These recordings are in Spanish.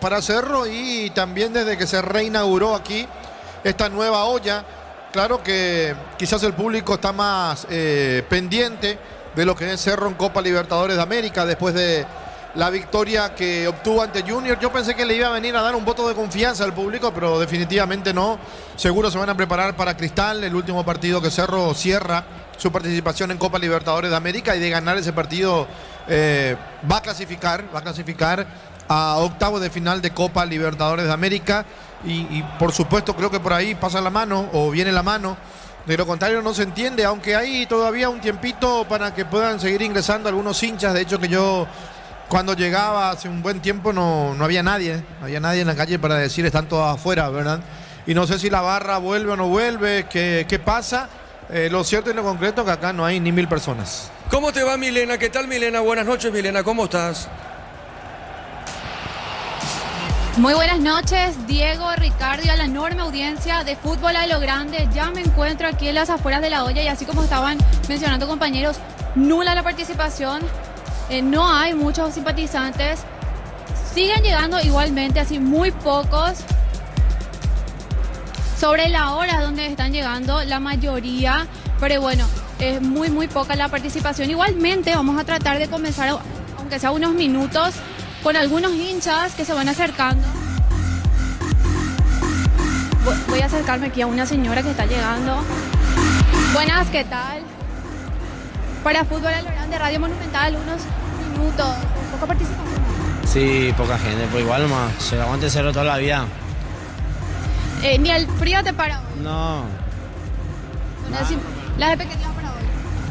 para Cerro, y también desde que se reinauguró aquí esta nueva olla. Claro que quizás el público está más pendiente de lo que es Cerro en Copa Libertadores de América después de la victoria que obtuvo ante Junior. Yo pensé que le iba a venir a dar un voto de confianza al público, pero definitivamente no. Seguro se van a preparar para Cristal, el último partido que Cerro cierra su participación en Copa Libertadores de América, y de ganar ese partido va a clasificar a octavos de final de Copa Libertadores de América, y por supuesto creo que por ahí pasa la mano o viene la mano. De lo contrario no se entiende, aunque hay todavía un tiempito para que puedan seguir ingresando algunos hinchas. De hecho, que yo cuando llegaba hace un buen tiempo no había nadie en la calle para decir están todos afuera, ¿verdad? Y no sé si la barra vuelve o no vuelve, qué pasa. Lo cierto y lo concreto es que acá no hay ni 1000 personas. ¿Cómo te va, Milena? ¿Qué tal, Milena? Buenas noches, Milena, ¿cómo estás? Muy buenas noches, Diego, Ricardo, y a la enorme audiencia de Fútbol a lo Grande. Ya me encuentro aquí en las afueras de la olla, y así como estaban mencionando compañeros, nula la participación, no hay muchos simpatizantes, siguen llegando igualmente, así muy pocos. Sobre la hora donde están llegando la mayoría, pero bueno, es muy poca la participación. Igualmente vamos a tratar de comenzar, aunque sea unos minutos, con algunos hinchas que se van acercando. Voy a acercarme aquí a una señora que está llegando. Buenas, ¿qué tal? Para Fútbol a lo Grande, Radio Monumental, unos minutos. ¿Poca participación? Sí, poca gente, pues igual nomás. Se aguante Cerro toda la vida. Ni el frío te para hoy. No. Bueno, las expectativas para hoy.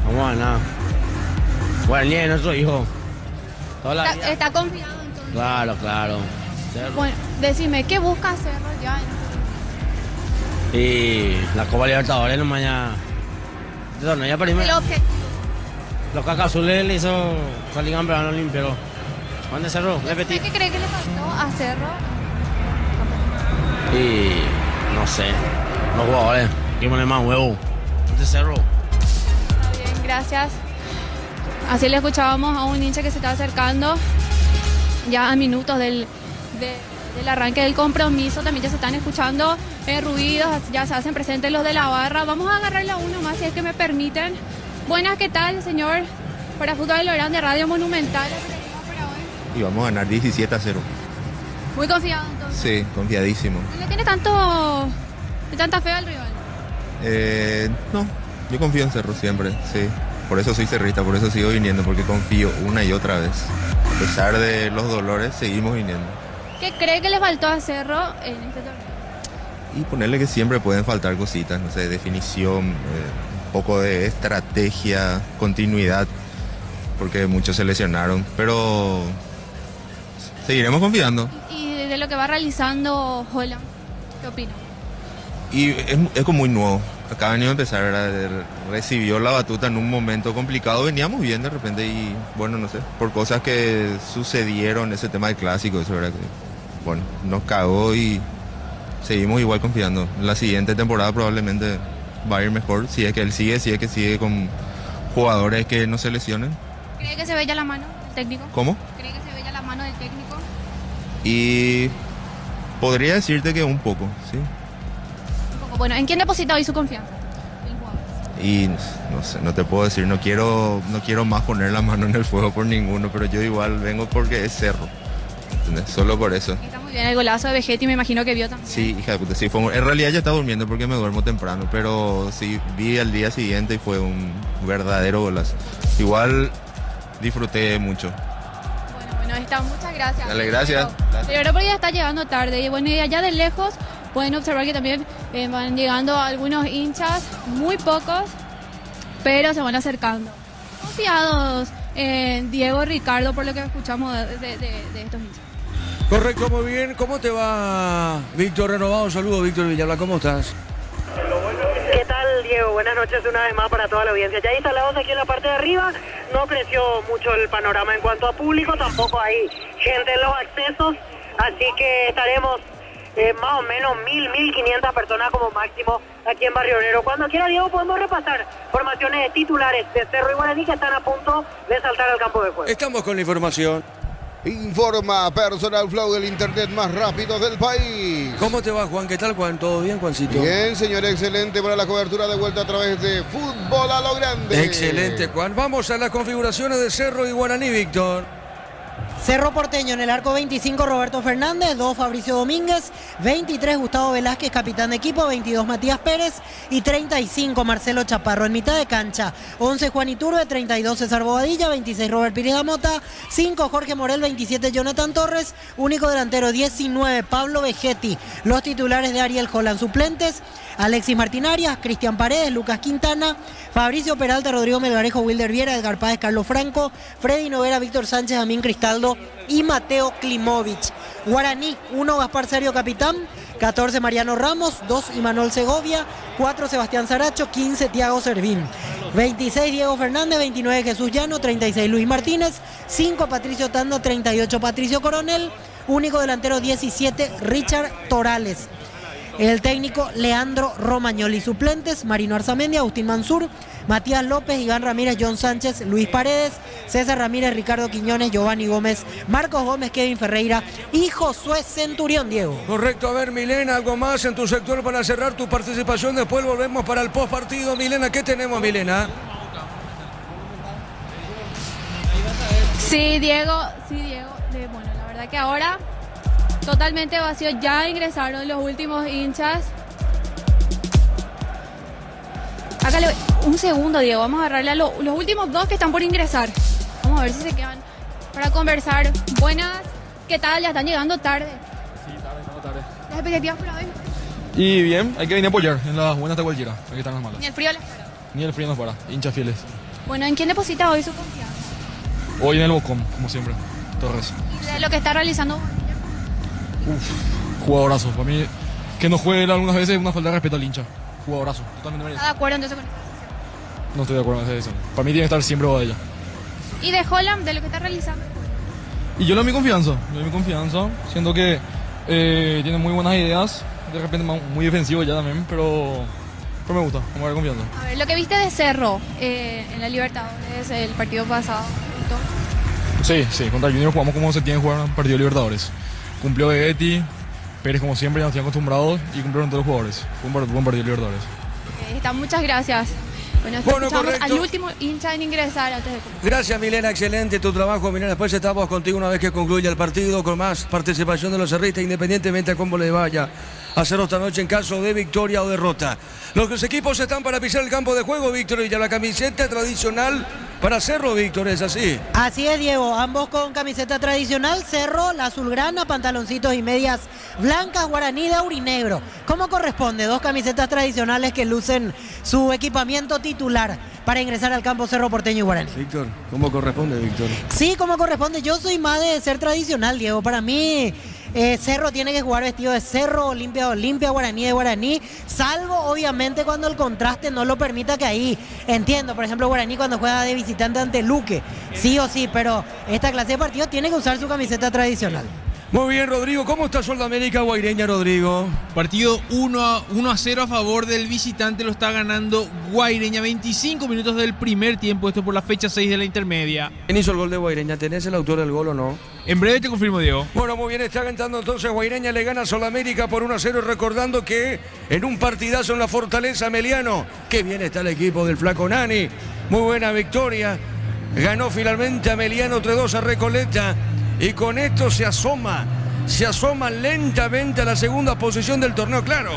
Vamos a ganar. Bueno, ni es nuestro hijo. Toda la vida. Está confiado entonces. Claro. Cerro. Bueno, decime, ¿qué busca Cerro ya? Y la Copa Libertadores nomás ya. No, ya primero. El objetivo. Los Cacazules le hizo salir campeón olímpico. ¿Dónde Cerro? Repetí. ¿Qué cree que le faltó a Cerro? Y no sé. Los jugadores. Hay que poner más huevo. ¿Dónde Cerro? Está bien, gracias. Así le escuchábamos a un hincha que se estaba acercando ya a minutos del arranque del compromiso. También ya se están escuchando ruidos, ya se hacen presentes los de la barra. Vamos a agarrarle a uno más, si es que me permiten. Buenas, ¿qué tal, señor? Para Fútbol a lo Grande, Radio Monumental. Para hoy. Y vamos a ganar 17-0. Muy confiado entonces. Sí, confiadísimo. ¿No le tiene tanta fe al rival? No, yo confío en Cerro siempre, sí. Por eso soy cerrista, por eso sigo viniendo, porque confío una y otra vez. A pesar de los dolores, seguimos viniendo. ¿Qué cree que le faltó a Cerro en este torneo? Y ponerle que siempre pueden faltar cositas, no sé, definición, un poco de estrategia, continuidad, porque muchos se lesionaron, pero seguiremos confiando. Y de lo que va realizando Holland, ¿qué opina? Y es como muy nuevo. Acá ha venido a empezar, ¿verdad? Recibió la batuta en un momento complicado, veníamos bien de repente y bueno, no sé, por cosas que sucedieron, ese tema del clásico, eso, ¿verdad? Que, bueno, nos cagó y seguimos igual confiando. La siguiente temporada probablemente va a ir mejor, si es que él sigue, si es que sigue con jugadores que no se lesionen. ¿Cree que se ve ya la mano del técnico? ¿Cómo? ¿Cree que se ve ya la mano del técnico? Y podría decirte que un poco, sí. Bueno, ¿en quién deposita hoy su confianza? Y no sé, no te puedo decir, no quiero más poner la mano en el fuego por ninguno, pero yo igual vengo porque es Cerro, ¿entendés? Solo por eso. Está muy bien el golazo de Vegetti, me imagino que vio también. Sí, hija de puta, sí, en realidad ya estaba durmiendo porque me duermo temprano, pero sí, vi al día siguiente y fue un verdadero golazo. Igual disfruté mucho. Bueno, está, muchas gracias. Dale, gracias. Pero ya está llegando tarde, y bueno, y allá de lejos pueden observar que también van llegando algunos hinchas, muy pocos, pero se van acercando. Confiados, Diego, Ricardo, por lo que escuchamos de estos hinchas. Correcto, muy bien. ¿Cómo te va, Víctor Renovado? Un saludo, Víctor Villalba, ¿cómo estás? ¿Qué tal, Diego? Buenas noches una vez más para toda la audiencia. Ya instalados aquí en la parte de arriba, no creció mucho el panorama en cuanto a público, tampoco hay gente en los accesos, así que estaremos más o menos 1.500 personas como máximo aquí en Barrio Obrero. Cuando quiera, Diego, podemos repasar formaciones titulares de Cerro y Guaraní que están a punto de saltar al campo de juego. Estamos con la información. Informa Personal Flow, el internet más rápido del país. ¿Cómo te va, Juan? ¿Qué tal, Juan? ¿Todo bien, Juancito? Bien, señor, excelente para la cobertura de vuelta a través de Fútbol a lo Grande. Excelente, Juan. Vamos a las configuraciones de Cerro y Guaraní, Víctor. Cerro Porteño en el arco 25 Roberto Fernández, 2 Fabricio Domínguez, 23 Gustavo Velázquez, capitán de equipo, 22 Matías Pérez y 35 Marcelo Chaparro. En mitad de cancha, 11 Juan Iturbe, 32 César Bobadilla, 26 Robert Pires da Mota, 5 Jorge Morel, 27 Jonathan Torres, único delantero 19 Pablo Vegetti. Los titulares de Ariel Holland, suplentes Alexis Martín Arias, Cristian Paredes, Lucas Quintana, Fabricio Peralta, Rodrigo Melgarejo, Wilder Viera, Edgar Páez, Carlos Franco, Freddy Novera, Víctor Sánchez, Amín Cristaldo y Mateo Klimovich. Guaraní, 1 Gaspar Serio, capitán, 14 Mariano Ramos, 2 Imanol Segovia, 4 Sebastián Saracho, 15 Thiago Servín, 26 Diego Fernández, 29 Jesús Llano, 36 Luis Martínez, 5 Patricio Tanda, 38 Patricio Coronel, único delantero 17 Richard Torales. El técnico Leandro Romagnoli. Suplentes Marino Arzamendi, Agustín Mansur, Matías López, Iván Ramírez, John Sánchez, Luis Paredes, César Ramírez, Ricardo Quiñones, Giovanni Gómez, Marcos Gómez, Kevin Ferreira y Josué Centurión, Diego. Correcto. A ver, Milena, algo más en tu sector para cerrar tu participación. Después volvemos para el post partido. Milena, ¿qué tenemos, Milena? Sí, Diego. Bueno, la verdad que ahora totalmente vacío. Ya ingresaron los últimos hinchas. Hágale un segundo, Diego. Vamos a agarrarle a los últimos 2 que están por ingresar. Vamos a ver si se quedan para conversar. Buenas, ¿qué tal? Ya están llegando tarde. Sí, tarde. ¿Las expectativas para hoy? Y bien, hay que venir a apoyar. En las buenas de cualquiera. Aquí están las malas. Ni el frío les para. Ni el frío nos para. Hinchas fieles. Bueno, ¿en quién deposita hoy su confianza? Hoy en el Bocom, como siempre. Torres. ¿Y de lo que está realizando? Jugadorazo. Para mí, que no juegue algunas veces es una falta de respeto al hincha. Jugadorazo. Totalmente merecido. ¿Está de acuerdo entonces con eso? No estoy de acuerdo con esa decisión. Para mí tiene que estar siempre Bobadilla. ¿Y de Holland, de lo que está realizando? Y yo le doy mi confianza. Siento que tiene muy buenas ideas. De repente muy defensivo ya también, pero me gusta. Vamos a ver confianza. A ver, lo que viste de Cerro en la Libertadores, el partido pasado. Sí, contra Junior jugamos como se tiene que jugar un partido de Libertadores. Cumplió Vegetti, Pérez como siempre, ya nos tienen acostumbrados y cumplieron todos los jugadores. Fue un buen partido de Libertadores. Está, muchas gracias. Bueno, escuchamos correcto. al último hincha en ingresar antes de... Gracias, Milena, excelente tu trabajo, Milena. Después estamos contigo una vez que concluya el partido con más participación de los cerristas, independientemente de cómo les vaya a Cerro esta noche en caso de victoria o derrota. Los equipos están para pisar el campo de juego, Víctor, y ya la camiseta tradicional para Cerro, Víctor, ¿es así? Así es, Diego, ambos con camiseta tradicional, Cerro, la azulgrana, pantaloncitos y medias blancas, Guaraní de aurinegro. ¿Cómo corresponde? 2 camisetas tradicionales que lucen su equipamiento titular para ingresar al campo Cerro Porteño y Guaraní. Víctor, ¿cómo corresponde, Víctor? Sí, como corresponde. Yo soy más de ser tradicional, Diego. Para mí, Cerro tiene que jugar vestido de Cerro, Olimpia de Olimpia, Guaraní de Guaraní, salvo obviamente cuando el contraste no lo permita, que ahí entiendo. Por ejemplo, Guaraní cuando juega de visitante ante Luque, sí o sí, pero esta clase de partido tiene que usar su camiseta tradicional. Muy bien, Rodrigo. ¿Cómo está Sol de América Guaireña, Rodrigo? Partido 1-0 a favor del visitante, lo está ganando Guaireña. 25 minutos del primer tiempo, esto por la fecha 6 de la intermedia. ¿Quién hizo el gol de Guaireña? ¿Tenés el autor del gol o no? En breve te confirmo, Diego. Bueno, muy bien, está cantando entonces Guaireña, le gana a Sol América por 1-0, recordando que en un partidazo en la Fortaleza Meliano, que bien está el equipo del Flaco Nani, muy buena victoria, ganó finalmente a Meliano 3-2 a Recoleta, y con esto se asoma lentamente a la segunda posición del torneo. Claro,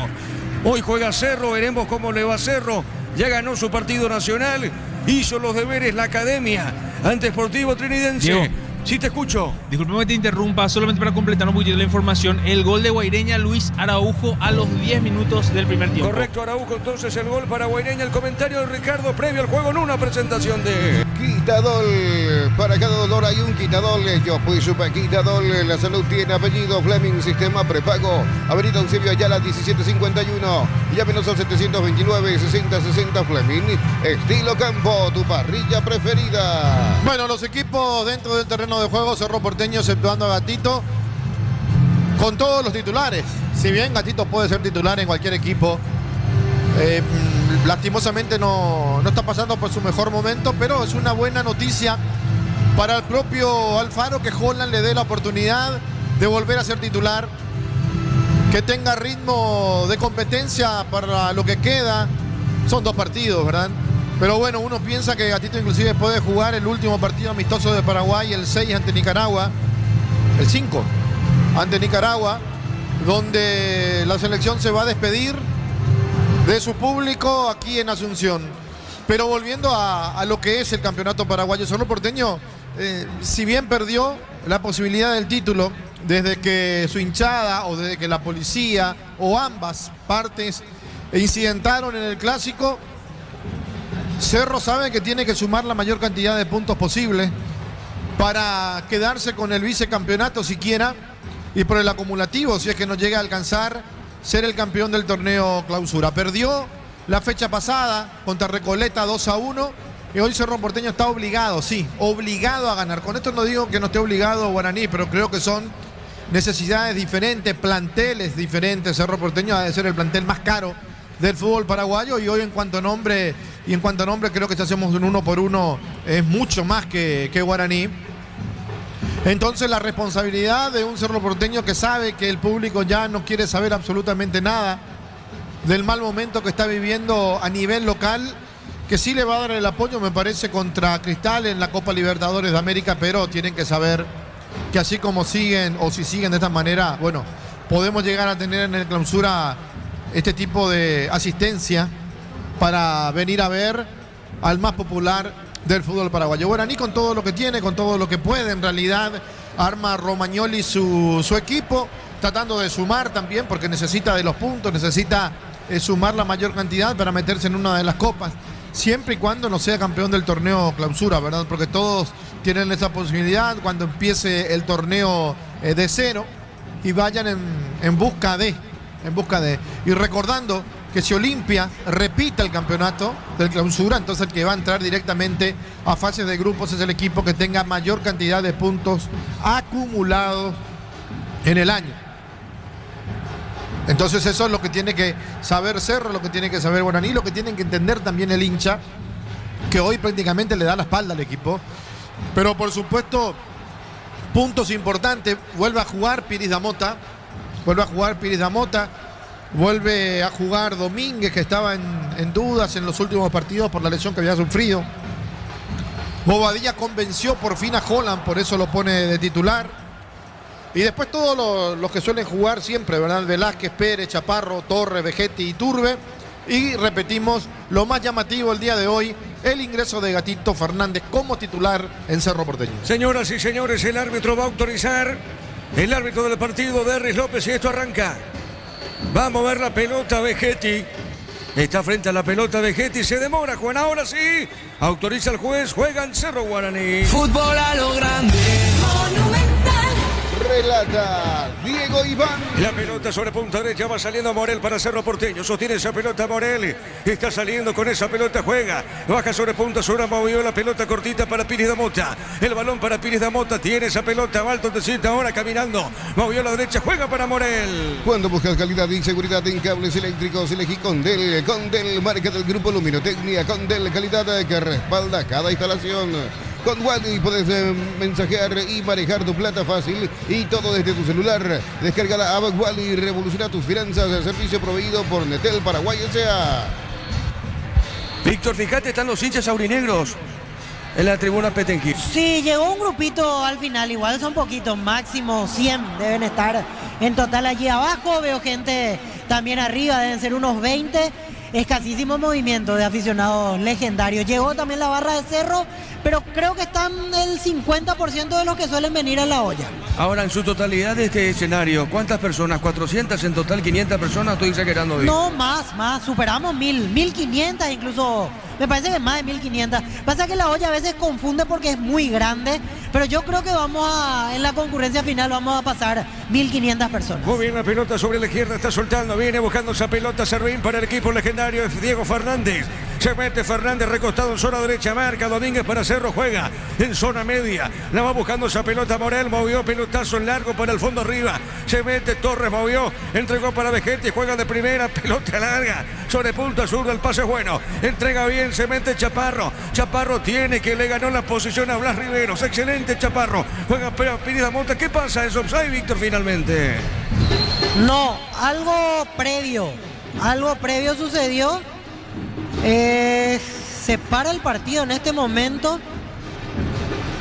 hoy juega Cerro, veremos cómo le va a Cerro, ya ganó su partido nacional, hizo los deberes la academia ante Sportivo Trinidense. Diego. Sí, te escucho. Disculpame que te interrumpa, solamente para completar un poquito la información. El gol de Guaireña, Luis Araujo, a los 10 minutos del primer tiempo. Correcto, Araujo, entonces el gol para Guaireña. El comentario de Ricardo previo al juego en una presentación de... Quitadol, para cada dolor hay un Quitadol. Yo fui Super Quitadol, la salud tiene apellido. Fleming, sistema prepago. Avenida Eusebio Ayala 1751. Llámenos al 729-6060 Fleming. Estilo Campo, tu parrilla preferida. Bueno, los equipos dentro del terreno de juego, Cerro Porteño exceptuando a Gatito, con todos los titulares. Si bien Gatito puede ser titular en cualquier equipo, lastimosamente no está pasando por su mejor momento, pero es una buena noticia para el propio Alfaro que Holland le dé la oportunidad de volver a ser titular, que tenga ritmo de competencia para lo que queda. Son 2 partidos, ¿verdad? Pero bueno, uno piensa que Gatito inclusive puede jugar el último partido amistoso de Paraguay, el 6 ante Nicaragua, el 5 ante Nicaragua, donde la selección se va a despedir de su público aquí en Asunción. Pero volviendo a lo que es el campeonato paraguayo, Cerro Porteño, si bien perdió la posibilidad del título desde que su hinchada o desde que la policía o ambas partes incidentaron en el clásico, Cerro sabe que tiene que sumar la mayor cantidad de puntos posible para quedarse con el vicecampeonato siquiera, y por el acumulativo, si es que no llega a alcanzar ser el campeón del torneo clausura. Perdió la fecha pasada contra Recoleta 2-1 y hoy Cerro Porteño está obligado, sí, obligado a ganar. Con esto no digo que no esté obligado Guaraní, pero creo que son necesidades diferentes, planteles diferentes. Cerro Porteño ha de ser el plantel más caro del fútbol paraguayo y hoy en cuanto a nombre creo que si hacemos un 1 por 1 es mucho más que Guaraní. Entonces la responsabilidad de un Cerro Porteño que sabe que el público ya no quiere saber absolutamente nada del mal momento que está viviendo a nivel local, que sí le va a dar el apoyo, me parece, contra Cristal en la Copa Libertadores de América, pero tienen que saber que así como siguen, o si siguen de esta manera, bueno, podemos llegar a tener en el clausura este tipo de asistencia para venir a ver al más popular del fútbol paraguayo. Guaraní con todo lo que tiene, con todo lo que puede, en realidad arma Romagnoli su equipo, tratando de sumar también, porque necesita de los puntos, necesita sumar la mayor cantidad para meterse en una de las copas, siempre y cuando no sea campeón del torneo clausura, ¿verdad? Porque todos tienen esa posibilidad cuando empiece el torneo de cero y vayan en busca de. Y recordando que si Olimpia repite el campeonato del clausura, entonces el que va a entrar directamente a fases de grupos es el equipo que tenga mayor cantidad de puntos acumulados en el año. Entonces eso es lo que tiene que saber Cerro, lo que tiene que saber Guaraní, lo que tienen que entender también el hincha, que hoy prácticamente le da la espalda al equipo. Pero por supuesto, puntos importantes, vuelve a jugar Piris Damota, vuelve a jugar Domínguez, que estaba en dudas en los últimos partidos por la lesión que había sufrido. Bobadilla convenció por fin a Holland, por eso lo pone de titular. Y después todos los que suelen jugar siempre, ¿verdad? Velázquez, Pérez, Chaparro, Torres, Vegetti y Turbe. Y repetimos, lo más llamativo el día de hoy, el ingreso de Gatito Fernández como titular en Cerro Porteño. Señoras y señores, el árbitro va a autorizar, el árbitro del partido, Derris López, y esto arranca. Va a mover la pelota Vegetti. Está frente a la pelota Vegetti. Se demora, Juan. Ahora sí. Autoriza el juez. Juega en Cerro Guaraní. Fútbol a lo grande. Monumental. Relata Diego Iván. La pelota sobre punta derecha, va saliendo Morel para Cerro Porteño. Sostiene esa pelota Morel. Está saliendo con esa pelota, juega. Baja sobre punta, sobre movió la pelota cortita para Piris Damota. El balón para Piris Damota. Tiene esa pelota, Balto Tecita ahora caminando. Movió a la derecha, juega para Morel. Cuando buscas calidad y seguridad en cables eléctricos, elegí Condel. Condel, marca del grupo Luminotecnia. Condel, calidad que respalda cada instalación. Con Wally puedes mensajear y manejar tu plata fácil y todo desde tu celular. Descarga la app Wally y revoluciona tus finanzas. El servicio proveído por Netel Paraguay S.A. Víctor, fíjate, están los hinchas aurinegros en la tribuna Petengil. Sí, llegó un grupito al final, igual son poquitos, máximo 100 deben estar en total allí abajo. Veo gente también arriba, deben ser unos 20. Escasísimo movimiento de aficionados legendarios. Llegó también la barra de Cerro, pero creo que están el 50% de los que suelen venir a la olla. Ahora, en su totalidad de este escenario, ¿cuántas personas? ¿400 en total? ¿500 personas? Estoy exagerando bien. No, más, superamos 1500 incluso. Me parece que más de 1500. Pasa que la olla a veces confunde porque es muy grande, pero yo creo que en la concurrencia final vamos a pasar 1500 personas. Muy bien, la pelota sobre la izquierda, está soltando, viene buscando esa pelota, Servín para el equipo legendario, Diego Fernández. Se mete Fernández recostado en zona derecha. Marca Domínguez para Cerro. Juega en zona media. La va buscando esa pelota Morel. Movió pelotazo en largo para el fondo arriba. Se mete Torres. Movió. Entregó para Vegetti. Juega de primera. Pelota larga. Sobre punta zurda. El pase es bueno. Entrega bien. Se mete Chaparro. Chaparro tiene que le ganó la posición a Blas Riveros. Excelente Chaparro. Juega Pineda Mota. ¿Qué pasa? ¿Es offside, Víctor, finalmente? No, algo previo sucedió. Se para el partido en este momento.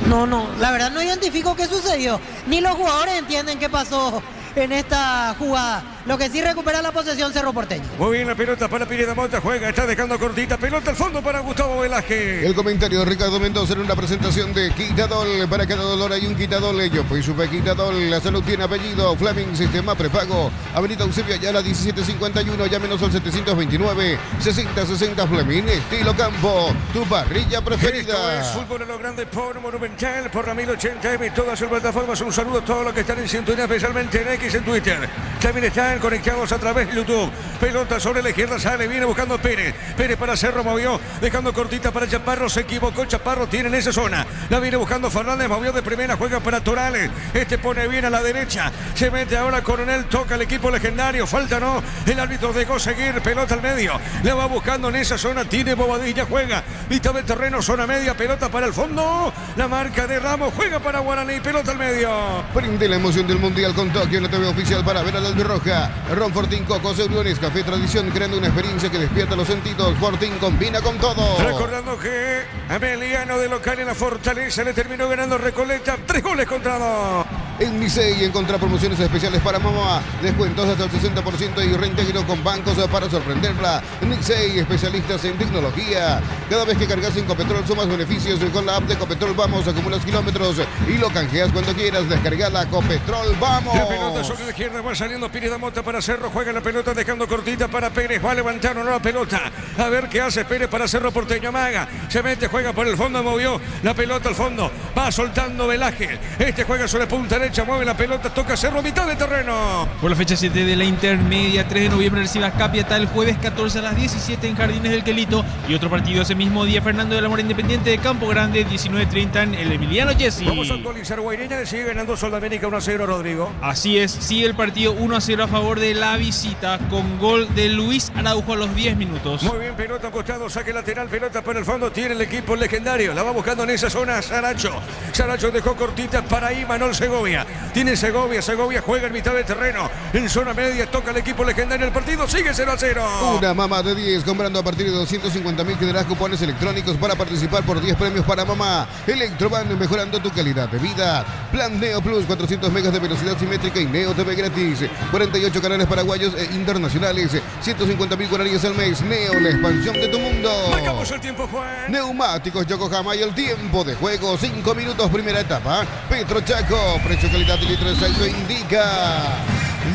No, la verdad no identifico qué sucedió. Ni los jugadores entienden qué pasó en esta jugada. Lo que sí recupera la posesión Cerro Porteño. Muy bien la pelota para Pineda Mota. Juega, está dejando cortita. Pelota al fondo para Gustavo Velázquez. El comentario de Ricardo Mendoza en una presentación de Quitadol. Para cada dolor hay un Quitadol. Yo pues supe Quitadol. La salud tiene apellido. Fleming, sistema prepago. Avenida Eusebio Ayala 1751. Llámenos al 729 6060 Fleming. Estilo campo. Tu parrilla preferida. Esto es fútbol en lo grande por Monumental. Por Ramiro 80M. Todas sus plataformas. Un saludo a todos los que están en sintonía, especialmente en X, en Twitter. También están conectados a través de YouTube. Pelota sobre la izquierda, sale, viene buscando Pérez. Pérez para Cerro, movió, dejando cortita para Chaparro. Se equivocó Chaparro, tiene en esa zona. La viene buscando Fernández, movió de primera, juega para Torales. Este pone bien a la derecha. Se mete ahora Coronel, toca el equipo legendario. Falta no, el árbitro dejó seguir. Pelota al medio, la va buscando en esa zona. Tiene Bobadilla, juega. Mitad de terreno, zona media, pelota para el fondo. La marca de Ramos, juega para Guaraní. Pelota al medio. Prende la emoción del Mundial con Tokio en la TV oficial para ver a la Albirroja. Ron Fortín, Cocos, Euriones, Café Tradición, creando una experiencia que despierta los sentidos. Fortín combina con todo. Recordando que Emiliano de local en la Fortaleza le terminó ganando Recoleta 3-2. En Licey encontrá promociones especiales para mamá, descuentos hasta el 60% y reintegro con bancos para sorprenderla. Licey, especialistas en tecnología. Cada vez que cargas en Copetrol sumas beneficios con la app de Copetrol Vamos, acumulas kilómetros y lo canjeas cuando quieras. Descargala Copetrol Vamos. La pelota sobre la izquierda va saliendo Pineda Mota para Cerro, juega la pelota dejando cortita para Pérez, va a levantar una nueva pelota. A ver qué hace Pérez para Cerro Porteño, amaga, se mete, juega por el fondo, movió la pelota al fondo, va soltando Velázquez. Este juega sobre punta derecha, mueve la pelota, toca Cerro, mitad de terreno. Por la fecha 7 de la intermedia, 3 de noviembre recibe a Capiatá el jueves 14 a las 17 en Jardines del Quelito. Y otro partido ese mismo día, Fernando de la Mora Independiente de Campo Grande, 19:30 en el Emiliano Jessy. Vamos a actualizar, Guaireña sigue ganando Sudamérica 1-0, Rodrigo. Así es, sigue el partido 1-0 a favor de la visita con gol de Luis Araujo a los 10 minutos. Muy bien, pelota costado, saque lateral, pelota para el fondo, tiene el equipo legendario, la va buscando en esa zona Saracho. Saracho dejó cortita para Imanol Segovia. Tiene Segovia juega en mitad de terreno, en zona media, toca el equipo legendario, el partido sigue 0-0. Una mamá de 10, comprando a partir de 250.000 generas cupones electrónicos para participar por 10 premios para mamá. Electroban, mejorando tu calidad de vida. Plan Neo Plus, 400 megas de velocidad simétrica y Neo TV gratis. 48 canales paraguayos e internacionales, 150.000 guaraníes al mes. Neo, la expansión de tu mundo. Marcamos el tiempo, Juan. Neumáticos Yokohama y el tiempo de juego, 5 minutos, primera etapa. Petro Chaco, precio, calidad y litro exacto indica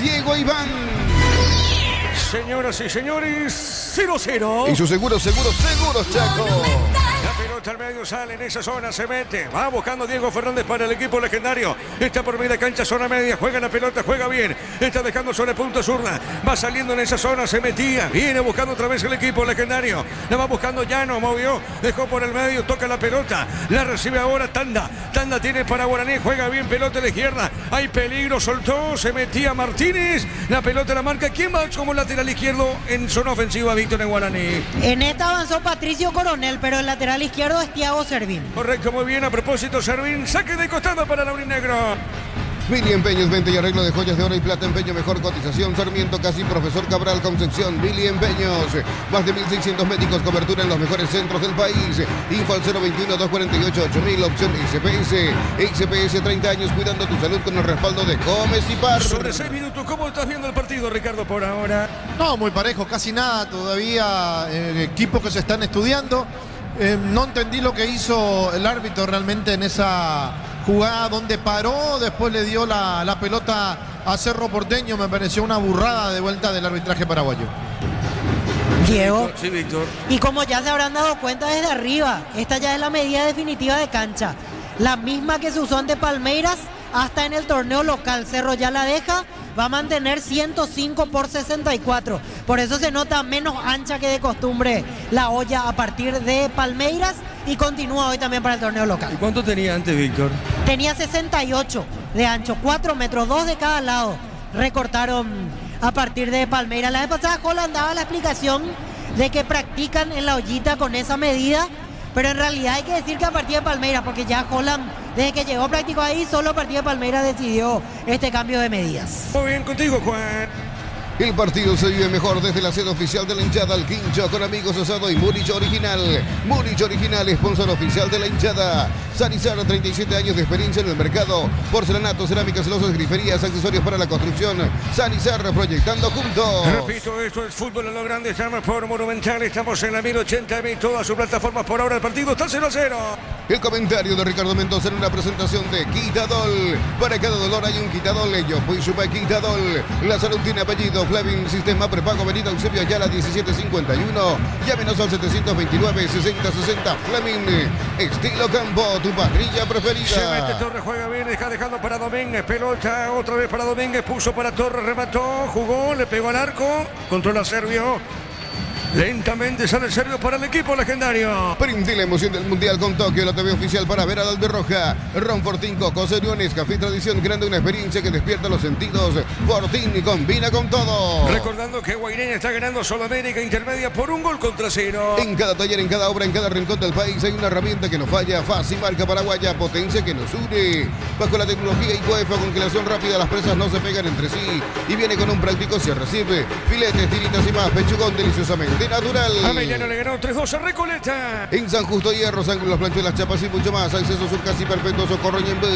Diego Iván. Señoras y señores, 0-0. Y su seguros Chaco. La pelota al medio sale en esa zona, se mete. Va buscando Diego Fernández para el equipo legendario. Está por media cancha, zona media. Juega la pelota, juega bien. Está dejando sobre punta zurda. Va saliendo en esa zona, se metía. Viene buscando otra vez el equipo legendario. La va buscando Llano, movió. Dejó por el medio, toca la pelota. La recibe ahora Tanda. Tanda tiene para Guaraní. Juega bien, pelota a la izquierda. Hay peligro, soltó. Se metía Martínez. La pelota la marca. ¿Quién va como lateral izquierdo en zona ofensiva, Víctor, en Guaraní? En esta avanzó Patricio Coronel, pero el lateral izquierdo es Thiago Servín. Correcto, muy bien. A propósito, Servín, saque de costado para Laurinegro. Mili Empeños, venta y arreglo de joyas de oro y plata, empeño, mejor cotización. Sarmiento, casi Profesor Cabral, Concepción. Mili Empeños, más de 1.600 médicos, cobertura en los mejores centros del país. Info al 021-248-8000, opción SPS. SPS, 30 años cuidando tu salud con el respaldo de Gómez y Par. Sobre 6 minutos, ¿cómo estás viendo el partido, Ricardo, por ahora? No, muy parejo, casi nada todavía. Equipos que se están estudiando. No entendí lo que hizo el árbitro realmente en esa jugada donde paró, después le dio la pelota a Cerro Porteño. Me pareció una burrada de vuelta del arbitraje paraguayo. Diego. Sí, Víctor. Y como ya se habrán dado cuenta desde arriba, esta ya es la medida definitiva de cancha. La misma que se usó ante Palmeiras hasta en el torneo local. Cerro ya la deja, va a mantener 105/64. Por eso se nota menos ancha que de costumbre la olla a partir de Palmeiras y continúa hoy también para el torneo local. ¿Y cuánto tenía antes, Víctor? Tenía 68 de ancho, 4 metros, 2 de cada lado. Recortaron a partir de Palmeiras. La vez pasada Holland daba la explicación de que practican en la ollita con esa medida, pero en realidad hay que decir que a partir de Palmeiras, porque ya Holland, desde que llegó, practicó ahí, solo a partir de Palmeiras decidió este cambio de medidas. Muy bien, contigo, Juan. El partido se vive mejor desde la sede oficial de la hinchada, el Quincho, con Amigos Asado y Múnich Original. Múnich Original, sponsor oficial de la hinchada. Sanizar, 37 años de experiencia en el mercado. Porcelanato, cerámicas, celosas, griferías, accesorios para la construcción. Sanizar, proyectando juntos. Repito, esto es fútbol en lo grande, llama por Monumental. Estamos en la 1080, todas sus plataformas por ahora. El partido está 0-0. El comentario de Ricardo Mendoza en una presentación de Quitadol. Para cada dolor hay un Quitadol. Yo fui Super Quitadol. La salud tiene apellido. Fleming, sistema prepago, Avenida Eusebio Ayala 1751. Llámenos al 729-6060. Fleming, estilo campo, tu parrilla preferida. Se mete Torres, juega bien, está dejando para Domínguez. Pelota otra vez para Domínguez, puso para Torres, remató, jugó, le pegó al arco, controla Servio. Lentamente sale el Servio para el equipo legendario. Prende la emoción del Mundial con Tokio, la TV oficial para ver a la Albirroja. Ron Fortín, Cocos, Uniones, Café Tradición, grande, una experiencia que despierta los sentidos. Fortín combina con todo. Recordando que Guaireña está ganando Sudamérica Intermedia por 1-0. En cada taller, en cada obra, en cada rincón del país hay una herramienta que nos falla. Fácil, marca paraguaya, potencia que nos une. Bajo la tecnología ICOEFA, congelación rápida, las presas no se pegan entre sí. Y viene con un práctico se recibe. Filetes, tiritas y más, pechugón deliciosamente natural. Ameliano le ganó 3-2 a Recoleta. En San Justo Hierro, Ángulos, Planchuelas, Chapas y mucho más. Acceso sur casi perpetuo, Socorro y en B.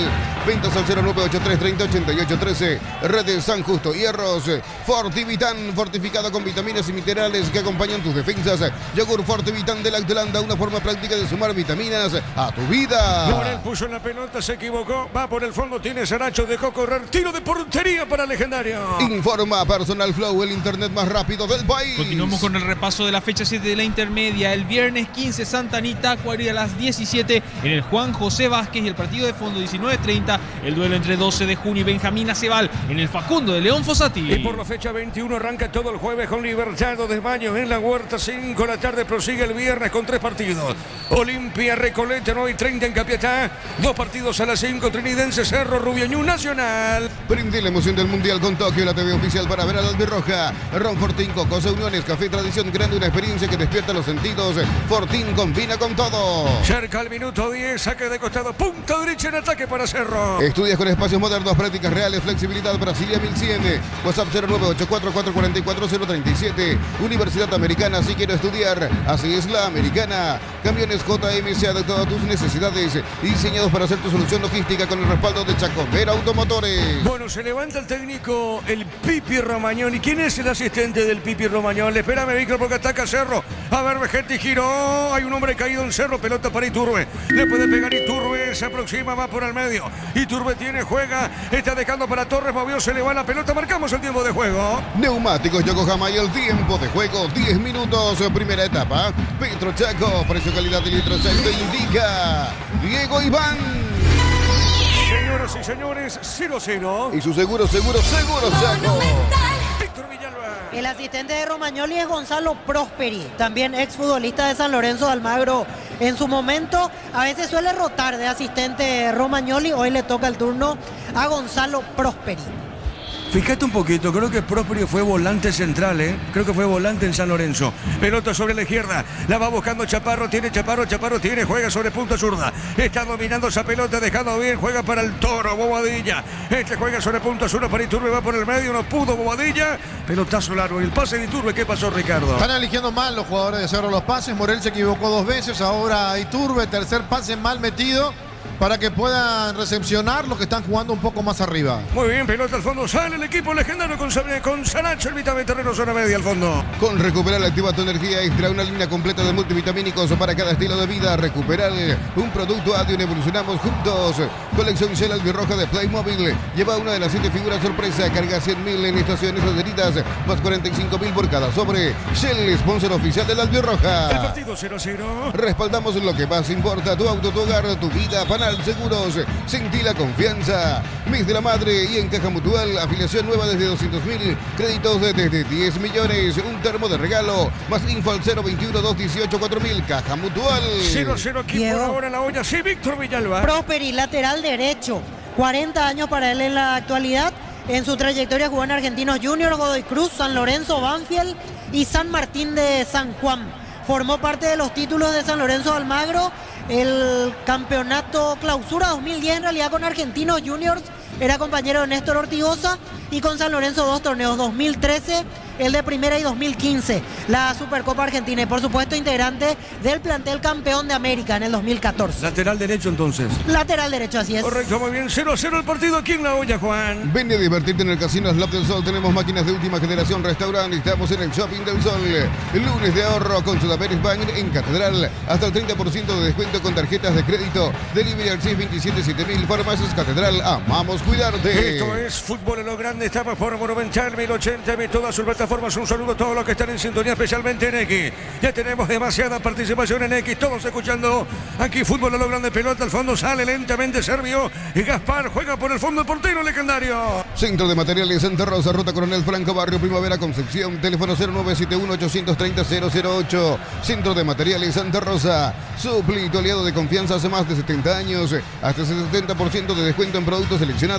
Ventas al 0983308813. Redes San Justo Hierros. Fortivitán, fortificado con vitaminas y minerales que acompañan tus defensas. Yogur Fortivitán de Lactolanda, una forma práctica de sumar vitaminas a tu vida. Morel puso en la pelota, se equivocó. Va por el fondo, tiene Saracho, dejó correr. Tiro de portería para Legendario. Informa Personal Flow, el internet más rápido del país. Continuamos con el repaso de la fecha 7 de la intermedia. El viernes 15, Santa Anita, Acuario a las 17 en el Juan José Vázquez, y el partido de fondo 19:30, el duelo entre 12 de junio y Benjamín Acebal en el Facundo de León Fossati. Y por la fecha 21 arranca todo el jueves con Libertad de Baños en la Huerta. 5 de la tarde prosigue el viernes con 3 partidos. Olimpia, Recoleta, 9:30 en Capiatá. 2 partidos a las 5, Trinidense, Cerro, Rubiañú, Nacional. Prende la emoción del Mundial con Tokio, la TV oficial para ver a la Albirroja. Ron Fortín, Cocos, Uniones, Café Tradición, grande, una experiencia que despierta los sentidos. Fortín combina con todo. Cerca al minuto 10, saque de costado, punta derecha en ataque para Cerro. Estudias con espacios modernos, prácticas reales, flexibilidad, Brasilia 1100. WhatsApp 0984444037. Universidad Americana, si quiero estudiar, así es la americana. Camiones JMC adaptados a tus necesidades, diseñados para hacer tu solución logística con el respaldo de Chacomera Automotores. Bueno, se levanta el técnico, el Pipi Romagnoli. ¿Quién es el asistente del Pipi Romagnoli? Espérame, Víctor, porque ataca Cerro. A ver, Vegetti giró. Hay un hombre caído en Cerro. Pelota para Iturbe. Le puede pegar Iturbe. Se aproxima, va por el medio. Iturbe tiene, juega. Está dejando para Torres. Movió, se le va la pelota. Marcamos el tiempo de juego. Neumáticos Yokohama y el tiempo de juego. 10 minutos. Primera etapa. Petro Chaco. Precio, calidad de litro aceite indica Diego Iván. Señoras y señores, 0-0. Y su seguro Chaco. Víctor Villalba. El asistente de Romagnoli es Gonzalo Prosperi, también exfutbolista de San Lorenzo de Almagro. En su momento, a veces suele rotar de asistente Romagnoli. Hoy le toca el turno a Gonzalo Prosperi. Fíjate un poquito, creo que Prosperi fue volante central, creo que fue volante en San Lorenzo. Pelota sobre la izquierda, la va buscando Chaparro, tiene, juega sobre punta zurda. Está dominando esa pelota, dejando bien, juega para el Toro, Bobadilla. Juega sobre punta zurda para Iturbe, va por el medio, no pudo Bobadilla. Pelotazo largo, el pase de Iturbe, ¿qué pasó, Ricardo? Están eligiendo mal los jugadores de Cerro los pases. Morel se equivocó 2 veces, ahora Iturbe, tercer pase mal metido, para que puedan recepcionar los que están jugando un poco más arriba. Muy bien, pelota al fondo, sale el equipo legendario con Sanacho, el vitamina terreno, zona media al fondo. Con Recuperal activa tu energía extra, una línea completa de multivitamínicos para cada estilo de vida. Recuperal, un producto Adion, evolucionamos juntos. Colección Shell Albirroja de Playmobil, lleva una de las 7 figuras sorpresa, carga 100.000 en estaciones adheridas, más 45.000 por cada sobre. Shell, sponsor oficial de la Albirroja. El partido 0-0. Respaldamos lo que más importa, tu auto, tu hogar, tu vida. Canal Seguros, sentí la confianza. Mes de la Madre y en Caja Mutual, afiliación nueva desde 200.000, créditos desde 10 millones, un termo de regalo, más info al 021-218-4000, Caja Mutual. 0-0 aquí Diego. por ahora la olla. Sí, Víctor Villalba. Prosperi, lateral derecho. 40 años para él en la actualidad. En su trayectoria jugó en Argentinos Juniors, Godoy Cruz, San Lorenzo, Banfield y San Martín de San Juan. Formó parte de los títulos de San Lorenzo de Almagro, el campeonato clausura 2010 en realidad con Argentinos Juniors. Era compañero de Néstor Ortigosa y con San Lorenzo 2 torneos, 2013, el de primera y 2015, la Supercopa Argentina y por supuesto integrante del plantel campeón de América en el 2014. Lateral derecho entonces. Lateral derecho, así es. Correcto, muy bien. 0-0 el partido aquí en la olla, Juan. Ven a divertirte en el Casino Slot del Sol. Tenemos máquinas de última generación, restaurante. Estamos en el Shopping del Sol. El lunes de ahorro con Sudameris Bank en Catedral. Hasta el 30% de descuento con tarjetas de crédito. Delivery al 627-7000. Farmacias Catedral. Amamos cuidarte. Esto es Fútbol en lo Grande. Estamos por Monumental 1080. Todas sus plataformas. Un saludo a todos los que están en sintonía, especialmente en X. Ya tenemos demasiada participación en X. Todos escuchando aquí Fútbol en lo Grande. Pelota al fondo. Sale lentamente Servio. Y Gaspar juega por el fondo. El portero legendario. Centro de Materiales Santa Rosa, Ruta Coronel Franco, Barrio Primavera, Concepción. Teléfono 0971-830-008. Centro de Materiales Santa Rosa. Supli, tu aliado de confianza hace más de 70 años. Hasta 70% de descuento en productos seleccionados.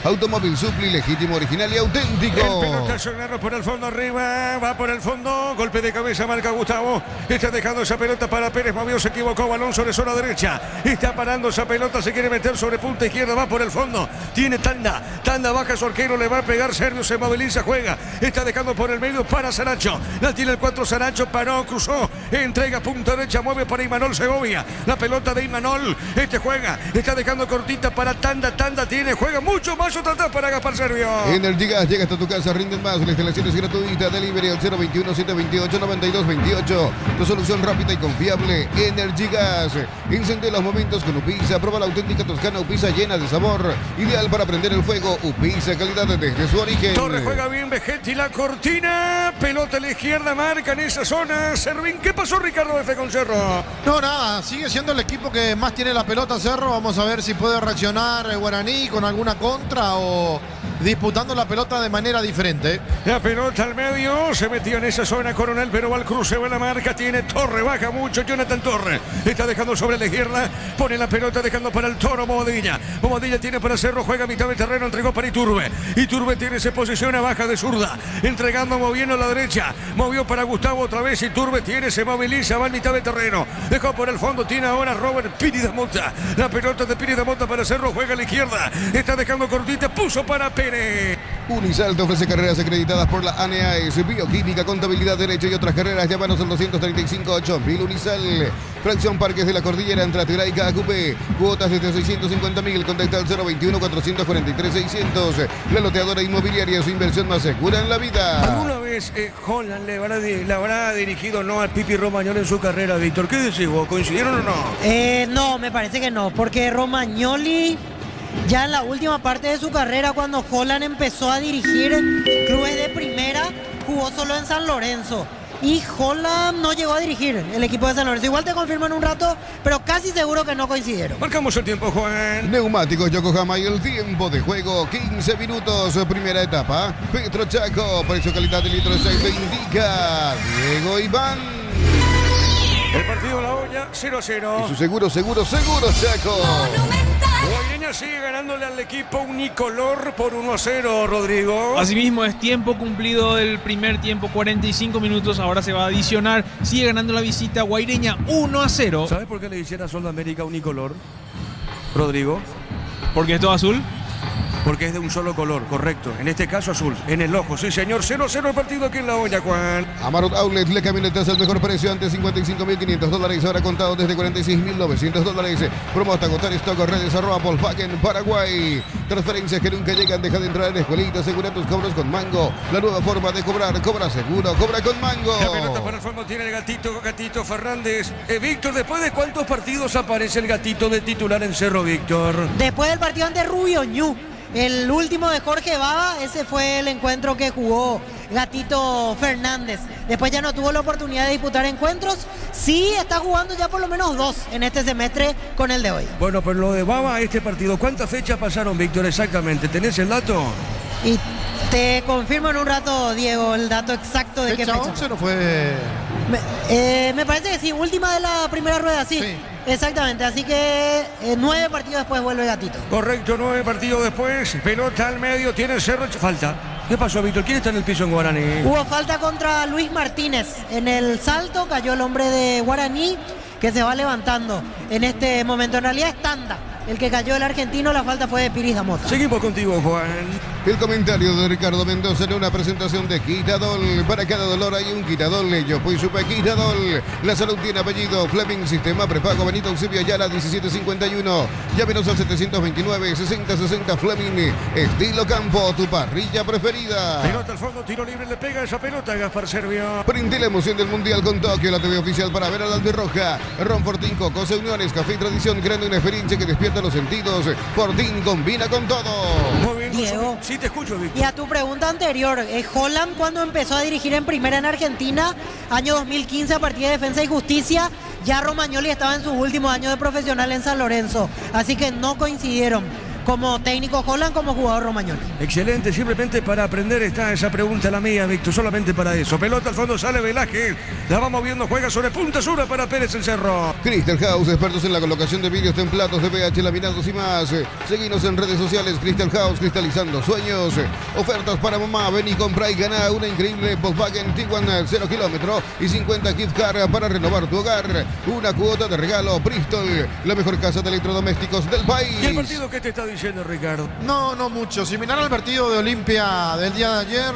Automóvil Supli, legítimo, original y auténtico. El pelotazo Narro por el fondo arriba. Va por el fondo. Golpe de cabeza, marca Gustavo. Está dejando esa pelota para Pérez. Movió, se equivocó. Balón sobre zona derecha. Está parando esa pelota. Se quiere meter sobre punta izquierda. Va por el fondo. Tiene tanda. Tanda baja su arquero. Le va a pegar Sergio. Se moviliza, juega. Está dejando por el medio para Saracho. La tiene el 4 Saracho. Paró, cruzó. Entrega punta derecha. Mueve para Imanol Segovia. La pelota de Imanol. Juega. Está dejando cortita para Tanda. Tanda tiene. Juega mucho más. Otra atrás para Gaspar Servio. Energy Gas llega hasta tu casa. Rinden más. La instalación es gratuita. Delivery al 021-728-9228. Tu solución rápida y confiable. Energy Gas. Enciende los momentos con Upisa. Prueba la auténtica toscana Upisa llena de sabor. Ideal para prender el fuego. Upisa, calidad desde su origen. Torres juega bien. Vegetti la cortina. Pelota a la izquierda. Marca en esa zona. Servín. ¿Qué pasó, Ricardo F. con Cerro? No, nada, sigue siendo el equipo que más tiene la pelota, Cerro. Vamos a ver si puede reaccionar Guaraní con alguna contra o disputando la pelota de manera diferente. La pelota al medio, se metió en esa zona Coronel, pero va al cruce, va la marca, tiene Torre, baja mucho, Jonathan Torre, está dejando sobre la izquierda, pone la pelota dejando para el Toro Momadilla. Momadilla tiene para Cerro, juega a mitad de terreno, entregó para Iturbe. Iturbe tiene, se posiciona, baja de zurda, entregando, moviendo a la derecha, movió para Gustavo otra vez, Iturbe tiene, se moviliza, va a mitad de terreno, dejó por el fondo, tiene ahora Robert Piri de Mota. La pelota de Piri de Mota para Cerro, juega a la izquierda, está dejando cortita, puso para Pérez. Unisal te ofrece carreras acreditadas por la ANEAES, bioquímica, contabilidad, derecho y otras carreras. Llámanos al 235-8000. Unisal, fracción Parques de la Cordillera, entre Atirá y Cacupé. Cuotas desde 650.000. Contacta al 021-443-600. La loteadora inmobiliaria, su inversión más segura en la vida. ¿Alguna vez Holland le habrá dirigido no al Pipi Romagnoli en su carrera, Víctor? ¿Qué decís vos? ¿Coincidieron o no? No, me parece que no, porque Romagnoli ya en la última parte de su carrera, cuando Holland empezó a dirigir clubes de primera, jugó solo en San Lorenzo. Y Holland no llegó a dirigir el equipo de San Lorenzo. Igual te confirmo en un rato, pero casi seguro que no coincidieron. Marcamos el tiempo, Juan. Neumáticos Yokohama y el tiempo de juego, 15 minutos, primera etapa. Petro Chaco, precio calidad de litro 6 te indica Diego Iván. El partido La Olla, 0-0. Y su seguro Chaco. Guaireña sigue ganándole al equipo Unicolor por 1-0, Rodrigo. Asimismo es tiempo cumplido del primer tiempo, 45 minutos, ahora se va a adicionar. Sigue ganando la visita Guaireña 1-0. ¿Sabes por qué le hiciera Sol de América Unicolor, Rodrigo? ¿Porque es todo azul? Porque es de un solo color, correcto. En este caso azul, en el ojo, sí señor. 0-0 el partido aquí en La Olla, Juan. Amarot Outlet, le camionetas al mejor precio, antes $55.500, ahora contado desde $46.900. Promo hasta agotar stock, redes @Volkswagen Paraguay. Transferencias que nunca llegan, deja de entrar en escuelita, asegura tus cobros con Mango. La nueva forma de cobrar, cobra seguro, cobra con Mango. La pelota para el fondo tiene el Gatito Fernández. Víctor, ¿después de cuántos partidos aparece el Gatito de titular en Cerro, Víctor? Después del partido ante Rubio Ñu. El último de Jorge Baba, ese fue el encuentro que jugó Gatito Fernández. Después ya no tuvo la oportunidad de disputar encuentros. Sí está jugando ya por lo menos 2 en este semestre con el de hoy. Bueno, pero lo de Baba, este partido, ¿cuántas fechas pasaron, Víctor, exactamente? ¿Tenés el dato? Y te confirmo en un rato, Diego, el dato exacto de qué fecha. 11 no fue. Me parece que sí, última de la primera rueda, sí. Exactamente, así que 9 partidos después vuelve Gatito. Correcto, 9 partidos después, pelota al medio, tiene Cerro, falta. ¿Qué pasó, Víctor? ¿Quién está en el piso en Guaraní? Hubo falta contra Luis Martínez. En el salto cayó el hombre de Guaraní, que se va levantando en este momento. En realidad es Tanda el que cayó, el argentino. La falta fue de Piris Damota. Seguimos contigo, Juan. El comentario de Ricardo Mendoza en una presentación de Quitadol. Para cada dolor hay un Quitadol. Yo fui Super Quitadol. La salud tiene apellido. Fleming, sistema prepago. Benito Eusebio Ayala, 1751. Llámenos al 729-6060 Fleming. Estilo campo, tu parrilla preferida. Pelota al fondo, tiro libre, le pega esa pelota Gaspar Servio. Prende la emoción del Mundial con Tokio, la TV oficial para ver a la Albirroja. Ron Fortín, Cocos, Uniones, Café y Tradición, creando una experiencia que despierta los sentidos. Fortín combina con todo. Muy bien, Diego. Sí, te escucho, Víctor. Y a tu pregunta anterior, Holland cuando empezó a dirigir en primera en Argentina, año 2015 a partir de Defensa y Justicia, ya Romagnoli estaba en sus últimos años de profesional en San Lorenzo. Así que no coincidieron como técnico Holland como jugador Romagnoli. Excelente, simplemente para aprender está esa pregunta la mía, Víctor, solamente para eso. Pelota al fondo, sale Velázquez, la va moviendo, juega sobre punta sur para Pérez el Cerro. Crystal House, expertos en la colocación de vidrios, templados de pH, laminados y más. Seguinos en redes sociales, Crystal House, cristalizando sueños. Ofertas para mamá, ven y compra y gana una increíble Volkswagen Tiguan 0 kilómetro y 50 gift card para renovar tu hogar. Una cuota de regalo, Bristol, la mejor casa de electrodomésticos del país. ¿Y el partido qué te está diciendo, Ricardo? No mucho. Similar al partido de Olimpia del día de ayer.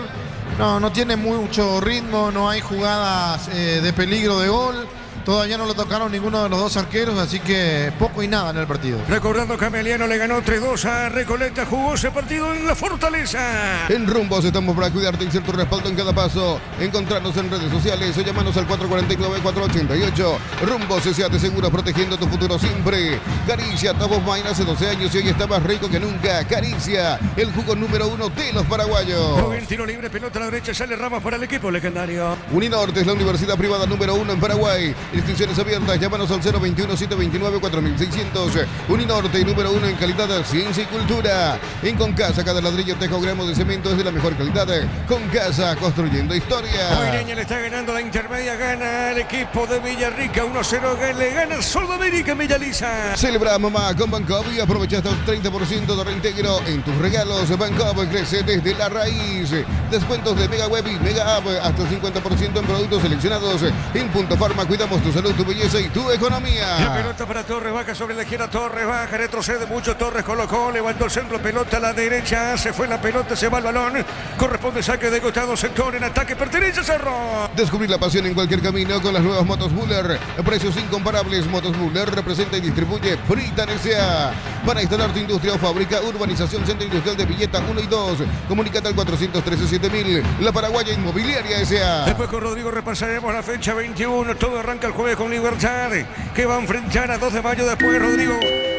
No tiene mucho ritmo, no hay jugadas de peligro de gol. Todavía no lo tocaron ninguno de los dos arqueros, así que poco y nada en el partido. Recordando que Ameliano le ganó 3-2 a Recoleta, jugó ese partido en la Fortaleza. En Rumbos estamos para cuidarte y ser tu respaldo en cada paso. Encontrarnos en redes sociales o llamanos al 449-488. Rumbos S.A. Seguro, protegiendo tu futuro siempre. Caricia, Top of Mind hace 12 años y hoy está más rico que nunca. Caricia, el jugo número 1 de los paraguayos. Muy bien, tiro libre, pelota a la derecha, sale Ramos para el equipo legendario. Uninorte es la universidad privada número 1 en Paraguay. Inscripciones abiertas, llámanos al 021-729-4600. Uninorte, número 1 en calidad de ciencia y cultura. En Concasa, cada ladrillo, teja o gramo de cemento es de la mejor calidad. Concasa, construyendo historia. Moireña le está ganando la intermedia, gana el equipo de Villarrica, 1-0, le gana Sudamérica en Villaliza. Celebra mamá con Bancov y aprovecha hasta un 30% de reintegro en tus regalos. Bancov crece desde la raíz. Descuentos de Mega Web y Mega App, hasta 50% en productos seleccionados. En Punto Farma cuidamos tu salud, tu belleza y tu economía. La pelota para Torres, baja sobre la izquierda, Torres baja, retrocede mucho, Torres colocó, levantó el centro, pelota a la derecha, se fue la pelota, se va el balón, corresponde saque de costado, sector en ataque, pertenece a Cerro. Descubrir la pasión en cualquier camino con las nuevas motos Buller, precios incomparables. Motos Buller representa y distribuye Britan S.A. Para instalar tu industria o fábrica, urbanización Centro Industrial de Villeta 1 y 2, comunícate al 413-7000, la Paraguaya Inmobiliaria S.A. Después con Rodrigo repasaremos la fecha 21, todo arranca el jueves con Libertad, que va a enfrentar a 2 de mayo. Después Rodrigo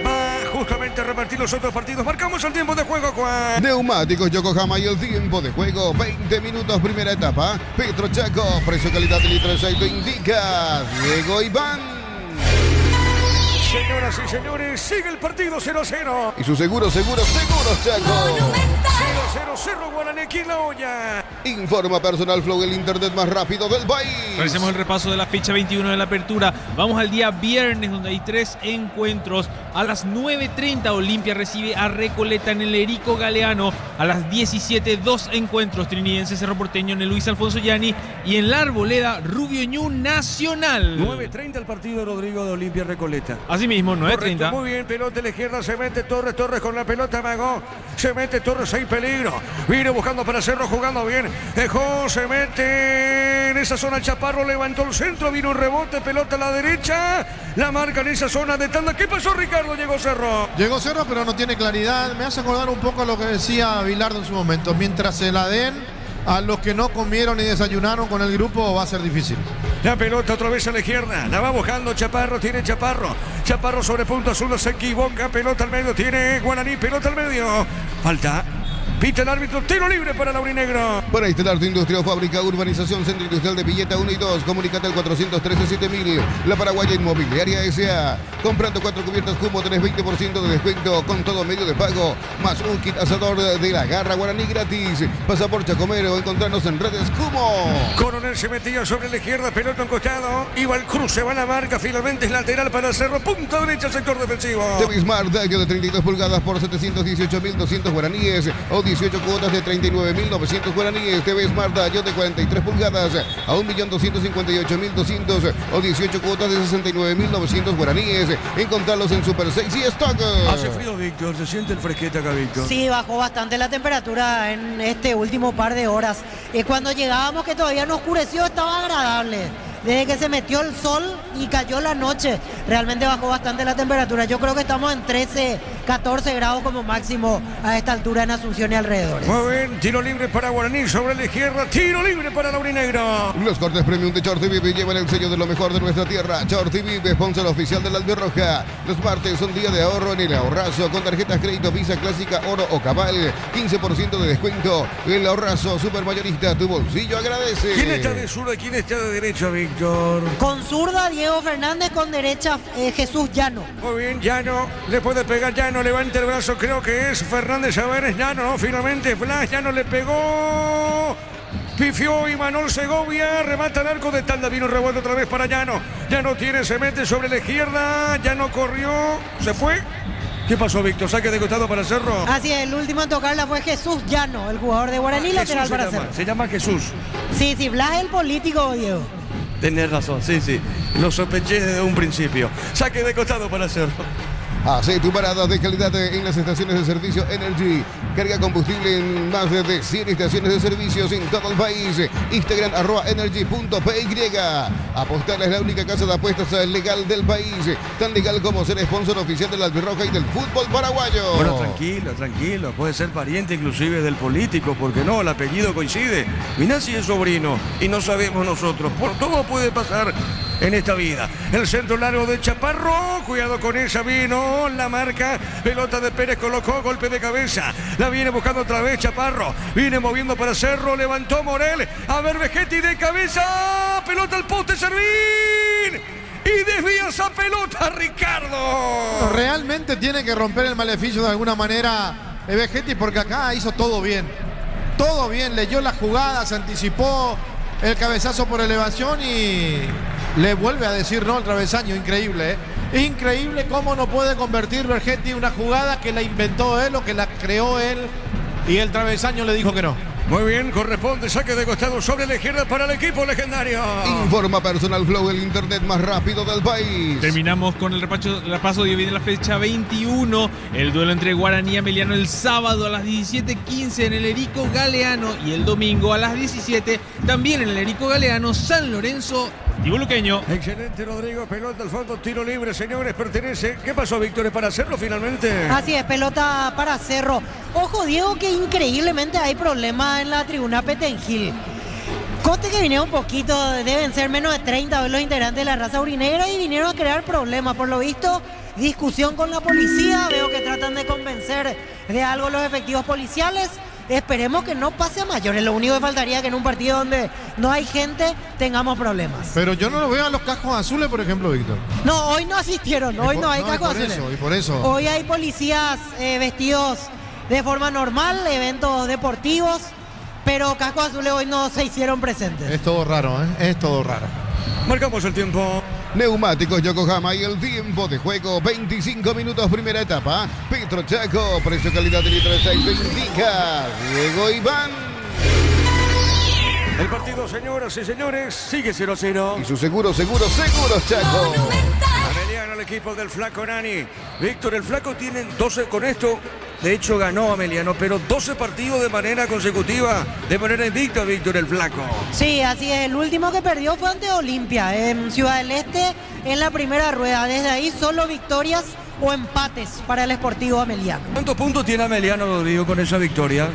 va justamente a repartir los otros partidos. Marcamos el tiempo de juego, Juan. Neumáticos Yokohama y el tiempo de juego, 20 minutos, primera etapa. Petro Chaco, precio calidad de litro de aceite indica Diego Iván. Señoras y señores, sigue el partido 0-0. Y su seguro Chaco. 0-0, Cerro Guaraní, aquí en la olla. Informa Personal Flow, el internet más rápido del país. Realicemos el repaso de la fecha 21 de la apertura. Vamos al día viernes, donde hay 3 encuentros. A las 9:30 Olimpia recibe a Recoleta en el Erico Galeano. A las 17, 2 encuentros. Trinidense, Cerro Porteño en el Luis Alfonso Llani. Y en la Arboleda, Rubio Ñu Nacional. 9:30 el partido, Rodrigo, de Olimpia Recoleta. Así mismo, 9:30. Muy bien, pelota a la izquierda, se mete Torres con la pelota, Magó. Se mete Torres, hay peligro. Viene buscando para Cerro, jugando bien. Dejó, se mete en esa zona Chaparro, levantó el centro, vino un rebote, pelota a la derecha. La marca en esa zona de tanda. ¿Qué pasó, Ricardo? Llegó Cerro, pero no tiene claridad. Me hace acordar un poco a lo que decía Bilardo en su momento. Mientras se la den, a los que no comieron ni desayunaron con el grupo va a ser difícil. La pelota otra vez a la izquierda. La va buscando Chaparro. Tiene Chaparro. Chaparro sobre punto azul. Se equivoca. Pelota al medio. Tiene Guaraní. Pelota al medio. Falta. Pita el árbitro, tiro libre para Laurinegro. Para instalar tu industria o fábrica, urbanización, centro industrial de Villeta 1 y 2. Comunicate al 413-7000. La Paraguaya Inmobiliaria S.A. Comprando 4 cubiertas Cumo, tenés 20% de descuento con todo medio de pago. Más un kit asador de la garra Guaraní gratis. Pasa por Chacomero o encontrarnos en redes Cumo. Coronel se metía sobre la izquierda, pelota en costado. Iba el cruce, va la marca. Finalmente es lateral para Cerro. Punta derecha, sector defensivo. De Bismarck, daño de 32 pulgadas por 718.200 guaraníes. O 18 cuotas de 39.900 guaraníes. TV Smart Dayo de 43 pulgadas a 1.258.200 o 18 cuotas de 69.900 guaraníes. Encontrarlos en Super 6 y Stock. Hace frío, Víctor. Se siente el fresquete acá, Víctor. Sí, bajó bastante la temperatura en este último par de horas. Cuando llegábamos, que todavía no oscureció, estaba agradable. Desde que se metió el sol y cayó la noche, realmente bajó bastante la temperatura. Yo creo que estamos en 13, 14 grados como máximo a esta altura en Asunción y alrededores. Muy bien, tiro libre para Guaraní sobre la izquierda, tiro libre para Laurinegro. Los cortes premium de Chorti Vive llevan el sello de lo mejor de nuestra tierra. Chorti Vive, sponsor oficial de la Albirroja. Los martes son día de ahorro en el ahorrazo con tarjetas crédito Visa Clásica, Oro o Cabal. 15% de descuento. El ahorrazo supermayorista, tu bolsillo agradece. ¿Quién está de zurda y quién está de derecha, Víctor? Con zurda, Diego Fernández, con derecha, Jesús Llano. Muy bien, Llano, le puede pegar Llano, levanta el brazo, creo que es Fernández, a ver, es Llano, ¿no? Finalmente Flash, Llano le pegó. Pifió y Manuel Segovia, remata el arco de tanda, vino revuelto otra vez para Llano. Llano tiene, se mete sobre la izquierda, Llano corrió, se fue. ¿Qué pasó, Víctor? Saque de costado para Cerro. Así es, el último en tocarla fue Jesús Llano, el jugador de Guaraní, lateral para Cerro. Se llama Jesús. Sí, Blas el político, Diego. Tenés razón, sí. Lo sospeché desde un principio. Saque de costado para Cerro. Hace tu parada de calidad en las estaciones de servicio Energy. Carga combustible en más de 100 estaciones de servicios en todo el país. Instagram @energy.py. Apostar es la única casa de apuestas legal del país. Tan legal como ser sponsor oficial de la Albirroja y del fútbol paraguayo. Bueno, tranquilo. Puede ser pariente inclusive del político, porque no, el apellido coincide. Mirá si es sobrino y no sabemos nosotros. Por todo puede pasar en esta vida. El centro largo de Chaparro. Cuidado con esa, vino la marca. Pelota de Pérez, colocó golpe de cabeza. La viene buscando otra vez Chaparro. Viene moviendo para Cerro. Levantó Morel. A ver, Vegetti de cabeza. Pelota al poste, Servín. Y desvía esa pelota, Ricardo. Realmente tiene que romper el maleficio de alguna manera Vegetti, porque acá hizo todo bien. Todo bien, leyó la jugada, se anticipó el cabezazo por elevación y le vuelve a decir no al travesaño. Increíble, ¿eh? Increíble cómo no puede convertir Vegetti una jugada que la inventó él o que la creó él y el travesaño le dijo que no. Muy bien, corresponde saque de costado sobre la izquierda para el equipo legendario. Informa Personal Flow, el internet más rápido del país. Terminamos con el repaso de viene la fecha 21. El duelo entre Guaraní y Ameliano el sábado a las 17:15 en el Erico Galeano y el domingo a las 17 también en el Erico Galeano, San Lorenzo Tibuluqueño. Excelente, Rodrigo. Pelota al fondo, tiro libre, señores. Pertenece. ¿Qué pasó, Víctor? ¿Es para Cerro finalmente? Así es, pelota para Cerro. Ojo, Diego, que increíblemente hay problemas en la tribuna Petengil. Coste que vinieron un poquito, deben ser menos de 30 los integrantes de la raza urinegra y vinieron a crear problemas. Por lo visto, discusión con la policía. Veo que tratan de convencer de algo los efectivos policiales. Esperemos que no pase a mayores. Lo único que faltaría es que en un partido donde no hay gente tengamos problemas. Pero yo no lo veo a los cascos azules, por ejemplo, Víctor. No, hoy no asistieron. Hoy no hay cascos azules. Y por eso. Hoy hay policías vestidos de forma normal, eventos deportivos, pero cascos azules hoy no se hicieron presentes. Es todo raro, ¿eh? Es todo raro. Marcamos el tiempo. Neumáticos Yokohama y el tiempo de juego 25 minutos primera etapa. Petro Chaco, precio calidad de litro de aceite indica Diego Iván. El partido, señoras y señores, sigue 0-0. Y su seguros Chaco. Ameliano, el equipo del Flaco Nani. Víctor, el Flaco tiene 12 con esto. De hecho, ganó Ameliano, pero 12 partidos de manera consecutiva, de manera invicta, Víctor, el Flaco. Sí, así es. El último que perdió fue ante Olimpia, en Ciudad del Este, en la primera rueda. Desde ahí solo victorias o empates para el Sportivo Ameliano. ¿Cuántos puntos tiene Ameliano, Rodrigo, con esa victoria?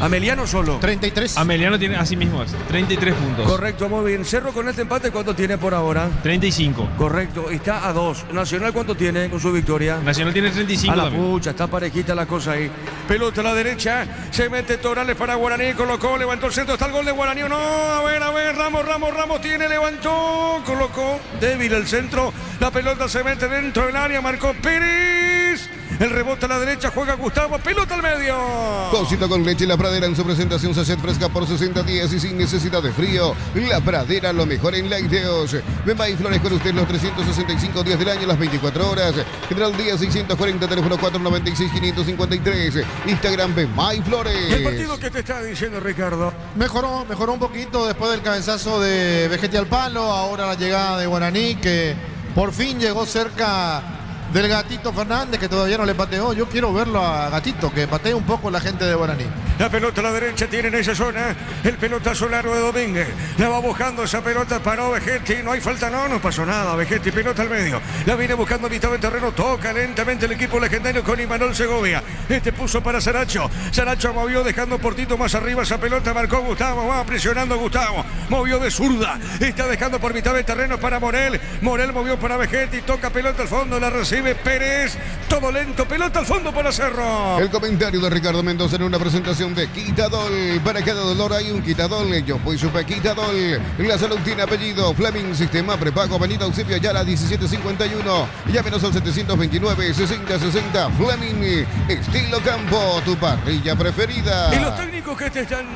Ameliano solo. 33. Ameliano tiene así mismo 33 puntos. Correcto, muy bien. Cerro con este empate, ¿cuánto tiene por ahora? 35. Correcto, está a 2. Nacional, ¿cuánto tiene con su victoria? Nacional tiene 35 a la también. pucha, está parejita la cosa ahí. Pelota a la derecha, se mete Torales para Guaraní, colocó, levantó el centro, está el gol de Guaraní, ¿o no? A ver, Ramos tiene, levantó, colocó, débil el centro, la pelota se mete dentro del área, marcó Pérez. El rebote a la derecha, juega Gustavo, pelota al medio. Cosita con leche La Pradera en su presentación sachet fresca por 60 días y sin necesidad de frío. La Pradera, lo mejor en lácteos. Bemba y Flores con usted los 365 días del año, las 24 horas. General Día 640, teléfono 496-553. Instagram Bemba y Flores. El partido que te está diciendo Ricardo. Mejoró un poquito después del cabezazo de Vegeti al palo. Ahora la llegada de Guaraní, que por fin llegó cerca del Gatito Fernández, que todavía no le pateó. Yo quiero verlo a Gatito, que patee un poco la gente de Guaraní. La pelota a la derecha tiene en esa zona el pelotazo largo de Domínguez. La va buscando esa pelota, paró Vegetti. No hay falta, no pasó nada. Vegetti, pelota al medio. La viene buscando a mitad de terreno. Toca lentamente el equipo legendario con Imanol Segovia. Este puso para Saracho. Saracho movió dejando Portito más arriba. Esa pelota marcó Gustavo. Va presionando Gustavo. Movió de zurda. Está dejando por mitad de terreno para Morel. Morel movió para Vegetti. Toca pelota al fondo. La recibe Pérez. Todo lento. Pelota al fondo para Cerro. El comentario de Ricardo Mendoza en una presentación de Quitadol. Para cada dolor hay un Quitadol. Yo fui Super Quitadol. La salud tiene apellido. Fleming Sistema Prepago. Avenida Eusebio Ayala 1751. Llámenos al 729-6060. Fleming Estilo Campo. Tu parrilla preferida. ¿Y los técnicos que te están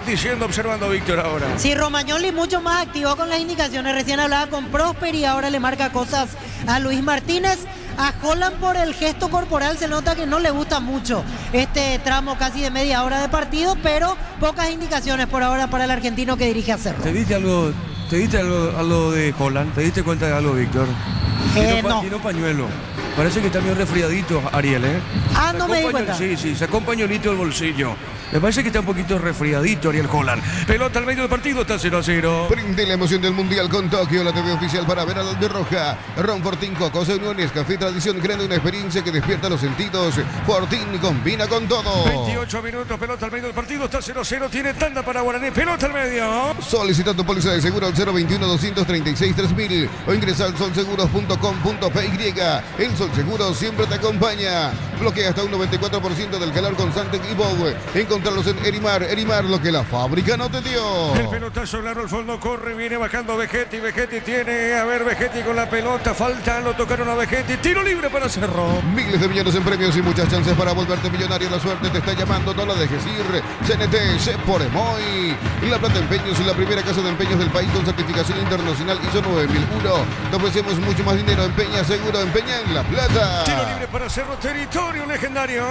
diciendo, observando, Víctor, ahora? Sí, Romagnoli mucho más activo con las indicaciones. Recién hablaba con Prosper y ahora le marca cosas a Luis Martínez. A Holland por el gesto corporal se nota que no le gusta mucho este tramo casi de media hora de partido, pero pocas indicaciones por ahora para el argentino que dirige a Cerro. ¿Te diste algo de Holland? ¿Te diste cuenta de algo, Víctor? No. Tiene un pañuelo. Parece que está medio resfriadito, Ariel, ¿eh? No me di cuenta. Sí, sacó un pañuelito del bolsillo. Me parece que está un poquito resfriadito Ariel Holland. Pelota al medio del partido, está 0-0. Prende la emoción del Mundial con Tokio, la TV oficial para ver a la de Roja. Ron Fortín, Coco, Uniones, Café Tradición, creando una experiencia que despierta los sentidos. Fortín combina con todo. 28 minutos, pelota al medio del partido, está 0-0. Tiene tanda para Guaraní, pelota al medio. Solicita tu póliza de seguro al 021-236-3000 o ingresa al solseguros.com.py. El Sol Seguro siempre te acompaña. Bloquea hasta un 94% del calor constante y Bow. Encontrarlos en Erimar, lo que la fábrica no te dio. El pelotazo largo al fondo, corre, viene bajando Vegetti tiene, Vegetti con la pelota, falta, lo tocaron a Vegetti, tiro libre para Cerro. Miles de millones en premios y muchas chances para volverte millonario. La suerte te está llamando, no la dejes ir. CNT, C por Emoy. La Plata Empeños, la primera casa de empeños del país con certificación internacional ISO 9001. Te ofrecemos mucho más dinero. Empeña seguro, empeña en La Plata. Tiro libre para Cerro, territorio legendario.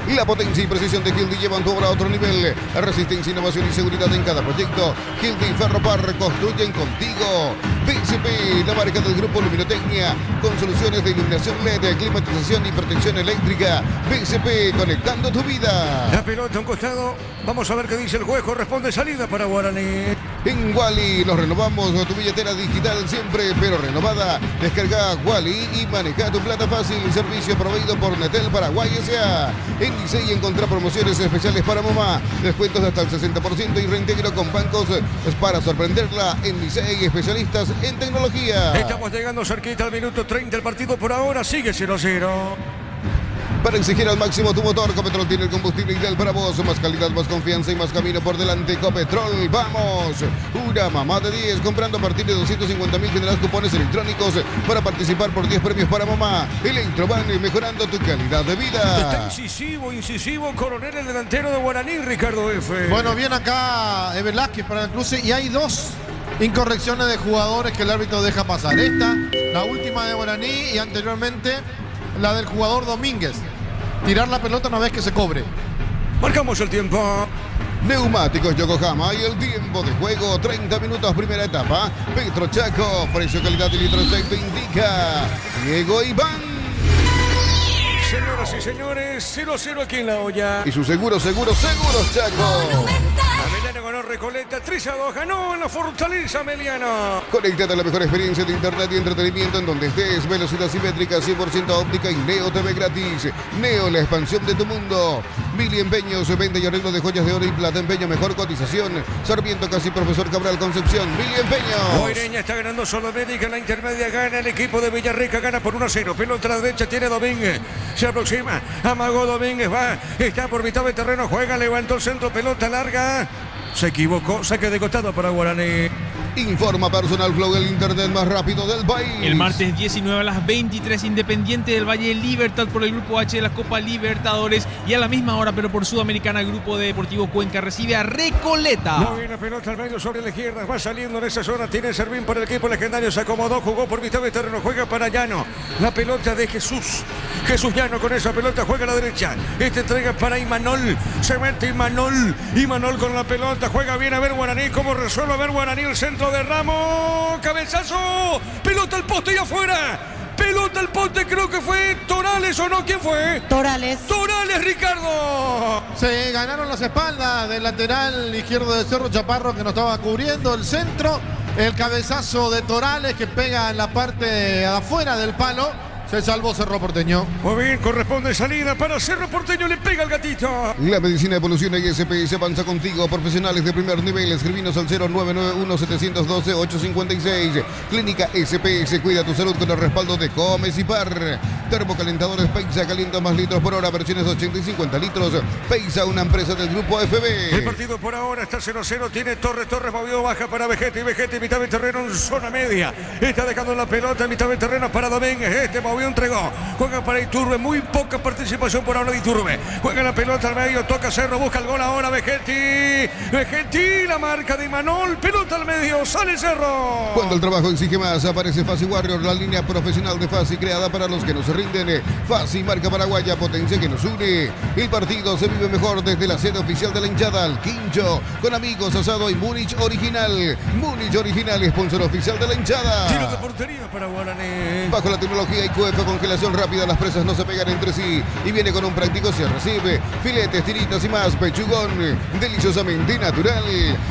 La potencia y precisión de Hildy llevan tu obra a otro nivel. Resistencia, innovación y seguridad en cada proyecto. Hildy y Ferropar construyen contigo. BCP, la marca del grupo Luminotecnia, con soluciones de iluminación LED, climatización y protección eléctrica. BCP, conectando tu vida. La pelota a un costado. Vamos a ver qué dice el juez. Corresponde salida para Guaraní. En Wally los renovamos, tu billetera digital siempre, pero renovada. Descarga Wally y maneja tu plata fácil. Servicio proveído por Netel Paraguay S.A. En Licey encontrá promociones especiales para mamá. Descuentos de hasta el 60% y reintegro con bancos para sorprenderla. En Licey, especialistas en tecnología. Estamos llegando cerquita al minuto 30. El partido por ahora sigue 0-0. Para exigir al máximo tu motor, Copetrol tiene el combustible ideal para vos. Más calidad, más confianza y más camino por delante. Copetrol, vamos. Una mamá de 10. Comprando a partir de 250.000 tendrás cupones electrónicos para participar por 10 premios para mamá. Electroban, mejorando tu calidad de vida. Está incisivo, Coronel, el delantero de Guaraní, Ricardo F. Bueno, bien acá Velázquez para el cruce y hay dos incorrecciones de jugadores que el árbitro deja pasar. Esta, la última de Guaraní y anteriormente la del jugador Domínguez. Tirar la pelota una vez que se cobre. Marcamos el tiempo. Neumáticos Yokohama y el tiempo de juego 30 minutos primera etapa. Petro Chaco, precio, calidad y litro aceite indica Diego Iván. Señoras y señores, 0-0 aquí en La Hoya. Y su seguros Chaco. Ameliano ganó Recoleta, 3-2, ganó en la Fortaleza Meliano. Conéctate a la mejor experiencia de internet y entretenimiento en donde estés. Velocidad simétrica, 100% óptica y Neo TV gratis. Neo, la expansión de tu mundo. Mili Empeños, venta y arreglo de joyas de oro y plata. Empeño, mejor cotización. Sarmiento, casi Profesor Cabral, Concepción. Mili Empeños. Guaireña está ganando Solomérica en la intermedia, gana el equipo de Villarrica, gana por 1-0. Pelota a la derecha, tiene Domínguez. Se aproxima, amagó Domínguez, va, está por mitad de terreno, juega, levantó el centro, pelota larga. Se equivocó, saque de costado para Guaraní. Informa Personal Flow, el internet más rápido del país. El martes 19 a las 23, Independiente del Valle, Libertad por el Grupo H de la Copa Libertadores. Y a la misma hora, pero por Sudamericana, el Grupo de Deportivo Cuenca recibe a Recoleta. Muy bien, la pelota al medio sobre la izquierda, va saliendo en esa zona, tiene Servín para el equipo legendario, se acomodó, jugó por mitad de terreno, juega para Llano. La pelota de Jesús Llano con esa pelota, juega a la derecha. Entrega para Imanol, se mete Imanol con la pelota, juega bien, a ver Guaraní, cómo resuelve, a ver Guaraní, el centro de Ramos, cabezazo, pelota al poste y afuera. Pelota al poste, creo que fue Torales o no, ¿quién fue? Torales, Ricardo. Se ganaron las espaldas del lateral izquierdo de Cerro Chaparro que nos estaba cubriendo el centro. El cabezazo de Torales que pega en la parte de afuera del palo. Se salvó Cerro Porteño. Muy bien, corresponde salida para Cerro Porteño, le pega el gatito. La medicina evoluciona y SPS avanza contigo. Profesionales de primer nivel, escribinos al 0991-712-856. Clínica SPS, cuida tu salud con el respaldo de Comes y Par. Termocalentadores Peisa, calienta más litros por hora, versiones 80 y 50 litros. Peisa, una empresa del Grupo FB. El partido por ahora está 0-0, tiene Torres movió, baja para Vegetti, mitad de terreno en zona media. Está dejando la pelota en mitad de terreno para Domínguez, movió, entregó, juega para Iturbe, muy poca participación por ahora de Iturbe. Juega la pelota al medio, toca Cerro, busca el gol ahora Vegetti, la marca de Imanol, pelota al medio, sale Cerro. Cuando el trabajo exige más, aparece Fasi Warrior, la línea profesional de Fasi creada para los que no se rinden. Fasi, marca paraguaya, potencia que nos une. El partido se vive mejor desde la sede oficial de la hinchada, al Quincho, con amigos, asado y Múnich Original. Múnich Original, sponsor oficial de la hinchada. Tiro de portería para Guaraní. Bajo la tecnología IQF, congelación rápida, las presas no se pegan entre sí. Y viene con un práctico se recibe. Filetes, tiritas y más, pechugón, deliciosamente natural.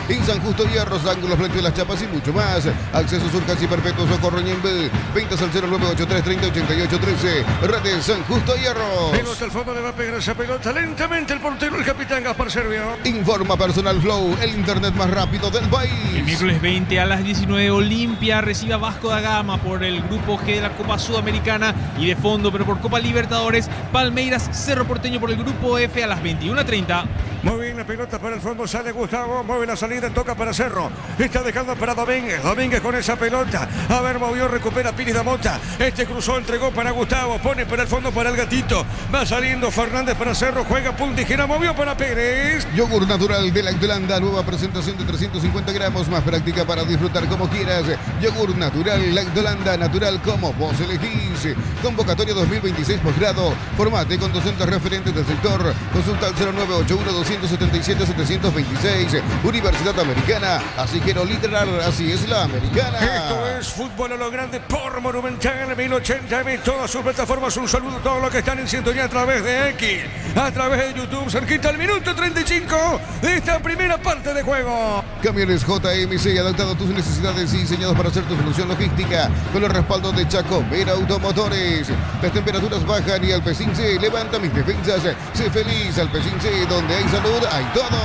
En San Justo Hierros, ángulos, planchas, las chapas y mucho más. Acceso Sur casi perpetuo, Socorro Ñembe. Ventas al 0983-308813. Redes San Justo Hierros. Pelota al fondo, le va a pegar esa pelota lentamente el portero, el capitán Gaspar Servio. Informa Personal Flow, el internet más rápido del país. El miércoles 20 a las 19, Olimpia recibe a Vasco da Gama por el Grupo G de la Copa Sudamericana. Y de fondo, pero por Copa Libertadores, Palmeiras, Cerro Porteño por el Grupo F a las 21:30. Muy bien, la pelota para el fondo, sale Gustavo, mueve la salida, toca para Cerro. Está dejando para Domínguez con esa pelota. A ver, movió, recupera Pires da Mota. Cruzó, entregó para Gustavo, pone para el fondo para el gatito. Va saliendo Fernández para Cerro, juega punta y gira, movió para Pérez. Yogur natural de Lactolanda, nueva presentación de 350 gramos, más práctica para disfrutar como quieras. Yogur natural Lactolanda, natural como vos elegís. Convocatoria 2026 posgrado. Formate con docentes referentes del sector. Consulta al 0981-277-726. Universidad Americana. Así quiero literal, así es la americana. Esto es fútbol a lo grande por Monumental 1080M. Todas sus plataformas. Un saludo a todos los que están en sintonía a través de X, a través de YouTube. Cerquita al minuto 35 de esta primera parte de juego. Camiones JMC, adaptado a tus necesidades y diseñados para hacer tu solución logística. Con el respaldo de Chacomera Automotores. Las temperaturas bajan y Alpecin C levanta mis defensas. Sé feliz, Alpecin C, donde hay salud, hay todo.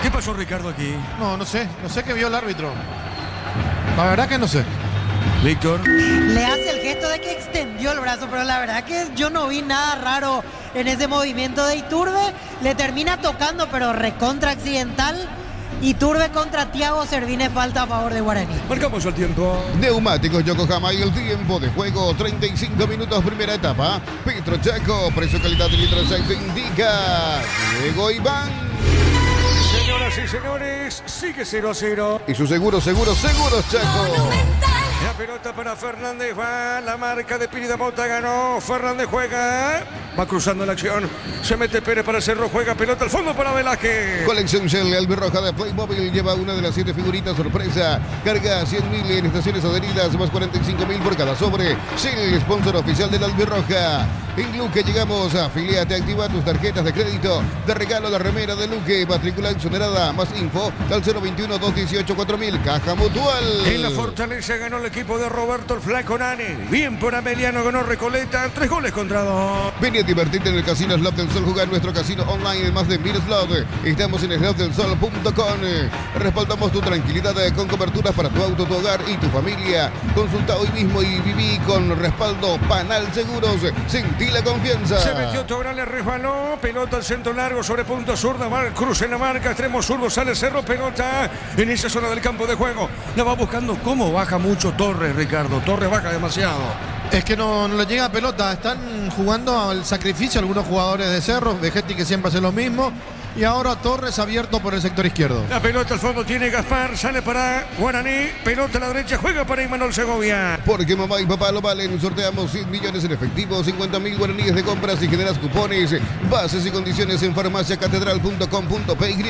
¿Qué pasó, Ricardo, aquí? No sé qué vio el árbitro. La verdad que no sé. Víctor. Le hace el gesto de que extendió el brazo, pero la verdad que yo no vi nada raro en ese movimiento de Iturbe. Le termina tocando, pero recontra accidental. Iturbe contra Thiago Servine, falta a favor de Guaraní. Marcamos el tiempo. Neumáticos Yokohama y el tiempo de juego, 35 minutos, primera etapa. Petro Chaco, precio, calidad de litro de aceite indica Diego Iván. Señoras y señores, sigue 0-0. Y su seguros Chaco. La pelota para Fernández, va la marca de Piridamota, ganó, Fernández juega, va cruzando la acción, se mete Pérez para Cerro, juega pelota al fondo para Velázquez. Colección Shell Albirroja de Playmobil lleva una de las 7 figuritas sorpresa. Carga 100.000 en estaciones adheridas, más 45.000 por cada sobre. Shell, sponsor oficial del Albirroja. En Luque llegamos, afiliate, activa tus tarjetas de crédito. De regalo la remera de Luque, matrícula exonerada. Más info al 021-218-4000. Caja Mutual. En la Fortaleza ganó el equipo de Roberto el Flaco Nani. Bien por Ameliano, ganó Recoleta, 3 goles contra 2. Vení a divertirte en el Casino Slot del Sol. Jugar nuestro casino online en más de 1000 slot. Estamos en slotdelsol.com. Respaldamos tu tranquilidad con coberturas para tu auto, tu hogar y tu familia. Consulta hoy mismo y viví con respaldo Panal Seguros. Sentí la confianza. Se metió Tobral, le resbaló. Pelota al centro largo sobre punto zurda. Cruz en la marca, extremo zurdo, sale Cerro. Pelota en esa zona del campo de juego. La va buscando. ¿Cómo baja mucho Torres, Ricardo? Torres baja demasiado. Es que no le llega pelota. Están jugando al sacrificio algunos jugadores de Cerro. Vegetti que siempre hace lo mismo. Y ahora Torres abierto por el sector izquierdo. La pelota al fondo tiene Gaspar, sale para Guaraní, pelota a la derecha, juega para Imanol Segovia. Porque mamá y papá lo valen, sorteamos 100 millones en efectivo, 50.000 guaraníes de compras y generas cupones. Bases y condiciones en farmaciacatedral.com.py.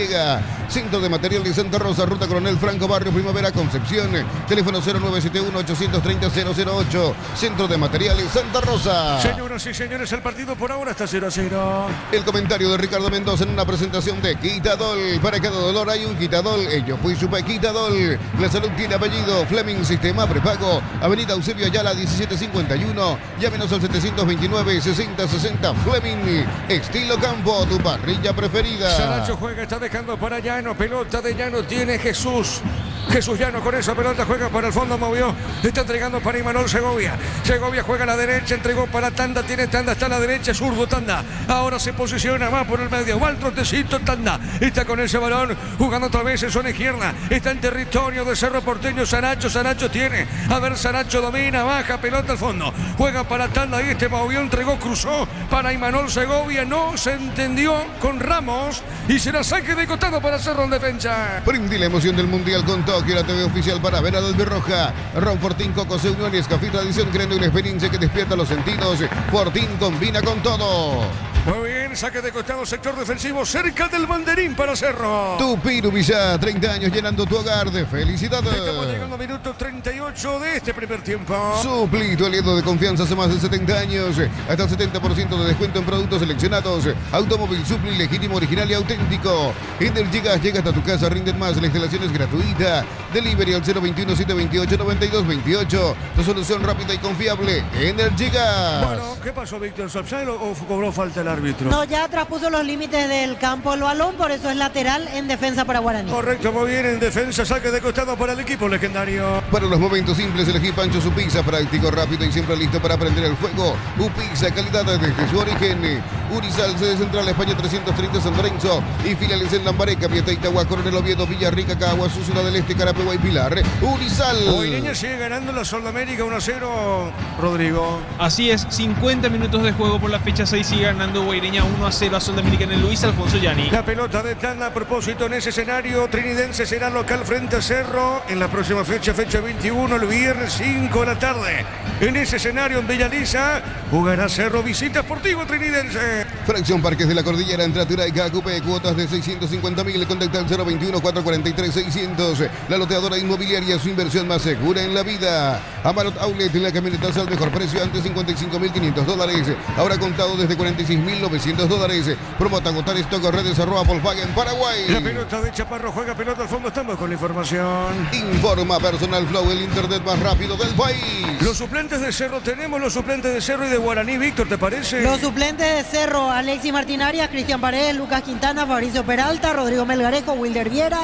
Centro de Materiales Santa Rosa, Ruta Coronel Franco, Barrio Primavera, Concepción. Teléfono 0971-830-008. Centro de Materiales Santa Rosa. Señoras y señores, el partido por ahora está 0-0. El comentario de Ricardo Mendoza en una presentación de Quitadol. Para cada dolor hay un Quitadol. Ellos fui Super Quitadol. La salud tiene apellido. Fleming Sistema Prepago. Avenida Eusebio Ayala 1751. Llámenos al 729-6060. Fleming. Estilo campo. Tu parrilla preferida. Saracho juega, está dejando para Llano. Pelota de Llano tiene Jesús. Jesús Llano con esa pelota juega para el fondo, movió, está entregando para Imanol Segovia. Segovia juega a la derecha, entregó para Tanda, tiene Tanda, está a la derecha, zurdo Tanda. Ahora se posiciona más por el medio, va al trotecito Tanda, está con ese balón, jugando otra vez en zona izquierda, está en territorio de Cerro Porteño. Saracho tiene, a ver, Saracho domina, baja, pelota al fondo, juega para Tanda y este movió, entregó, cruzó para Imanol Segovia, no se entendió con Ramos y será saque de costado para Cerro en defensa. Prendí la emoción del Mundial con Tokio, la TV oficial para ver a Albirroja. Ron Fortín, Coco, Unión, Café Tradición, creando una experiencia que despierta los sentidos. Fortín combina con todo. Muy bien, saque de costado, sector defensivo, cerca del banderín para Cerro. Tupiru Villa, 30 años llenando tu hogar de felicidad. Estamos llegando a minuto 38 de este primer tiempo. Suplito, aliento de confianza hace más de 70 años. Hasta el 70% de descuento en productos seleccionados. Automóvil Supli, legítimo, original y auténtico. Energigas llega hasta tu casa, rinden más. La instalación es gratuita. Delivery al 021-728-9228. Tu solución rápida y confiable. Energigas. Bueno, ¿qué pasó, Víctor? ¿Subside o cobró falta el árbitro? No, ya traspuso los límites del campo el balón, por eso es lateral en defensa para Guaraní. Correcto, muy bien, en defensa, saque de costado para el equipo legendario. Para los momentos simples, elegí Pancho su pizza, práctico, rápido y siempre listo para prender el fuego. Pizza, calidad desde su origen. Urizal, sede central, España 330, San Lorenzo. Y filiales en Lambareca, Vieta, Itagua, Coronel Oviedo, Villarrica, Caguazú, Ciudad del Este, Carapegua y Pilar. Urizal. Guaireña sigue ganando la Sudamérica 1-0, Rodrigo. Así es, 50 minutos de juego por la fecha 6, sigue ganando Guaireña 1-0 a Sudamérica en el Luis Alfonso Llani. La pelota de Tanda, a propósito, en ese escenario, Trinidense será local frente a Cerro en la próxima fecha 21, el viernes 5 de la tarde. En ese escenario, en Bellaliza, jugará Cerro, visita Sportivo Trinidense. Fracción Parques de la Cordillera, entre Aturaica, Cupé, cuotas de 650.000, contacta al 021-443-600. La loteadora inmobiliaria, su inversión más segura en la vida. Amarot Outlet, la camioneta al mejor precio, antes $55.500, ahora contado desde $45.900. Promota agotar stock, redes @ Volkswagen Paraguay. La pelota de Chaparro juega pelota al fondo, estamos con la información. Informa Personal Flow, el internet más rápido del país. Los suplentes de Cerro, tenemos los suplentes de Cerro y de Guaraní, Víctor, ¿te parece? Los suplentes de Cerro, Alexis Martín Arias, Cristian Paredes, Lucas Quintana, Fabricio Peralta, Rodrigo Melgarejo, Wilder Viera,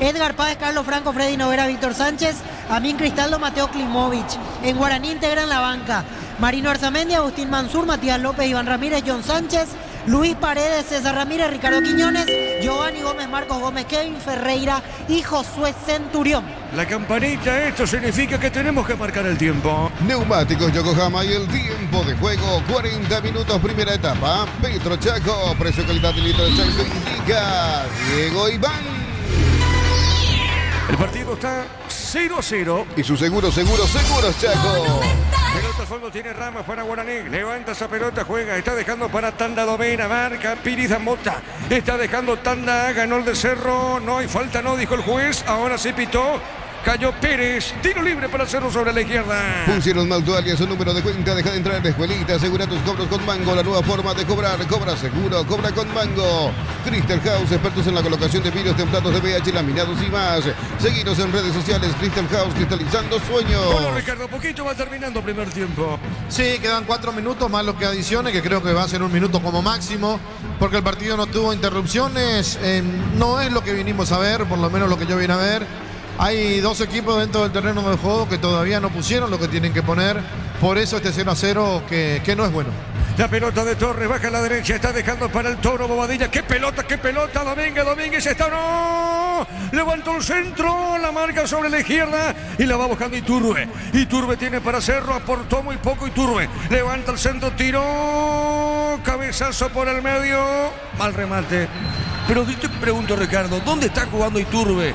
Edgar Páez, Carlos Franco, Freddy Novera, Víctor Sánchez, Amin Cristaldo, Mateo Klimovic. En Guaraní integran la banca Marino Arzamendi, Agustín Mansur, Matías López, Iván Ramírez, John Sánchez, Luis Paredes, César Ramírez, Ricardo Quiñones, Giovanni Gómez, Marcos Gómez, Kevin Ferreira y Josué Centurión. La campanita, esto significa que tenemos que marcar el tiempo. Neumáticos Yokohama y el tiempo de juego, 40 minutos, primera etapa. Petro Chaco, precio calidad de litro de Chaco indica Diego Iván. El partido está 0-0. Y su seguro, Chaco. Pelota al fondo tiene Ramos para Guaraní. Levanta esa pelota, juega. Está dejando para Tanda Domena. Marca Piriza Mota. Está dejando Tanda. Ganó el de Cerro. No hay falta, no, dijo el juez. Ahora se pitó. Cayó Pérez, tiro libre para Cerro sobre la izquierda. Pusieron Maltualia su número de cuenta, deja de entrar en la escuelita, asegura tus cobros con Mango, la nueva forma de cobrar, cobra seguro, cobra con Mango. Crystal House, expertos en la colocación de vidrios templados de VH, laminados y más. Seguinos en redes sociales, Crystal House, cristalizando sueños. Bueno, Ricardo, poquito va terminando el primer tiempo. Sí, quedan 4 minutos más lo que adicione, que creo que va a ser 1 minuto como máximo, porque el partido no tuvo interrupciones. No es lo que vinimos a ver, por lo menos lo que yo vine a ver. Hay 2 equipos dentro del terreno del juego que todavía no pusieron lo que tienen que poner. Por eso este 0-0 que no es bueno. La pelota de Torres baja a la derecha. Está dejando para el Toro Bobadilla. ¡Qué pelota, qué pelota! Domínguez está. ¡No! Levantó el centro. La marca sobre la izquierda. Y la va buscando Iturbe. Iturbe tiene para Cerro. Aportó muy poco Iturbe. Levanta el centro. Tiró. Cabezazo por el medio. Mal remate. Pero te pregunto, Ricardo, ¿dónde está jugando Iturbe?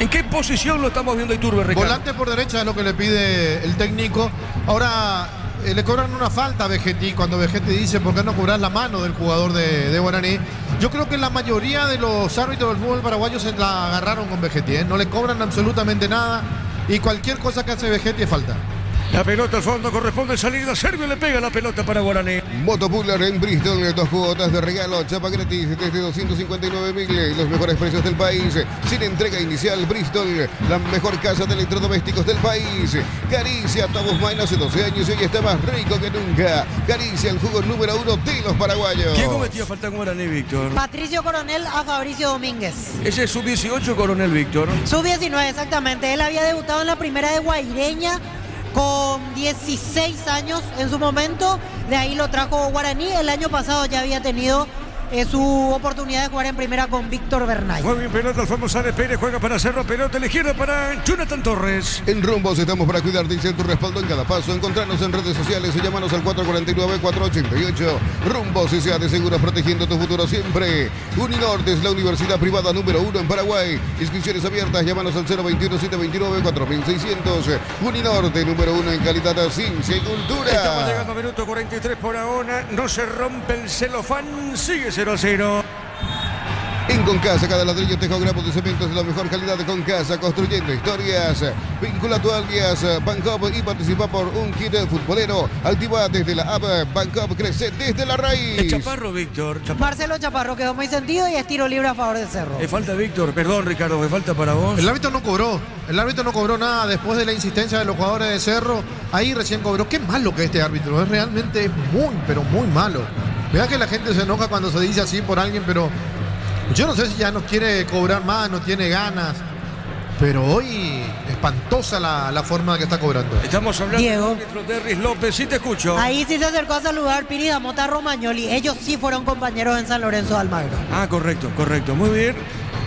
¿En qué posición lo estamos viendo Iturbe, Ricardo? Volante por derecha es lo que le pide el técnico. Ahora le cobran una falta a Vegetti cuando Vegetti dice ¿por qué no cobrar la mano del jugador de Guaraní? Yo creo que la mayoría de los árbitros del fútbol paraguayo se la agarraron con Vegetti, ¿eh? No le cobran absolutamente nada y cualquier cosa que hace Vegetti es falta. La pelota al fondo corresponde salida. Servio le pega la pelota para Guaraní. Motopular en Bristol, 2 cuotas de regalo, chapa gratis desde 259.000, los mejores precios del país. Sin entrega inicial, Bristol, la mejor casa de electrodomésticos del país. Caricia, Tabus Mine hace 12 años y hoy está más rico que nunca. Caricia, el jugo número 1 de los paraguayos. ¿Quién cometió falta en Guaraní, Víctor? Patricio Coronel a Fabricio Domínguez. Ese es sub-18 Coronel, Víctor. Sub-19, exactamente. Él había debutado en la primera de Guaireña con 16 años en su momento, de ahí lo trajo Guaraní. El año pasado ya había tenido su oportunidad de jugar en primera con Víctor Bernay. Muy bien, pelota al fondo, sale Pérez, juega para Cerro, pelota a la izquierda para Jonathan Torres. En Rumbos estamos para cuidarte y ser tu respaldo en cada paso. Encontrarnos en redes sociales o llámanos al 449-488. Rumbos S.A. de Seguros, protegiendo tu futuro siempre. Uninorte es la universidad privada número 1 en Paraguay. Inscripciones abiertas, llámanos al 021-729-4600. Uninorte, número 1 en calidad, ciencia y cultura. Estamos llegando a minuto 43 por ahora. No se rompe el celofán, sigue 0-0. En Concasa, cada ladrillo, tejo, gramos de cementos de la mejor calidad de Concasa, construyendo historias. Vincula tu alias Bancoop y participa por un kit futbolero. Activa desde la app Bancoop, crece desde la raíz. El Chaparro, Víctor. Marcelo Chaparro quedó muy sentido y es tiro libre a favor de Cerro. Falta Víctor, perdón Ricardo, me falta para vos. El árbitro no cobró. El árbitro no cobró nada después de la insistencia de los jugadores de Cerro. Ahí recién cobró. Qué malo que este árbitro. Es realmente muy, pero muy malo. Vea que la gente se enoja cuando se dice así por alguien, pero yo no sé si ya no quiere cobrar más, no tiene ganas. Pero hoy espantosa la forma que está cobrando. Estamos hablando Diego. del árbitro Derris López, sí te escucho. Ahí sí se acercó a saludar Piri Damota Romagnoli. Ellos sí fueron compañeros en San Lorenzo de Almagro. Ah, correcto, muy bien.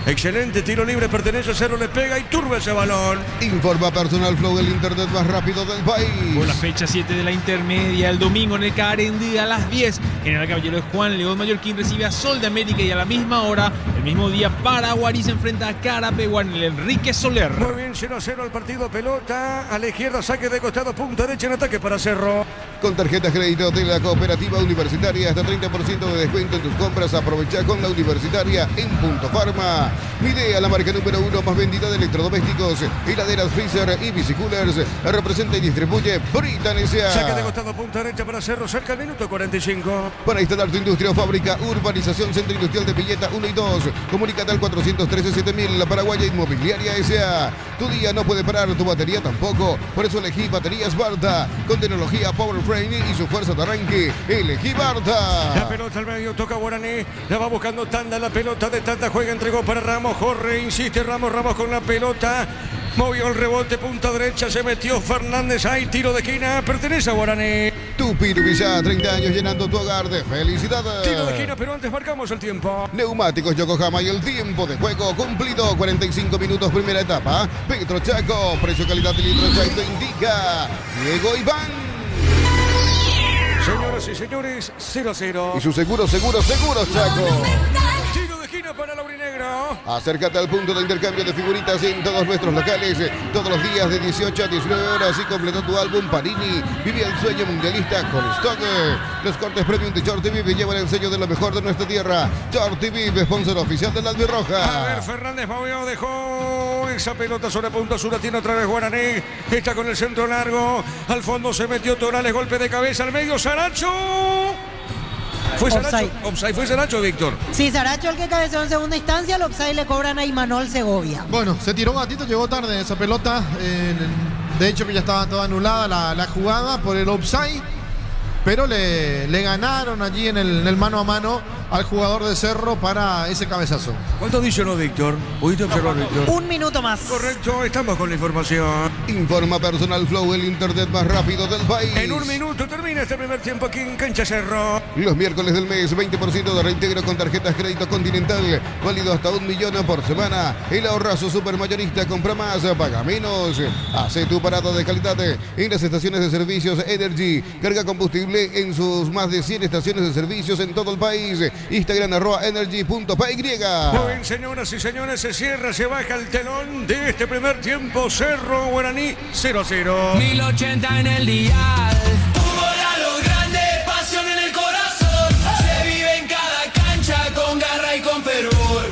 Excelente, tiro libre, pertenece a Cerro, le pega y turba ese balón. Informa Personal Flow, el internet más rápido del país. Por la fecha 7 de la intermedia, el domingo en el Carendí a las 10. General Caballero de Juan León Mallorquín recibe a Sol de América y a la misma hora, el mismo día, Paraguarí se enfrenta a Carapeguá en el Enrique Soler. Muy bien, 0-0 el partido, pelota a la izquierda, saque de costado, punta derecha en ataque para Cerro. Con tarjetas crédito de la Cooperativa Universitaria, hasta 30% de descuento en tus compras. Aprovecha con la Universitaria en Punto Farma. Midea, la marca número 1 más vendida de electrodomésticos, heladeras, freezer y bicicoolers. Representa y distribuye Britan S.A. Saque de costado, punta derecha para Cerro, cerca al minuto 45. Para instalar tu industria o fábrica, Urbanización Centro Industrial de Villeta 1 y 2. Comunícate al 413-7000, la Paraguaya Inmobiliaria S.A. Tu día no puede parar, tu batería tampoco. Por eso elegí baterías Barta, con tecnología Power Frame y su fuerza de arranque. Elegí Barta. La pelota al medio, toca Guaraní, la va buscando Tanda, la pelota de Tanda, juega, entregó para Ramos, corre, insiste Ramos con la pelota. Movió el rebote, punta derecha, se metió Fernández, hay tiro de esquina, pertenece a Guaraní. Tupiru Villa, 30 años llenando tu hogar de felicidad. Tiro de esquina, pero antes marcamos el tiempo. Neumáticos Yokohama y el tiempo de juego cumplido, 45 minutos primera etapa. Petro Chaco, precio, calidad y litros, esto indica Diego Iván. Señoras y señores, 0-0. Y su seguro, Chaco. Tiro de esquina para la Aurinegra. negro. Acércate al punto de intercambio de figuritas en todos nuestros locales, todos los días de 18 a 19 horas y completó tu álbum Panini. Vive el sueño mundialista con Stock. Los cortes premium de Short TV llevan el sello de lo mejor de nuestra tierra. Short TV, sponsor oficial del Albirroja. A ver, Fernández Mauricio dejó esa pelota sobre punto sur, la tiene otra vez Guaraní. Está con el centro largo. Al fondo se metió Torales, golpe de cabeza al medio, Saracho. ¿Fue Saracho? Offside. ¿Fue Saracho, Víctor? Sí, Saracho el que cabeceó en segunda instancia, el offside le cobran a Imanol Segovia. Bueno, se tiró gatito, llegó tarde esa pelota. De hecho que ya estaba toda anulada la jugada por el offside. Pero le ganaron allí en el mano a mano al jugador de Cerro para ese cabezazo. ¿Cuánto adicionó Víctor? ¿Pudiste observar, Víctor? Un minuto más. Correcto, estamos con la información. Informa Personal Flow, el internet más rápido del país. En un minuto termina este primer tiempo aquí en Cancha Cerro. Los miércoles del mes, 20% de reintegro con tarjetas Crédito Continental. Válido hasta 1 millón por semana. El ahorrazo supermayorista, compra más, paga menos. Hace tu parada de calidad en las estaciones de servicios Energy. Carga combustible en sus más de 100 estaciones de servicios en todo el país. Instagram @energy.py. Muy bien, señoras y señores, se cierra, se baja el telón de este primer tiempo. Cerro Guaraní 0-0. 1080 en el dial. Fútbol a lo grande, pasión en el corazón. Se vive en cada cancha con garra y con fervor.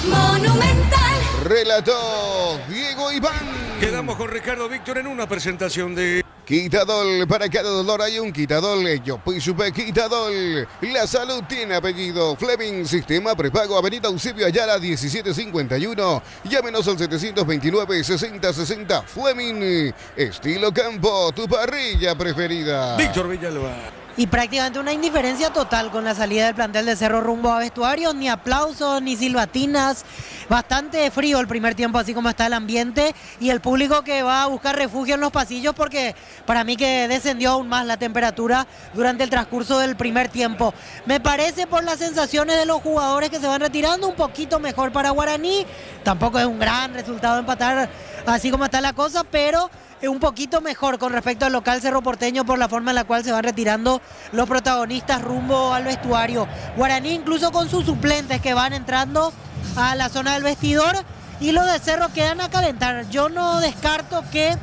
Monumental. Relató Diego Iván. Quedamos con Ricardo Víctor en una presentación de... Quitadol, para cada dolor hay un Quitadol. Yo fui Supe Quitadol. La salud tiene apellido. Fleming, sistema prepago, Avenida Eusebio Ayala 1751. Llámenos al 729-6060. Fleming, estilo campo, tu parrilla preferida. Víctor Villalba. Y prácticamente una indiferencia total con la salida del plantel de Cerro rumbo a vestuarios, ni aplausos, ni silbatinas. Bastante frío el primer tiempo, así como está el ambiente, y el público que va a buscar refugio en los pasillos, porque para mí que descendió aún más la temperatura durante el transcurso del primer tiempo. Me parece, por las sensaciones de los jugadores que se van retirando, un poquito mejor para Guaraní. Tampoco es un gran resultado empatar así como está la cosa, pero un poquito mejor con respecto al local Cerro Porteño por la forma en la cual se van retirando los protagonistas rumbo al vestuario. Guaraní incluso con sus suplentes que van entrando a la zona del vestidor, y los de Cerro quedan a calentar. Yo no descarto que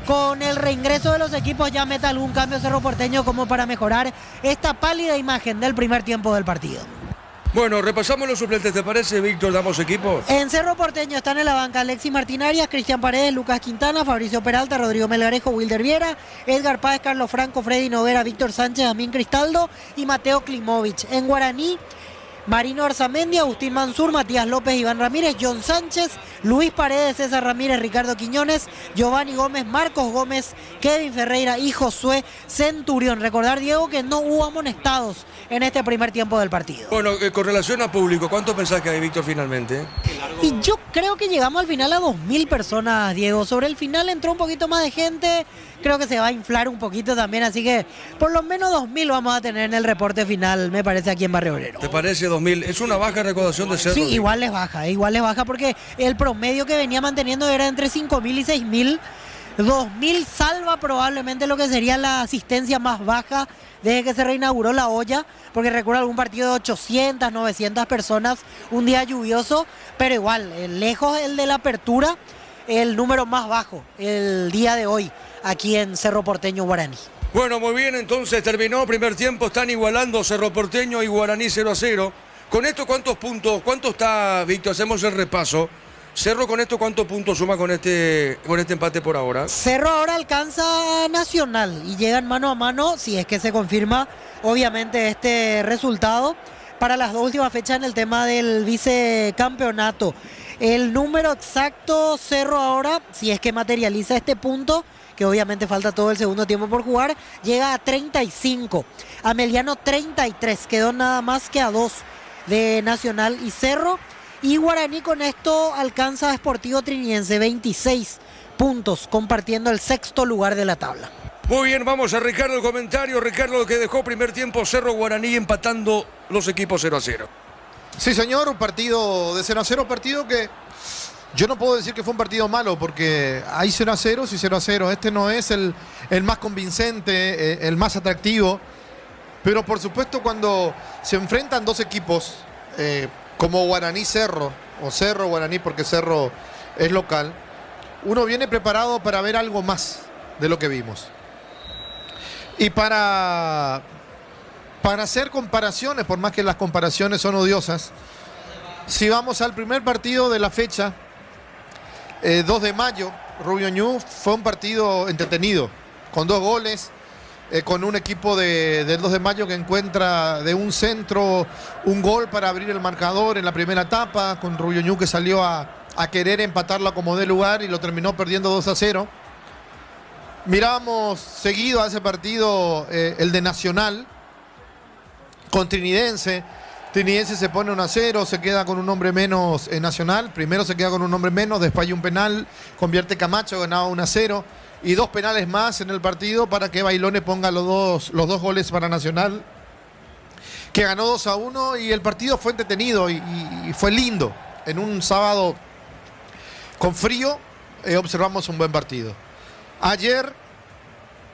con el reingreso de los equipos ya meta algún cambio Cerro Porteño como para mejorar esta pálida imagen del primer tiempo del partido. Bueno, repasamos los suplentes, ¿te parece, Víctor? ¿Damos equipos? En Cerro Porteño están en la banca Alexis Martín Arias, Cristian Paredes, Lucas Quintana, Fabricio Peralta, Rodrigo Melgarejo, Wilder Viera, Edgar Páez, Carlos Franco, Freddy Novera, Víctor Sánchez, Amín Cristaldo y Mateo Klimovich. En Guaraní, Marino Arzamendi, Agustín Mansur, Matías López, Iván Ramírez, John Sánchez, Luis Paredes, César Ramírez, Ricardo Quiñones, Giovanni Gómez, Marcos Gómez, Kevin Ferreira y Josué Centurión. Recordar, Diego, que no hubo amonestados en este primer tiempo del partido. Bueno, con relación a público, ¿cuánto pensás que hay, Víctor, finalmente? Y yo creo que llegamos al final a 2.000 personas, Diego. Sobre el final entró un poquito más de gente. Creo que se va a inflar un poquito también, así que por lo menos 2.000 vamos a tener en el reporte final, me parece, aquí en Barrio Obrero. ¿Te parece 2.000? Es una baja recaudación de Cerro. Sí, igual les baja porque el promedio que venía manteniendo era entre 5.000 y 6.000. 2.000 salva probablemente lo que sería la asistencia más baja desde que se reinauguró la olla, porque recuerdo algún partido de 800, 900 personas, un día lluvioso, pero igual, lejos el de la apertura, el número más bajo el día de hoy aquí en Cerro Porteño, Guaraní. Bueno, muy bien, entonces terminó primer tiempo, están igualando Cerro Porteño y Guaraní 0-0. Con esto, ¿cuántos puntos? ¿Cuánto está, Víctor? Hacemos el repaso. Cerro, con esto, ¿cuántos puntos suma con este empate por ahora? Cerro ahora alcanza a Nacional y llegan mano a mano, si es que se confirma obviamente este resultado, para las dos últimas fechas en el tema del vicecampeonato. El número exacto, Cerro ahora, si es que materializa este punto, que obviamente falta todo el segundo tiempo por jugar, llega a 35. Ameliano 33, quedó nada más que a 2 de Nacional y Cerro. Y Guaraní con esto alcanza a Sportivo Triniense 26 puntos, compartiendo el sexto lugar de la tabla. Muy bien, vamos a Ricardo el comentario. Ricardo, que dejó primer tiempo Cerro Guaraní empatando los equipos 0-0. Sí, señor, un partido de 0-0, partido que yo no puedo decir que fue un partido malo, porque hay 0-0 y 0-0. Este no es el más convincente, el más atractivo, pero por supuesto cuando se enfrentan dos equipos como Guaraní Cerro, o Cerro, Guaraní, porque Cerro es local, uno viene preparado para ver algo más de lo que vimos. Y para hacer comparaciones, por más que las comparaciones son odiosas, si vamos al primer partido de la fecha, 2 de mayo, Rubio Ñu, fue un partido entretenido, con 2 goles, con un equipo del 2 de mayo que encuentra de un centro un gol para abrir el marcador en la primera etapa, con Rubio Ñu que salió a querer empatarla como de lugar y lo terminó perdiendo 2-0. Mirábamos seguido a ese partido el de Nacional con Trinidense. Trinidense se pone 1-0, se queda con un hombre menos en Nacional. Primero se queda con un hombre menos, después hay un penal, convierte Camacho, ganaba 1-0. Y 2 penales más en el partido para que Bailone ponga los dos goles para Nacional, que ganó 2-1 y el partido fue entretenido y fue lindo. En un sábado con frío observamos un buen partido. Ayer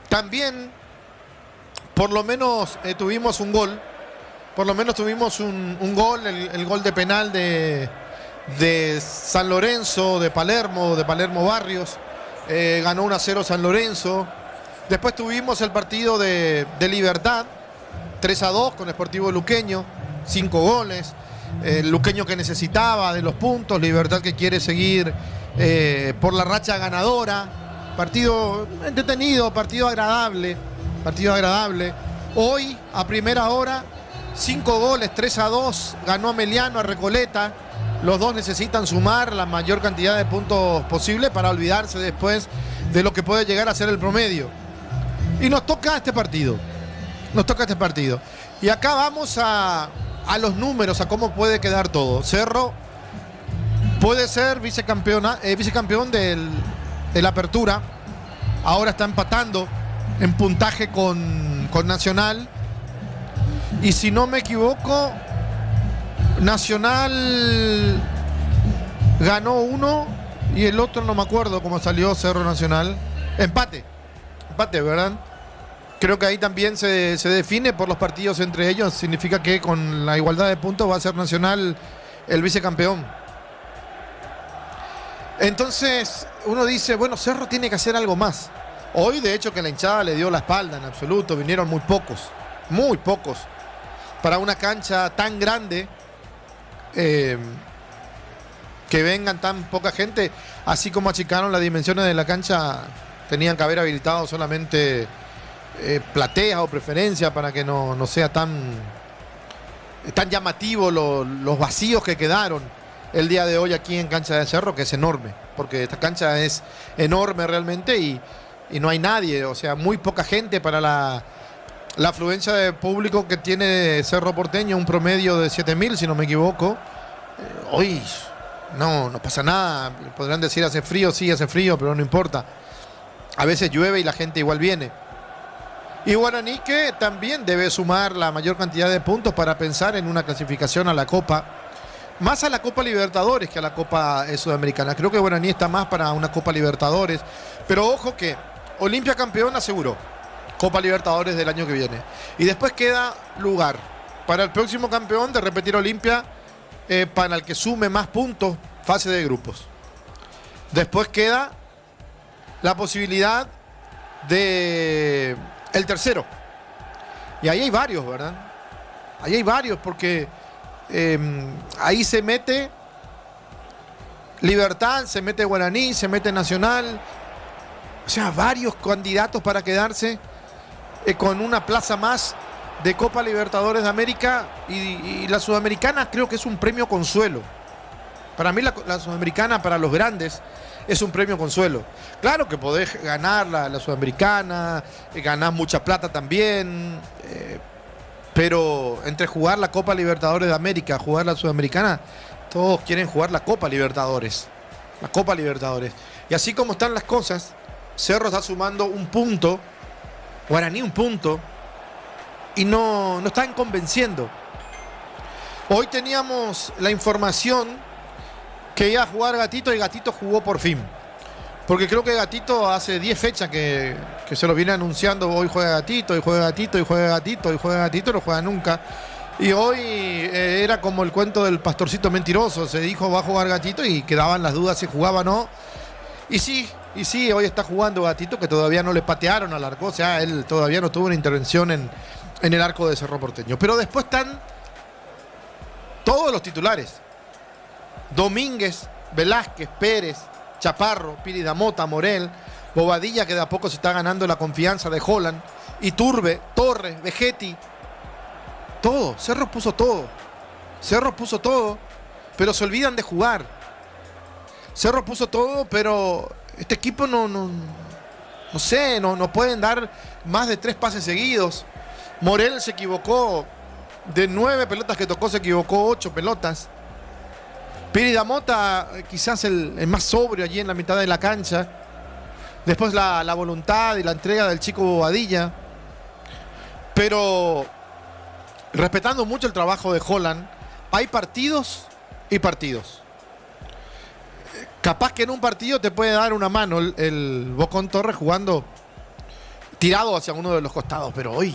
también por lo menos tuvimos un gol. Por lo menos tuvimos un gol, el gol de penal de San Lorenzo, de Palermo Barrios. Ganó 1-0 San Lorenzo. Después tuvimos el partido de Libertad, 3-2 con Sportivo Luqueño, 5 goles. El Luqueño que necesitaba de los puntos, Libertad que quiere seguir por la racha ganadora. Partido entretenido, partido agradable. Hoy, a primera hora, 5 goles, 3-2, ganó Ameliano a Recoleta. Los dos necesitan sumar la mayor cantidad de puntos posible para olvidarse después de lo que puede llegar a ser el promedio. Y nos toca este partido. Y acá vamos a los números, a cómo puede quedar todo. Cerro puede ser vicecampeón de la Apertura. Ahora está empatando en puntaje con Nacional. Y si no me equivoco, Nacional ganó 1 y el otro no me acuerdo cómo salió Cerro Nacional. Empate, ¿verdad? Creo que ahí también se define por los partidos entre ellos. Significa que con la igualdad de puntos va a ser Nacional el vicecampeón. Entonces uno dice, bueno, Cerro tiene que hacer algo más. Hoy de hecho que la hinchada le dio la espalda en absoluto. Vinieron muy pocos. Para una cancha tan grande, que vengan tan poca gente, así como achicaron las dimensiones de la cancha, tenían que haber habilitado solamente plateas o preferencia para que no sea tan llamativo los vacíos que quedaron el día de hoy aquí en Cancha de Cerro, que es enorme, porque esta cancha es enorme realmente y no hay nadie, o sea, muy poca gente para la afluencia de público que tiene Cerro Porteño, un promedio de 7.000, si no me equivoco. Hoy no pasa nada. Podrán decir hace frío, sí, hace frío, pero no importa. A veces llueve y la gente igual viene. Y Guaraní que también debe sumar la mayor cantidad de puntos para pensar en una clasificación a la Copa. Más a la Copa Libertadores que a la Copa Sudamericana. Creo que Guaraní está más para una Copa Libertadores. Pero ojo que Olimpia campeón aseguró Copa Libertadores del año que viene. Y después queda lugar para el próximo campeón de repetir Olimpia, para el que sume más puntos, fase de grupos. Después queda la posibilidad de el tercero. Y ahí hay varios, ¿verdad? Ahí hay varios porque ahí se mete Libertad, se mete Guaraní, se mete Nacional. O sea, varios candidatos para quedarse con una plaza más de Copa Libertadores de América y la Sudamericana creo que es un premio consuelo. Para mí la Sudamericana, para los grandes, es un premio consuelo. Claro que podés ganar la Sudamericana, ganás mucha plata también, pero entre jugar la Copa Libertadores de América, jugar la Sudamericana, todos quieren jugar la Copa Libertadores. La Copa Libertadores. Y así como están las cosas, Cerro está sumando un punto, Guaraní un punto, y no están convenciendo. Hoy teníamos la información que iba a jugar Gatito y Gatito jugó por fin. Porque creo que Gatito hace 10 fechas que se lo viene anunciando. Hoy juega Gatito, hoy juega Gatito, hoy juega Gatito, hoy juega Gatito, no juega nunca. Y hoy era como el cuento del pastorcito mentiroso. Se dijo va a jugar Gatito y quedaban las dudas si jugaba o no. Y sí, hoy está jugando Gatito, que todavía no le patearon al arco. O sea, él todavía no tuvo una intervención en el arco de Cerro Porteño. Pero después están todos los titulares. Domínguez, Velázquez, Pérez, Chaparro, Piri Damota, Morel, Bobadilla, que de a poco se está ganando la confianza de Holland, Iturbe, Torres, Vegetti. Todo, Cerro puso todo. Cerro puso todo, pero se olvidan de jugar. Cerro puso todo, pero este equipo no pueden dar más de 3 pases seguidos. Morel se equivocó. De 9 pelotas que tocó, se equivocó 8 pelotas. Piri Damota, quizás el más sobrio allí en la mitad de la cancha. Después la voluntad y la entrega del chico Bobadilla. Pero respetando mucho el trabajo de Holland, hay partidos y partidos. Capaz que en un partido te puede dar una mano el Bocón Torres jugando tirado hacia uno de los costados, pero hoy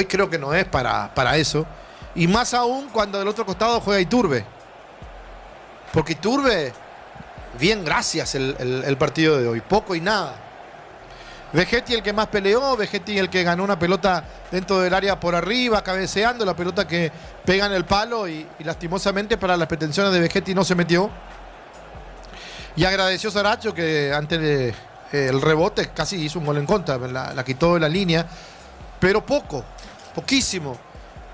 creo que no es para eso. Y más aún cuando del otro costado juega Iturbe. Porque Iturbe, bien, gracias el partido de hoy. Poco y nada. Vegetti el que más peleó, Vegetti el que ganó una pelota dentro del área por arriba, cabeceando, la pelota que pega en el palo y lastimosamente para las pretensiones de Vegetti no se metió. Y agradeció Saracho que antes del rebote casi hizo un gol en contra, la quitó de la línea, pero poquísimo.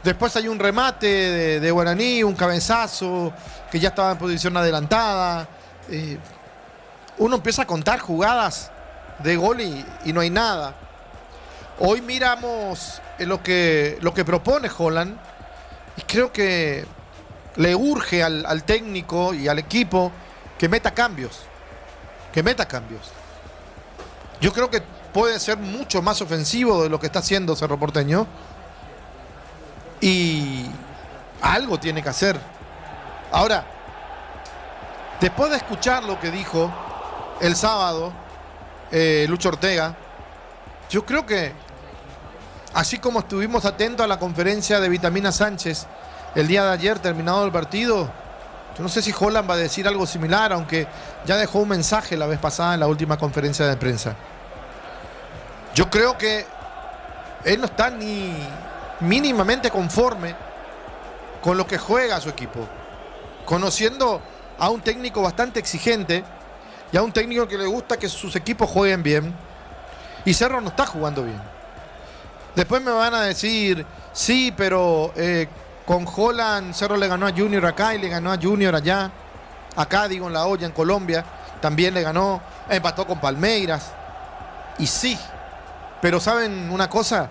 Después hay un remate de Guaraní, un cabezazo que ya estaba en posición adelantada. Uno empieza a contar jugadas de gol y no hay nada. Hoy miramos lo que propone Holland y creo que le urge al técnico y al equipo que meta cambios. Yo creo que puede ser mucho más ofensivo de lo que está haciendo Cerro Porteño. Y algo tiene que hacer. Ahora, después de escuchar lo que dijo el sábado Lucho Ortega, yo creo que así como estuvimos atentos a la conferencia de Vitamina Sánchez el día de ayer, terminado el partido, yo no sé si Holland va a decir algo similar, aunque ya dejó un mensaje la vez pasada en la última conferencia de prensa. Yo creo que él no está ni mínimamente conforme con lo que juega su equipo, conociendo a un técnico bastante exigente y a un técnico que le gusta que sus equipos jueguen bien, y Cerro no está jugando bien. Después me van a decir, sí, pero con Holland Cerro le ganó a Junior acá y le ganó a Junior allá, acá digo en La Olla, en Colombia, también le ganó, empató con Palmeiras, y sí, pero ¿saben una cosa?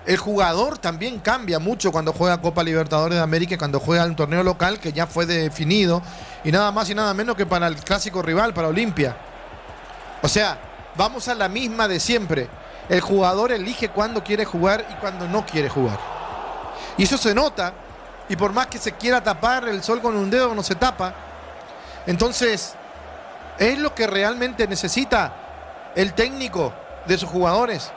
El jugador también cambia mucho cuando juega Copa Libertadores de América y cuando juega un torneo local que ya fue definido y nada más y nada menos que para el clásico rival, para Olimpia. O sea, vamos a la misma de siempre. El jugador elige cuándo quiere jugar y cuándo no quiere jugar. Y eso se nota, y por más que se quiera tapar el sol con un dedo, no se tapa. Entonces, es lo que realmente necesita el técnico de sus jugadores,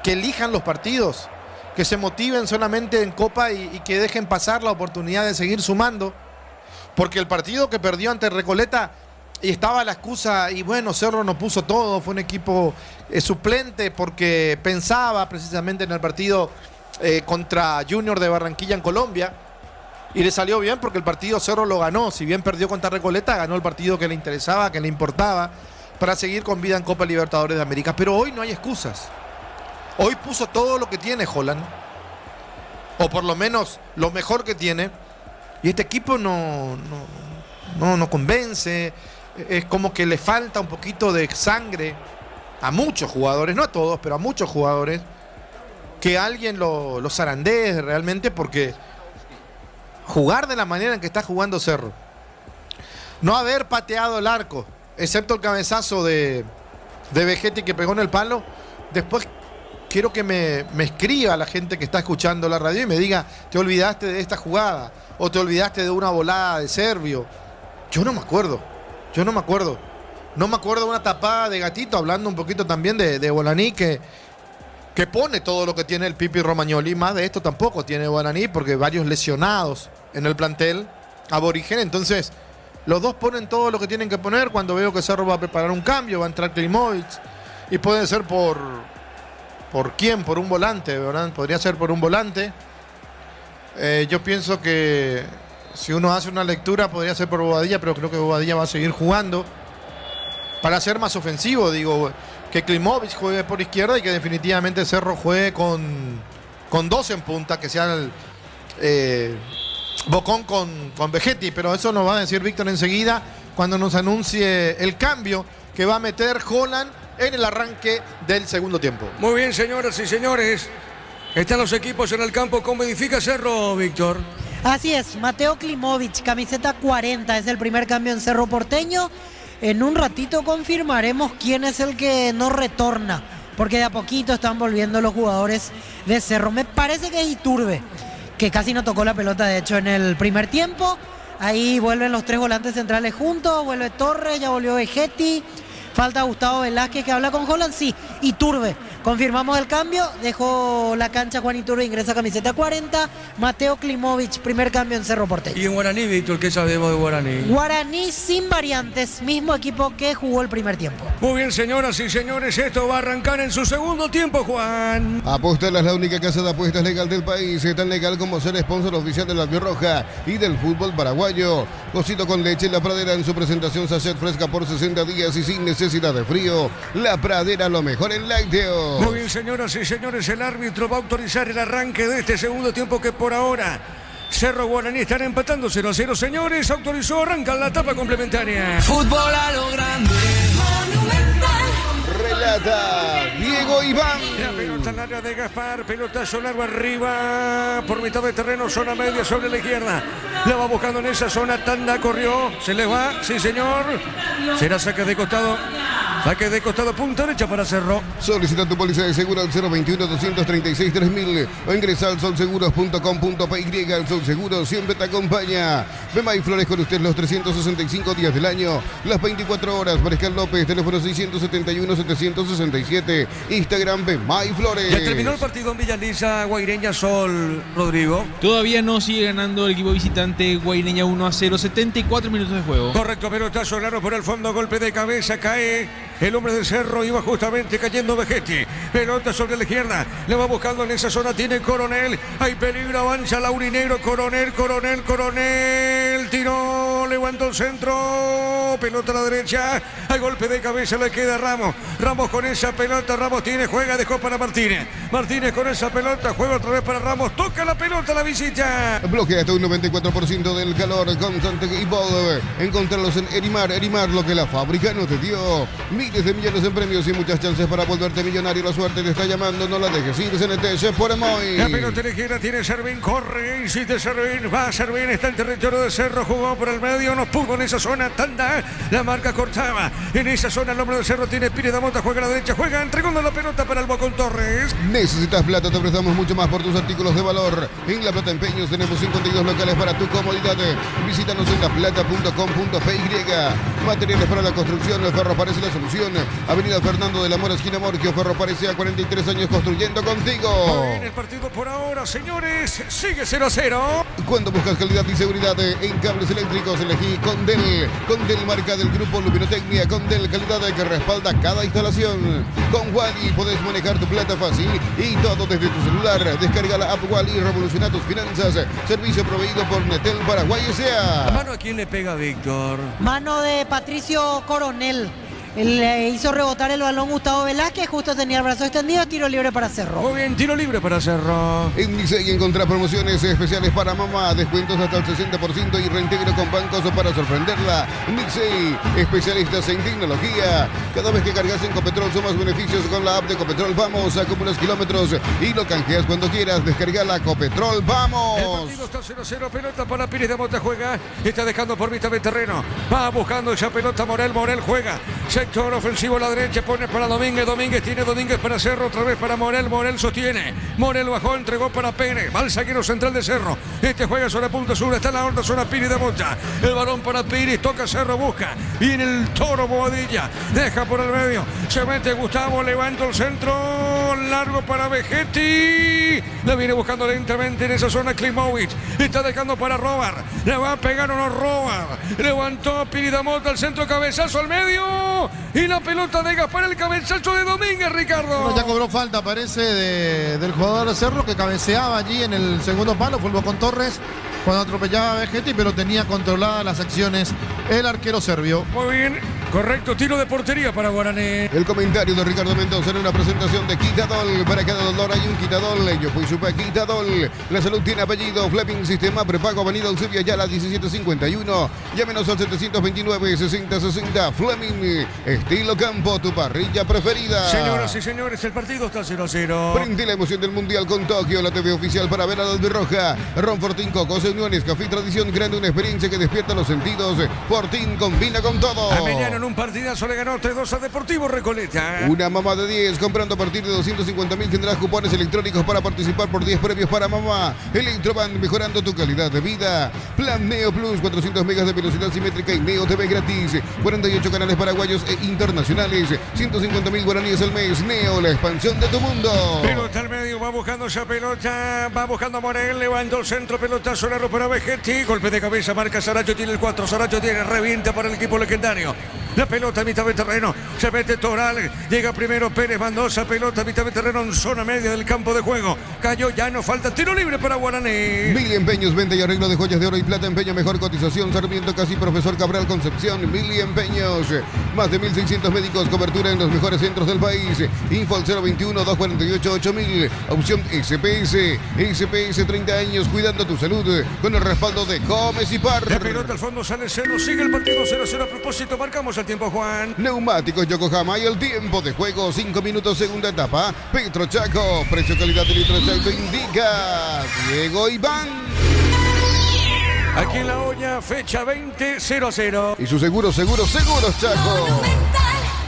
que elijan los partidos, que se motiven solamente en Copa y que dejen pasar la oportunidad de seguir sumando, porque el partido que perdió ante Recoleta y estaba la excusa, y bueno, Cerro no puso todo, fue un equipo suplente porque pensaba precisamente en el partido contra Junior de Barranquilla en Colombia, y le salió bien porque el partido Cerro lo ganó. Si bien perdió contra Recoleta, ganó el partido que le interesaba, que le importaba, para seguir con vida en Copa Libertadores de América. Pero hoy no hay excusas. Hoy puso todo lo que tiene Holland, o por lo menos lo mejor que tiene, y este equipo no convence. Es como que le falta un poquito de sangre a muchos jugadores, no a todos, pero a muchos jugadores, que alguien los zarandee realmente, porque jugar de la manera en que está jugando Cerro, no haber pateado el arco, excepto el cabezazo de Vegetti que pegó en el palo. Después quiero que me escriba la gente que está escuchando la radio y me diga, te olvidaste de esta jugada, o te olvidaste de una volada de Servio. Yo no me acuerdo. No me acuerdo de una tapada de Gatito, hablando un poquito también de Bolaní, que que pone todo lo que tiene el Pipi Romagnoli. Más de esto tampoco tiene Guaraní, porque varios lesionados en el plantel aborigen. Entonces, los dos ponen todo lo que tienen que poner. Cuando veo que Cerro va a preparar un cambio, va a entrar Klimovic. Y puede ser ¿por quién? Por un volante, ¿verdad? Podría ser por un volante. Yo pienso que si uno hace una lectura, podría ser por Bobadilla, pero creo que Bobadilla va a seguir jugando para ser más ofensivo. Digo, que Klimovic juegue por izquierda y que definitivamente Cerro juegue con dos en punta, que sea el Bocón con Vegetti. Pero eso nos va a decir Víctor enseguida cuando nos anuncie el cambio que va a meter Holland en el arranque del segundo tiempo. Muy bien, señoras y señores. Están los equipos en el campo. ¿Cómo edifica Cerro, Víctor? Así es, Mateo Klimovic, camiseta 40, es el primer cambio en Cerro Porteño. En un ratito confirmaremos quién es el que no retorna, porque de a poquito están volviendo los jugadores de Cerro. Me parece que es Iturbe, que casi no tocó la pelota, de hecho, en el primer tiempo. Ahí vuelven los tres volantes centrales juntos, vuelve Torres, ya volvió Vegetti. Falta Gustavo Velázquez, que habla con Holland. Sí, Iturbe. Confirmamos el cambio. Dejó la cancha Juan Iturbe, ingresa camiseta 40. Mateo Klimovic, primer cambio en Cerro Porteño. Y en Guaraní, Víctor, ¿qué sabemos de Guaraní? Guaraní sin variantes, mismo equipo que jugó el primer tiempo. Muy bien, señoras y señores, esto va a arrancar en su segundo tiempo, Juan. Apostel es la única casa de apuestas legal del país, tan legal como ser sponsor oficial de la Albirroja y del fútbol paraguayo. Cosito con leche La Pradera en su presentación sachet fresca por 60 días y sin necesidad de frío. La Pradera, lo mejor en lácteos. Muy bien, señoras y señores, el árbitro va a autorizar el arranque de este segundo tiempo que por ahora Cerro Guaraní están empatando 0-0, señores. Autorizó, arranca la etapa complementaria. Fútbol a lo grande. Relata Diego Iván. La pelota en el área de Gaspar, pelotazo largo arriba, por mitad de terreno, zona media sobre la izquierda. La va buscando en esa zona, Tanda corrió, se le va, sí señor. Será saque de costado, punta derecha para Cerro. Solicita tu póliza de seguro al 021-236-3000 o ingresa al solseguros.com.py. El Sol Seguro siempre te acompaña. Bemay Flores con usted los 365 días del año, las 24 horas. Mariscal López, teléfono 671-767, Instagram Bemay Flores. Ya terminó el partido en Villaliza, Guaireña Sol, Rodrigo. Todavía no, sigue ganando el equipo visitante Guaireña 1-0, 74 minutos de juego. Correcto, pelotazo largo por el fondo, golpe de cabeza, cae el hombre del Cerro, iba justamente cayendo Vegetti. Pelota sobre la izquierda, le va buscando en esa zona, tiene Coronel, hay peligro, avanza Laurinegro, Coronel, tiró, levantó el centro, pelota a la derecha, hay golpe de cabeza, le queda Ramos con esa pelota, Ramos tiene, juega, dejó para Martínez con esa pelota, juega otra vez para Ramos, toca la pelota, la visita. Bloquea hasta un 94% del calor constante y Ball. Encontrarlos en Erimar, lo que la fábrica no te dio. Miles de millones en premios y muchas chances para volverte millonario. La suerte te está llamando, no la dejes ir. CNT por Emoy. La pelota ligera tiene Servín, corre, insiste Servín, va Servín, está en territorio de Cerro, jugó por el medio, nos pudo en esa zona, Tanda, la marca cortaba. En esa zona el hombre del Cerro tiene Pires de Mota, juega a la derecha, juega entregando la pelota para el Bocón Torres. Necesitas plata, te prestamos mucho más por tus artículos de valor. En La Plata Empeños tenemos 52 locales para tu comodidad. Visítanos en laplata.com.py. Materiales para la construcción, Ferro parece la solución. Avenida Fernando de la Mora, esquina Morquio. Ferro parece a 43 años construyendo contigo. Muy bien, el partido por ahora, señores, sigue 0-0. Cuando buscas calidad y seguridad en cables eléctricos, elegí Condel. Condel, marca del grupo Luminotecnia. Condel, calidad que respalda cada instalación. Con Wally podés manejar tu plata fácil y todo desde tu celular. Descarga la app Wally y revoluciona tus finanzas. Servicio proveído por Netel Paraguay S.A. ¿La mano a quién le pega, Víctor? Mano de Patricio Coronel. Le hizo rebotar el balón Gustavo Velázquez, justo tenía el brazo extendido, tiro libre para Cerro. Muy bien, tiro libre para Cerro. En Licey encontrás promociones especiales para mamá, descuentos hasta el 60% y reintegro con bancos para sorprenderla. Licey, especialistas en tecnología. Cada vez que cargas en Copetrol sumas beneficios con la app de Copetrol. Vamos, acumulas kilómetros y lo canjeas cuando quieras. Descargala Copetrol, vamos. El partido está 0-0, pelota para Pires de Mota, juega, está dejando por mitad de terreno. Va buscando esa pelota Morel juega. Se Sector ofensivo a la derecha, pone para Domínguez. Domínguez tiene Domínguez para Cerro, otra vez para Morel. Morel sostiene. Morel bajó, entregó para Pérez. Va el zaguero central de Cerro. Este juega sobre punta sur. Está en la onda, zona Piri de Mota. El balón para Piri. Toca Cerro, busca. Viene el Toro Bobadilla. Deja por el medio. Se mete Gustavo. Levanta el centro. Largo para Vegetti. La viene buscando lentamente en esa zona Klimovic. Está dejando para Robar. Le va a pegar o no Robar. Levantó Piri de Mota al centro. Cabezazo al medio. Y la pelota de Gaspar. El cabezazo de Domínguez, Ricardo. Bueno, ya cobró falta, parece, del jugador de Cerro que cabeceaba allí en el segundo palo. Fue con Torres cuando atropellaba a Vegetti, pero tenía controladas las acciones el arquero serbio. Muy bien, correcto, tiro de portería para Guaraní. El comentario de Ricardo Mendoza en una presentación de Quitadol. Para cada dolor hay un Quitadol. Yo fui super Quitadol. La salud tiene apellido. Fleming Sistema Prepago, Avenida Eusebio Ayala 1751. Llámenos al 729-6060. Fleming, estilo campo, tu parrilla preferida. Señoras y señores, el partido está 0-0. Prende la emoción del Mundial con Tokio, la TV oficial para ver a la Roja. Ron Fortín, Cocos, Uniones, Café Tradición, grande, una experiencia que despierta los sentidos. Fortín combina con todo. Emiliano en un partidazo le ganó 3-2 a Deportivo Recoleta. Una mamá de 10, comprando a partir de 250.000 tendrás cupones electrónicos para participar por 10 premios para mamá. Electroban, mejorando tu calidad de vida. Plan Neo Plus, 400 megas de velocidad simétrica y Neo TV gratis. 48 canales paraguayos e internacionales. 150.000 guaraníes al mes. Neo, la expansión de tu mundo. Pelota al medio, va buscando esa pelota. Va buscando a Morel, levantó el centro, pelotazo largo para Vegetti. Golpe de cabeza, marca Saracho, tiene el 4. Saracho tiene, revienta para el equipo legendario. La pelota a mitad de terreno, se mete Toral, llega primero Pérez, mandó esa pelota a mitad de terreno en zona media del campo de juego. Cayó, ya no falta tiro libre para Guaraní. Mili Empeños, venta y arreglo de joyas de oro y plata, empeño, mejor cotización, Sarmiento Casi, Profesor Cabral Concepción. Mili Empeños, más de 1.600 médicos, cobertura en los mejores centros del país. Info al 021-248-8000, opción SPS. SPS 30 años, cuidando tu salud, con el respaldo de Gómez y Par. La pelota al fondo sale cero, sigue el partido 0-0. A propósito, marcamos el tiempo, Juan. Neumáticos Yokohama y el tiempo de juego, 5 minutos, segunda etapa. Petro Chaco, precio calidad de litro exacto indica Diego Iván. Aquí en La Olla, fecha 20, 0-0. Y su seguros Chaco.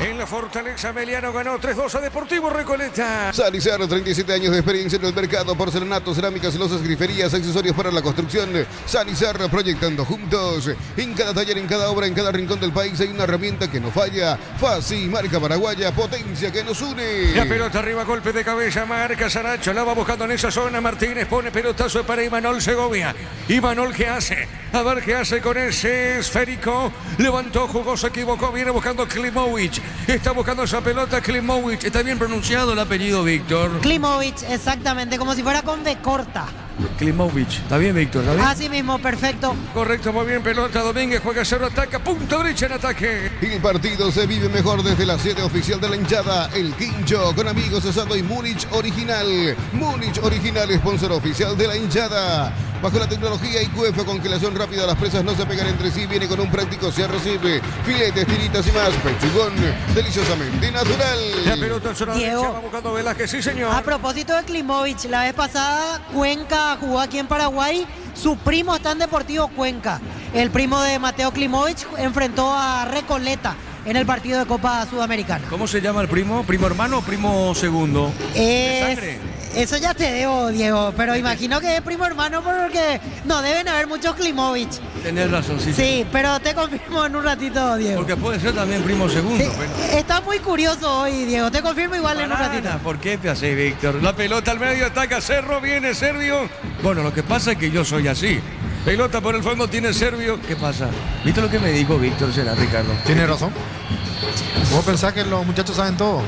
En la Fortaleza, Emiliano ganó 3-2 a Deportivo Recoleta. Salicar, 37 años de experiencia en el mercado, porcelanato, cerámicas, losas, griferías, accesorios para la construcción. Salicar, proyectando juntos. En cada taller, en cada obra, en cada rincón del país hay una herramienta que no falla. Fácil, marca paraguaya, potencia que nos une. La pelota arriba, golpe de cabeza, marca Saracho, la va buscando en esa zona. Martínez pone pelotazo para Imanol Segovia. Imanol, ¿qué hace? A ver qué hace con ese esférico. Levantó, jugó, se equivocó, viene buscando Klimovic. Está buscando esa pelota Klimovic. Está bien pronunciado el apellido, Víctor. Klimovic, exactamente, como si fuera con B corta. Klimovic. ¿Está bien, Víctor? ¿Está bien? Así mismo, perfecto. Correcto, muy bien, pelota. Domínguez juega Cerro, ataca, punta derecha en ataque. El partido se vive mejor desde la sede oficial de la hinchada, el Quincho, con amigos asado y Múnich Original. Múnich Original, sponsor oficial de la hinchada. Bajo la tecnología IQF, congelación rápida, las presas no se pegan entre sí, viene con un práctico CR7, filetes, tiritas y más, pechugón, deliciosamente natural. La pelota en zona Diego, derecha, va buscando Velázquez, sí señor. A propósito de Klimovic, la vez pasada Cuenca jugó aquí en Paraguay, su primo está en Deportivo Cuenca. El primo de Mateo Klimovic enfrentó a Recoleta en el partido de Copa Sudamericana. ¿Cómo se llama el primo? ¿Primo hermano o primo segundo? ¿De sangre? Eso ya te debo, Diego, pero imagino que es primo hermano porque no deben haber muchos Klimovic. Tenés razón, sí. Sí, pero te confirmo en un ratito, Diego. Porque puede ser también primo segundo. Sí, pero... Está muy curioso hoy, Diego. Te confirmo igual en un ratito. ¿Por qué te haces, Víctor? La pelota al medio, ataca Cerro, viene Servio. Bueno, lo que pasa es que yo soy así. Pelota por el fondo, tiene Servio. ¿Qué pasa? ¿Viste lo que me dijo Víctor? ¿Será, Ricardo? Tiene razón. ¿Vos pensás que los muchachos saben todo?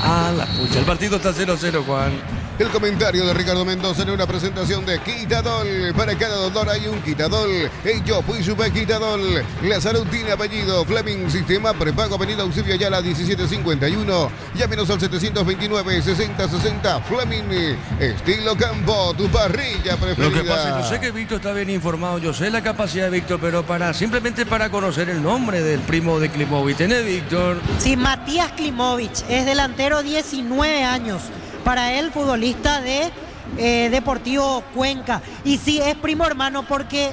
Ah, la pucha. El partido está 0-0, Juan. El comentario de Ricardo Mendoza en una presentación de Quitadol. Para cada dolor hay un Quitadol. Yo fui super Quitadol. La salud tiene apellido. Fleming Sistema Prepago, Avenida Eusebio Ayala 1751. Llámenos al 729-6060. Fleming, estilo campo, tu parrilla preferida. Lo que pasa es que yo sé que Víctor está bien informado. Yo sé la capacidad de Víctor, pero simplemente para conocer el nombre del primo de Klimovic. ¿Tenés, Víctor? Sí, Matías Klimovic es delantero, 19 años. Para él, futbolista de Deportivo Cuenca. Y sí, es primo hermano porque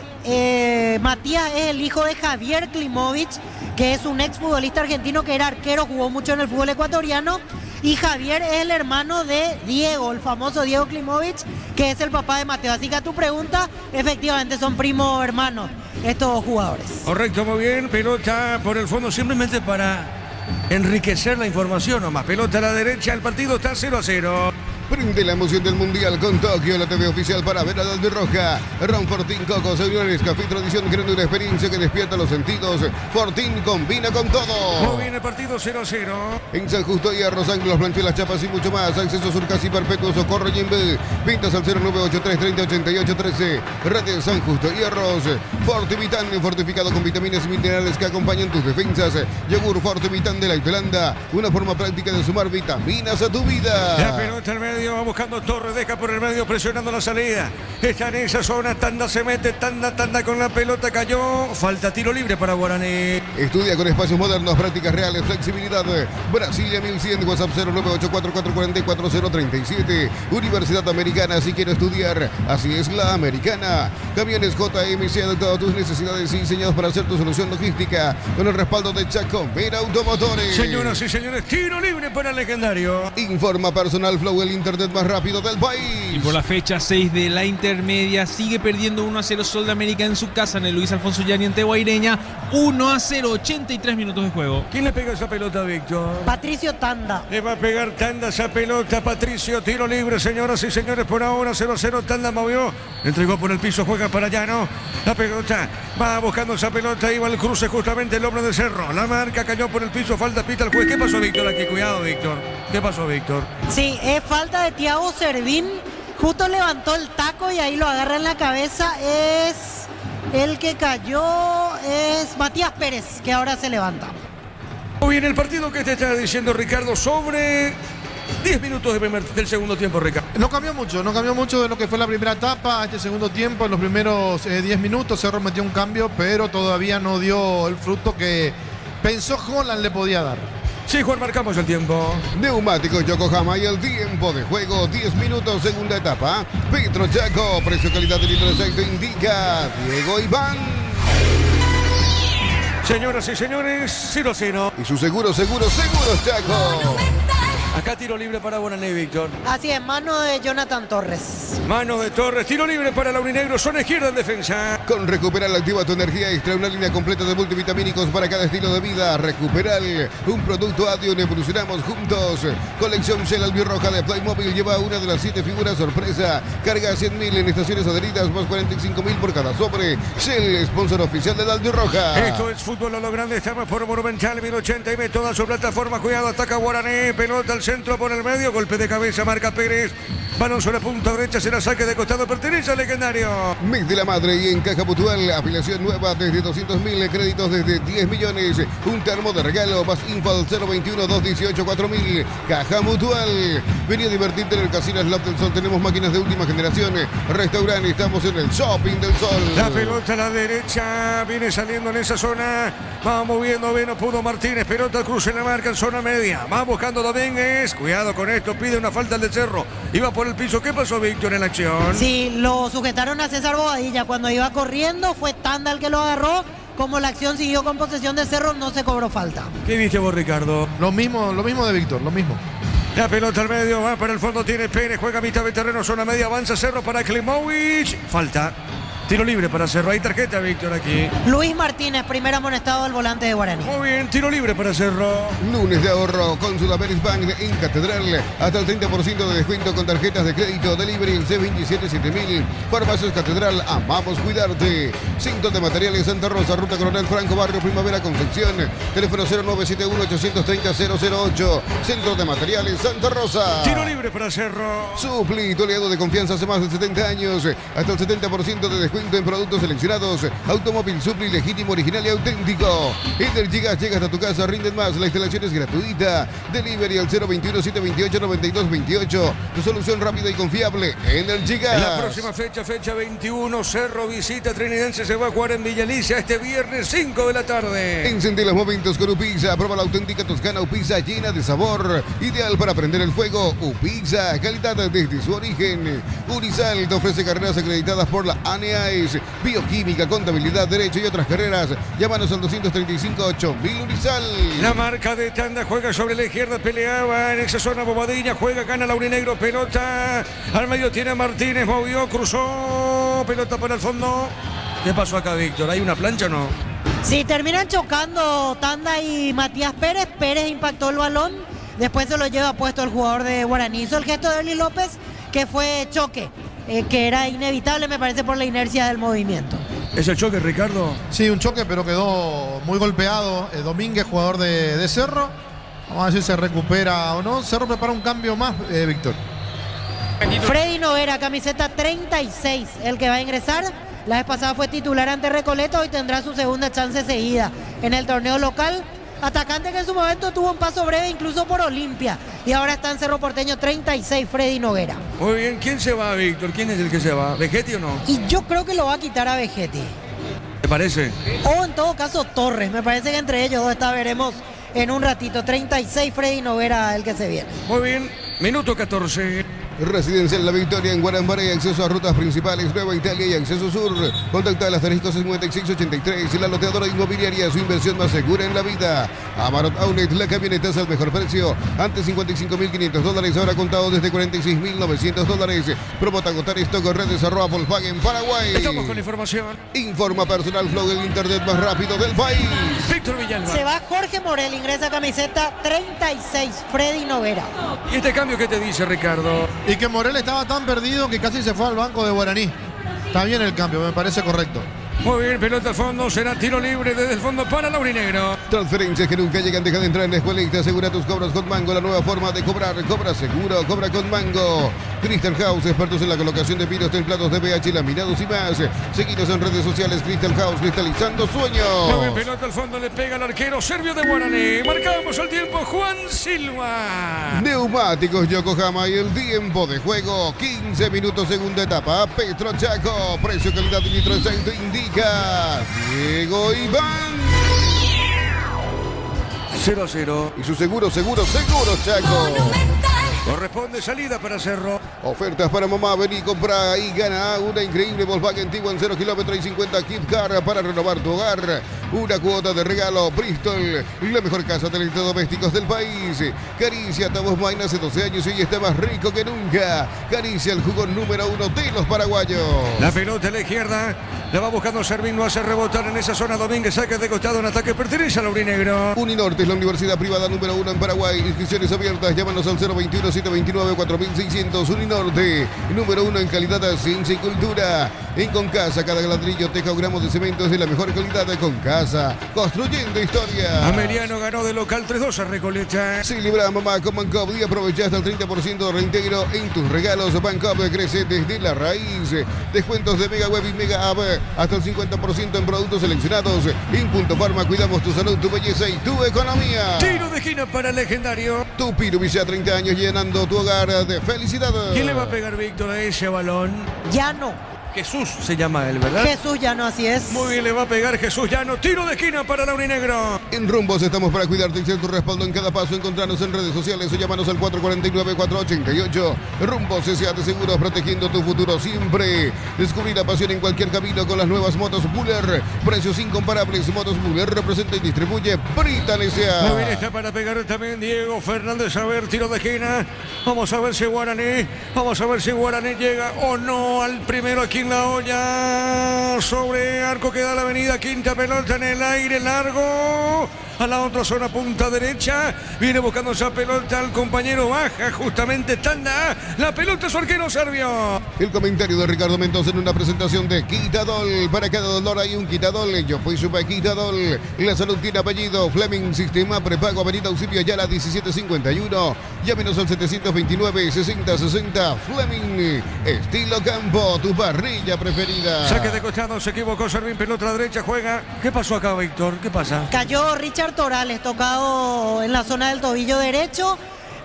Matías es el hijo de Javier Klimovic, que es un exfutbolista argentino que era arquero, jugó mucho en el fútbol ecuatoriano. Y Javier es el hermano de Diego, el famoso Diego Klimovic, que es el papá de Mateo. Así que a tu pregunta, efectivamente son primos hermanos estos dos jugadores. Correcto, muy bien. Pelota por el fondo, simplemente para enriquecer la información nomás. Pelota a la derecha, el partido está 0-0. Prende la emoción del Mundial con Tokio, la TV oficial para ver a la albirroja. Ron Fortín Coco, señores, café tradición, creando una experiencia que despierta los sentidos. Fortín combina con todo. Muy bien, el partido 0-0. En San Justo y Arroz, Ángulos, Blanchuelas, Chapas y mucho más. Acceso sur casi perpetuo, Socorro y Yembe. Pintas al 0983308813. Red San Justo y Arroz. Fortivitan, fortificado con vitaminas y minerales que acompañan tus defensas. Yogur Fortivitan de la Irlanda, una forma práctica de sumar vitaminas a tu vida. La pelota al medio, va buscando Torres, deja por el medio, presionando la salida. Está en esa zona, Tanda se mete, Tanda con la pelota, cayó. Falta tiro libre para Guaraní. Estudia con espacios modernos, prácticas reales, flexibilidad. Brasilia 1100, WhatsApp 0984444037. Universidad Americana, si quiero estudiar, así es la americana. Camiones JMC, adaptado a tus necesidades y diseñados para hacer tu solución logística. Con el respaldo de Chacomera Automotores. Señoras y señores, tiro libre para el legendario. Informa Personal Flow, el internet más rápido del país. Y por la fecha 6 de la intermedia sigue perdiendo 1-0 Sol de América en su casa en el Luis Alfonso Llaniente Guaireña. 1-0, 83 minutos de juego. ¿Quién le pega esa pelota, Víctor? Patricio Tanda. Le va a pegar Tanda esa pelota, Patricio, tiro libre, señoras y señores, por ahora 0-0, Tanda movió, entregó por el piso, juega para allá, ¿no? La pelota, va buscando esa pelota, iba al cruce justamente el hombre de Cerro, la marca, cayó por el piso, falta, pita el juez. ¿Qué pasó, Víctor, aquí? Cuidado, Víctor. ¿Qué pasó, Víctor? Sí, es falta de Thiago Servín, justo levantó el taco y ahí lo agarra en la cabeza, es el que cayó, es Matías Pérez, que ahora se levanta. Muy bien, el partido que te está diciendo Ricardo sobre 10 minutos del segundo tiempo, Ricardo. No cambió mucho de lo que fue la primera etapa a este segundo tiempo. En los primeros 10 minutos Cerro metió un cambio, pero todavía no dio el fruto que pensó Holland le podía dar. Sí, Juan, marcamos el tiempo. Neumáticos Yokohama y el tiempo de juego, 10 minutos, segunda etapa. Petro Chaco, precio calidad de litro de aceite indica Diego Iván. Señoras y señores, 0-0. Y su seguros Chaco. Acá tiro libre para Guaraní, Víctor. Así es, mano de Jonathan Torres. Mano de Torres, tiro libre para Laurinegro, zona izquierda en defensa. Con Recuperal activa tu energía extra, una línea completa de multivitamínicos para cada estilo de vida. Recuperal, un producto Adion, evolucionamos juntos. Colección Shell Albirroja de Playmobil lleva una de las 7 figuras sorpresa. Carga 100.000 en estaciones adheridas, más 45.000 por cada sobre. Shell, sponsor oficial de la Albirroja. Esto es fútbol a lo grande, estamos por Monumental, 1080 y ve toda su plataforma. Cuidado, ataca Guaraní, pelota al centro por el medio, golpe de cabeza, marca Pérez. Balón sobre la punta derecha, será saque de costado, pertenece al legendario. Mes de la Madre y en Caja Mutual, afiliación nueva desde 200.000, créditos desde 10 millones, un termo de regalo, más info al 021-218-4000. Caja Mutual. Vení a divertirte en el Casino Slot del Sol, tenemos máquinas de última generación, restaurante, estamos en el Shopping del Sol. La pelota a la derecha, viene saliendo en esa zona, va moviendo bien, no pudo Martínez, pelota al cruce en la marca en zona media, va buscando Domínguez, cuidado con esto, pide una falta al de Cerro, iba por el piso. ¿Qué pasó, Víctor, en la acción? Sí, lo sujetaron a César Bobadilla cuando iba corriendo, fue Tanda el que lo agarró. Como la acción siguió con posesión de Cerro, no se cobró falta. ¿Qué viste vos, Ricardo? Lo mismo de Víctor, lo mismo. La pelota al medio, va para el fondo, tiene Pérez, juega a mitad de terreno, zona media, avanza Cerro para Klimovic. Falta. Tiro libre para Cerro. Hay tarjeta, Víctor, aquí. Luis Martínez, primer amonestado del volante de Guaraní. Muy bien, tiro libre para Cerro. Lunes de ahorro con Sudameris Bank en Catedral. Hasta el 30% de descuento con tarjetas de crédito. Delivery el C277000. Farmacias Catedral, amamos cuidarte. Cintos de materiales Santa Rosa, Ruta Coronel Franco, Barrio Primavera, Concepción. Teléfono 0971-830-008. Centro de materiales Santa Rosa. Tiro libre para Cerro. Supli, tu aliado de confianza hace más de 70 años. Hasta el 70% de descuento descuento en productos seleccionados. Automóvil Supli, legítimo, original y auténtico. Energigas llega hasta tu casa, rinden más. La instalación es gratuita. Delivery al 021-728-9228. Tu solución rápida y confiable. Energigas. En la próxima fecha 21, Cerro visita Trinidense, se va a jugar en Villa Alicia este viernes 5 de la tarde. Encende los momentos con Upizza. Prueba la auténtica toscana Upizza llena de sabor. Ideal para prender el fuego. Upizza, calidad desde su origen. Unisal te ofrece carreras acreditadas por la ANEAES. Bioquímica, contabilidad, derecho y otras carreras. Llámanos al 235-8000 Unisal. La marca de Tanda juega sobre la izquierda, peleaba en esa zona Bobadilla, juega, gana Laurinegro, pelota. Al medio tiene a Martínez, movió, cruzó, pelota para el fondo. ¿Qué pasó acá, Víctor? ¿Hay una plancha o no? Sí, terminan chocando Tanda y Matías Pérez. Pérez impactó el balón, después se lo lleva puesto el jugador de Guaraní. Hizo el gesto de Eli López, que fue choque, que era inevitable, me parece, por la inercia del movimiento. ¿Es el choque, Ricardo? Sí, un choque, pero quedó muy golpeado. Domínguez, jugador de Cerro. Vamos a ver si se recupera o no. Cerro prepara un cambio más, Víctor. Freddy Noguera, camiseta 36, el que va a ingresar. La vez pasada fue titular ante Recoleta, hoy tendrá su segunda chance seguida en el torneo local. Atacante que en su momento tuvo un paso breve incluso por Olimpia. Y ahora está en Cerro Porteño 36, Freddy Noguera. Muy bien, ¿quién se va, Víctor? ¿Quién es el que se va? ¿Vegetti o no? Y yo creo que lo va a quitar a Vegetti. ¿Te parece? O en todo caso Torres. Me parece que entre ellos dos veremos en un ratito. 36, Freddy Noguera, el que se viene. Muy bien, minuto 14. Residencial La Victoria en Guarambaré, acceso a rutas principales, Nueva Italia y acceso sur. Contacta al asterisco 5683 y la loteadora inmobiliaria, su inversión más segura en la vida. Amarot Outlet, la camioneta es al mejor precio. Antes $55.500, ahora contado desde $46.900. Promota agotar stock, redes @Volkswagen Paraguay. Estamos con la información. Informa Personal Flow, el internet más rápido del país. Víctor Villalba. Se va Jorge Morel, ingresa camiseta 36, Freddy Noguera. ¿Y este cambio qué te dice, Ricardo? Y que Morel estaba tan perdido que casi se fue al banco de Guaraní. Está bien el cambio, me parece correcto. Muy bien, pelota al fondo, será tiro libre desde el fondo para Laurinegro. Transferencias que nunca llegan, deja de entrar en la escuelita. Asegura tus cobros con Mango, la nueva forma de cobrar. Cobra seguro, cobra con Mango. Crystal House, expertos en la colocación de pinos, templados de pH, laminados y más. Seguidos en redes sociales, Crystal House, cristalizando sueños. Muy bien, pelota al fondo, le pega al arquero serbio de Guaraní. Marcamos el tiempo, Juan Silva. Neumáticos Yokohama y el tiempo de juego, 15 minutos, segunda etapa. Petro Chaco, precio, calidad y litro aceite indica Diego Iván. 0-0. Y su seguro Chaco. Corresponde salida para Cerro. Ofertas para mamá, vení, compra y gana una increíble Volkswagen Tiguan 0 kilómetros y 50 Kit Car para renovar tu hogar. Una cuota de regalo. Bristol, la mejor casa de electrodomésticos del país. Caricia, Tabos Main hace 12 años y hoy está más rico que nunca. Caricia, el jugo número 1 de los paraguayos. La pelota a la izquierda, la va buscando Servín, lo hace rebotar en esa zona. Domínguez saca de costado, un ataque pertenece a Laurinegro. Uninorte es la universidad privada número 1 en Paraguay. Inscripciones abiertas, llámanos al 021-729-4600. Uninorte, número 1 en calidad, ciencia y cultura. En Concasa, cada ladrillo, teja o gramo de cemento es de la mejor calidad de Concasa. Construyendo historia. Ameliano ganó de local 3-2 a Recoleta. Si libra mamá con Bancop y aprovecha hasta el 30% de reintegro en tus regalos. Bancop crece desde la raíz. Descuentos de Mega Web y Mega App hasta el 50% en productos seleccionados. En Punto Farma cuidamos tu salud, tu belleza y tu economía. Tiro de esquina para el legendario. Tu Pirubilla, 30 años llenando tu hogar de felicidad. ¿Quién le va a pegar, Víctor, a ese balón? Llano. Jesús se llama él, ¿verdad? Jesús Llano, así es. Muy bien, le va a pegar Jesús Llano. Tiro de esquina para Laurinegro. En Rumbos estamos para cuidarte y ser tu respaldo en cada paso. Encontrarnos en redes sociales o llámanos al 449-488. Rumbos S.A. de Seguros, protegiendo tu futuro siempre. Descubrir la pasión en cualquier camino con las nuevas motos Buller. Precios incomparables. Motos Buller representa y distribuye Britan S.A. Muy bien, está para pegar también Diego Fernández. A ver, tiro de esquina. Vamos a ver si Guaraní llega o no al primero aquí en la olla. Sobre arco queda la avenida. Quinta pelota en el aire largo. a la otra zona, punta derecha. Viene buscando esa pelota al compañero, baja justamente tanda. La pelota es arquero serbio. El comentario de Ricardo Mendoza en una presentación de Quitadol. Para cada dolor hay un Quitadol. Yo fui Super Quitadol. La salud tiene apellido. Fleming, sistema prepago, avenida Eusebio Ayala 1751. Llámenos al 729-6060. Fleming, estilo campo, tu parrilla preferida. Saque de costado, se equivocó Servín, pelota a la derecha, juega. ¿Qué pasó acá, Víctor? ¿Qué pasa? Cayó Richard Torales, tocado en la zona del tobillo derecho.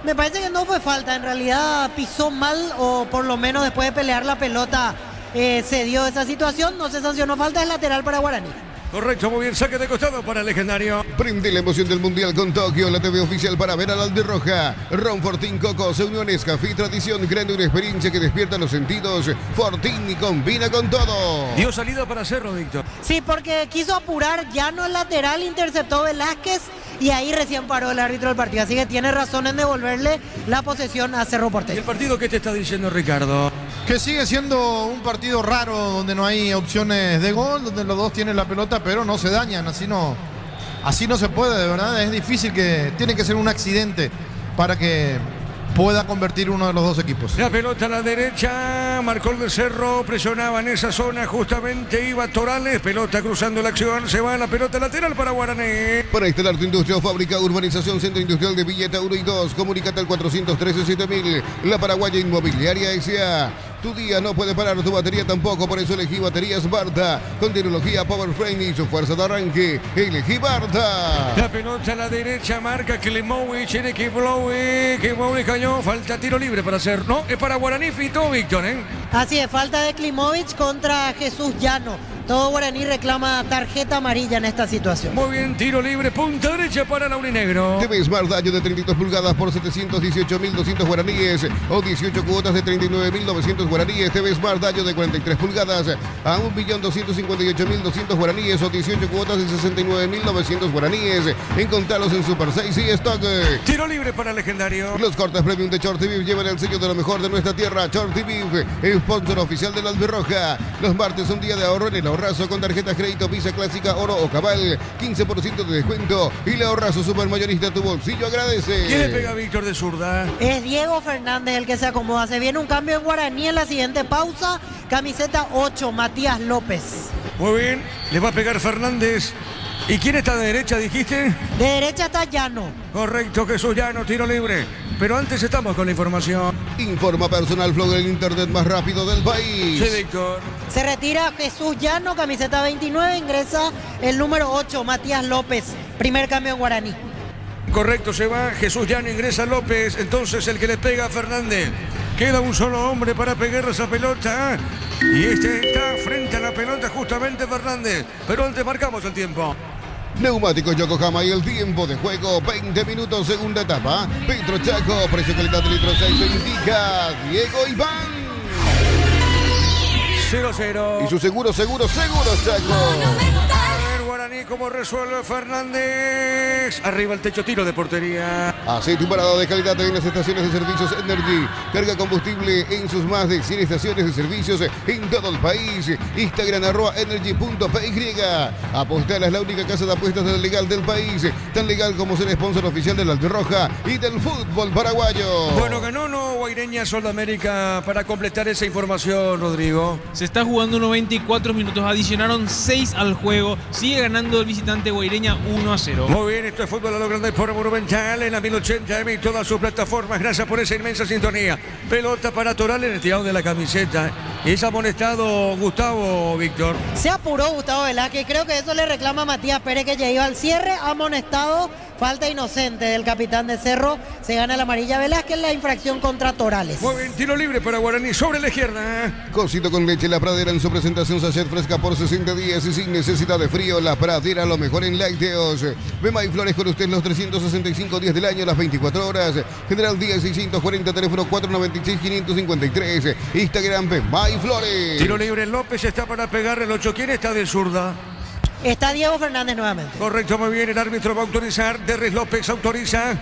Me parece que no fue falta, en realidad pisó mal, o por lo menos después de pelear la pelota se dio esa situación. No se sancionó falta, es lateral para Guaraní. Correcto, muy bien, saque de costado para el legendario. Prende la emoción del Mundial con Tokio, la TV oficial para ver al Albirroja. Ron Fortín Coco se unió a Nescafé Tradición, creando una experiencia que despierta los sentidos. Fortín y combina con todo. Dio salida para Cerro, Víctor. Sí, porque quiso apurar, ya no el lateral, interceptó Velázquez y ahí recién paró el árbitro del partido. Así que tiene razón en devolverle la posesión a Cerro ¿Y Porteño. el partido qué te está diciendo, Ricardo? Que sigue siendo un partido raro donde no hay opciones de gol, donde los dos tienen la pelota pero no se dañan, así no se puede, de verdad, es difícil, que tiene que ser un accidente para que pueda convertir uno de los dos equipos. La pelota a la derecha, marcó el de Cerro, presionaba en esa zona, justamente iba Torales, pelota cruzando la acción, se va la pelota lateral para Guaraní. Para instalar tu industria o fábrica, urbanización, centro industrial de Villeta 1 y 2, comunícate al 413-7000, la Paraguaya Inmobiliaria S.A. Tu día no puede parar, tu batería tampoco, por eso elegí baterías Barta, con tecnología Power Frame y su fuerza de arranque. Elegí Barta. La pelota a la derecha, marca Klimovic, tiene Klimovic cayó, falta tiro libre para hacer, no, es para Guaraní, Fito, Víctor, ¿eh? Así es, falta de Klimovic contra Jesús Llano. Todo Guaraní reclama tarjeta amarilla en esta situación. Muy bien, tiro libre, punta derecha para Laurinegro. TV Smart Daño de 32 pulgadas por 718.200 guaraníes o 18 cuotas de 39.900 guaraníes. TV Smart Daño de 43 pulgadas a 1.258.200 guaraníes o 18 cuotas de 69.900 guaraníes. Encontralos en Super 6 y Stock. Tiro libre para el legendario. Los cortes premium de Shorty Beef llevan el sello de lo mejor de nuestra tierra. Shorty Beef, sponsor oficial de la Albirroja. Los martes son día de ahorro en el ahorrazo con tarjetas crédito Visa Clásica, Oro o Cabal. 15% de descuento y el ahorrazo supermayorista, tu bolsillo agradece. ¿Quién le pega a Víctor de zurda? Es Diego Fernández el que se acomoda. Se viene un cambio en Guaraní en la siguiente pausa. Camiseta 8, Matías López. Muy bien, le va a pegar Fernández. ¿Y quién está de derecha, dijiste? De derecha está Llano. Correcto, Jesús Llano, tiro libre. Pero antes estamos con la información. Informa Personal Flow, el internet más rápido del país. Sí, Víctor. Se retira Jesús Llano, camiseta 29, ingresa el número 8, Matías López. Primer cambio en Guaraní. Correcto, se va Jesús Llano, ingresa López. Entonces el que le pega a Fernández. Queda un solo hombre para pegarle esa pelota. Y este está frente a la pelota justamente Fernández. Pero antes marcamos el tiempo. Neumáticos Yokohama y el tiempo de juego, 20 minutos, segunda etapa. Petro Chaco, precio calidad de litro 6, indica Diego Iván. 0-0. Y su seguro Chaco. A ver, Guaraní, cómo resuelve Fernández. Arriba el techo, tiro de portería. Aceite parado de calidad en las estaciones de servicios Energy. Carga combustible en sus más de 100 estaciones de servicios en todo el país. Instagram @energy.py. Apostar es la única casa de apuestas legal del país. Tan legal como ser sponsor oficial de la Albirroja y del fútbol paraguayo. Bueno, ganó no Guaireña Sudamérica para completar esa información, Rodrigo. Se está jugando 94 minutos, adicionaron 6 al juego. Sigue ganando el visitante Guaireña 1-0. Muy bien, esto es Fútbol a lo Grande por Monumental en la 1080M y todas sus plataformas. Gracias por esa inmensa sintonía. Pelota para Toral en el tirado de la camiseta. Es amonestado Gustavo, Víctor. Se apuró Gustavo Velázquez. Creo que eso le reclama a Matías Pérez, que ya iba al cierre. Amonestado. Falta inocente del capitán de Cerro. Se gana la amarilla Velázquez, la infracción contra Torales. Muy bien, tiro libre para Guaraní sobre la izquierda. Cosito con leche, la Pradera en su presentación sachet fresca por 60 días y sin necesidad de frío. La Pradera, lo mejor en lácteos. Bema y Flores con usted los 365 días del año, las 24 horas. General Díaz 640, teléfono 496-553. Instagram Bema y Flores. Tiro libre, López está para pegar el 8. ¿Quién está de zurda? Está Diego Fernández nuevamente. Correcto, muy bien, el árbitro va a autorizar. Derres López autoriza.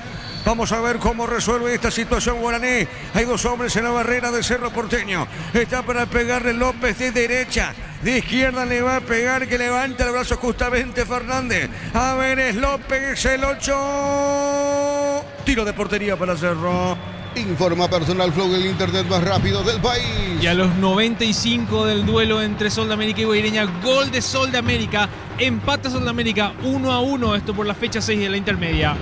Vamos a ver cómo resuelve esta situación Guaraní. Hay dos hombres en la barrera de Cerro Porteño. Está para pegarle López de derecha. De izquierda le va a pegar, que levanta el brazo justamente Fernández. A ver, es López, el 8. Tiro de portería para Cerro. Informa Personal Flow, el internet más rápido del país. Y a los 95 del duelo entre Sol de América y Guaireña, gol de Sol de América. Empata Sol de América 1-1. Esto por la fecha 6 de la intermedia.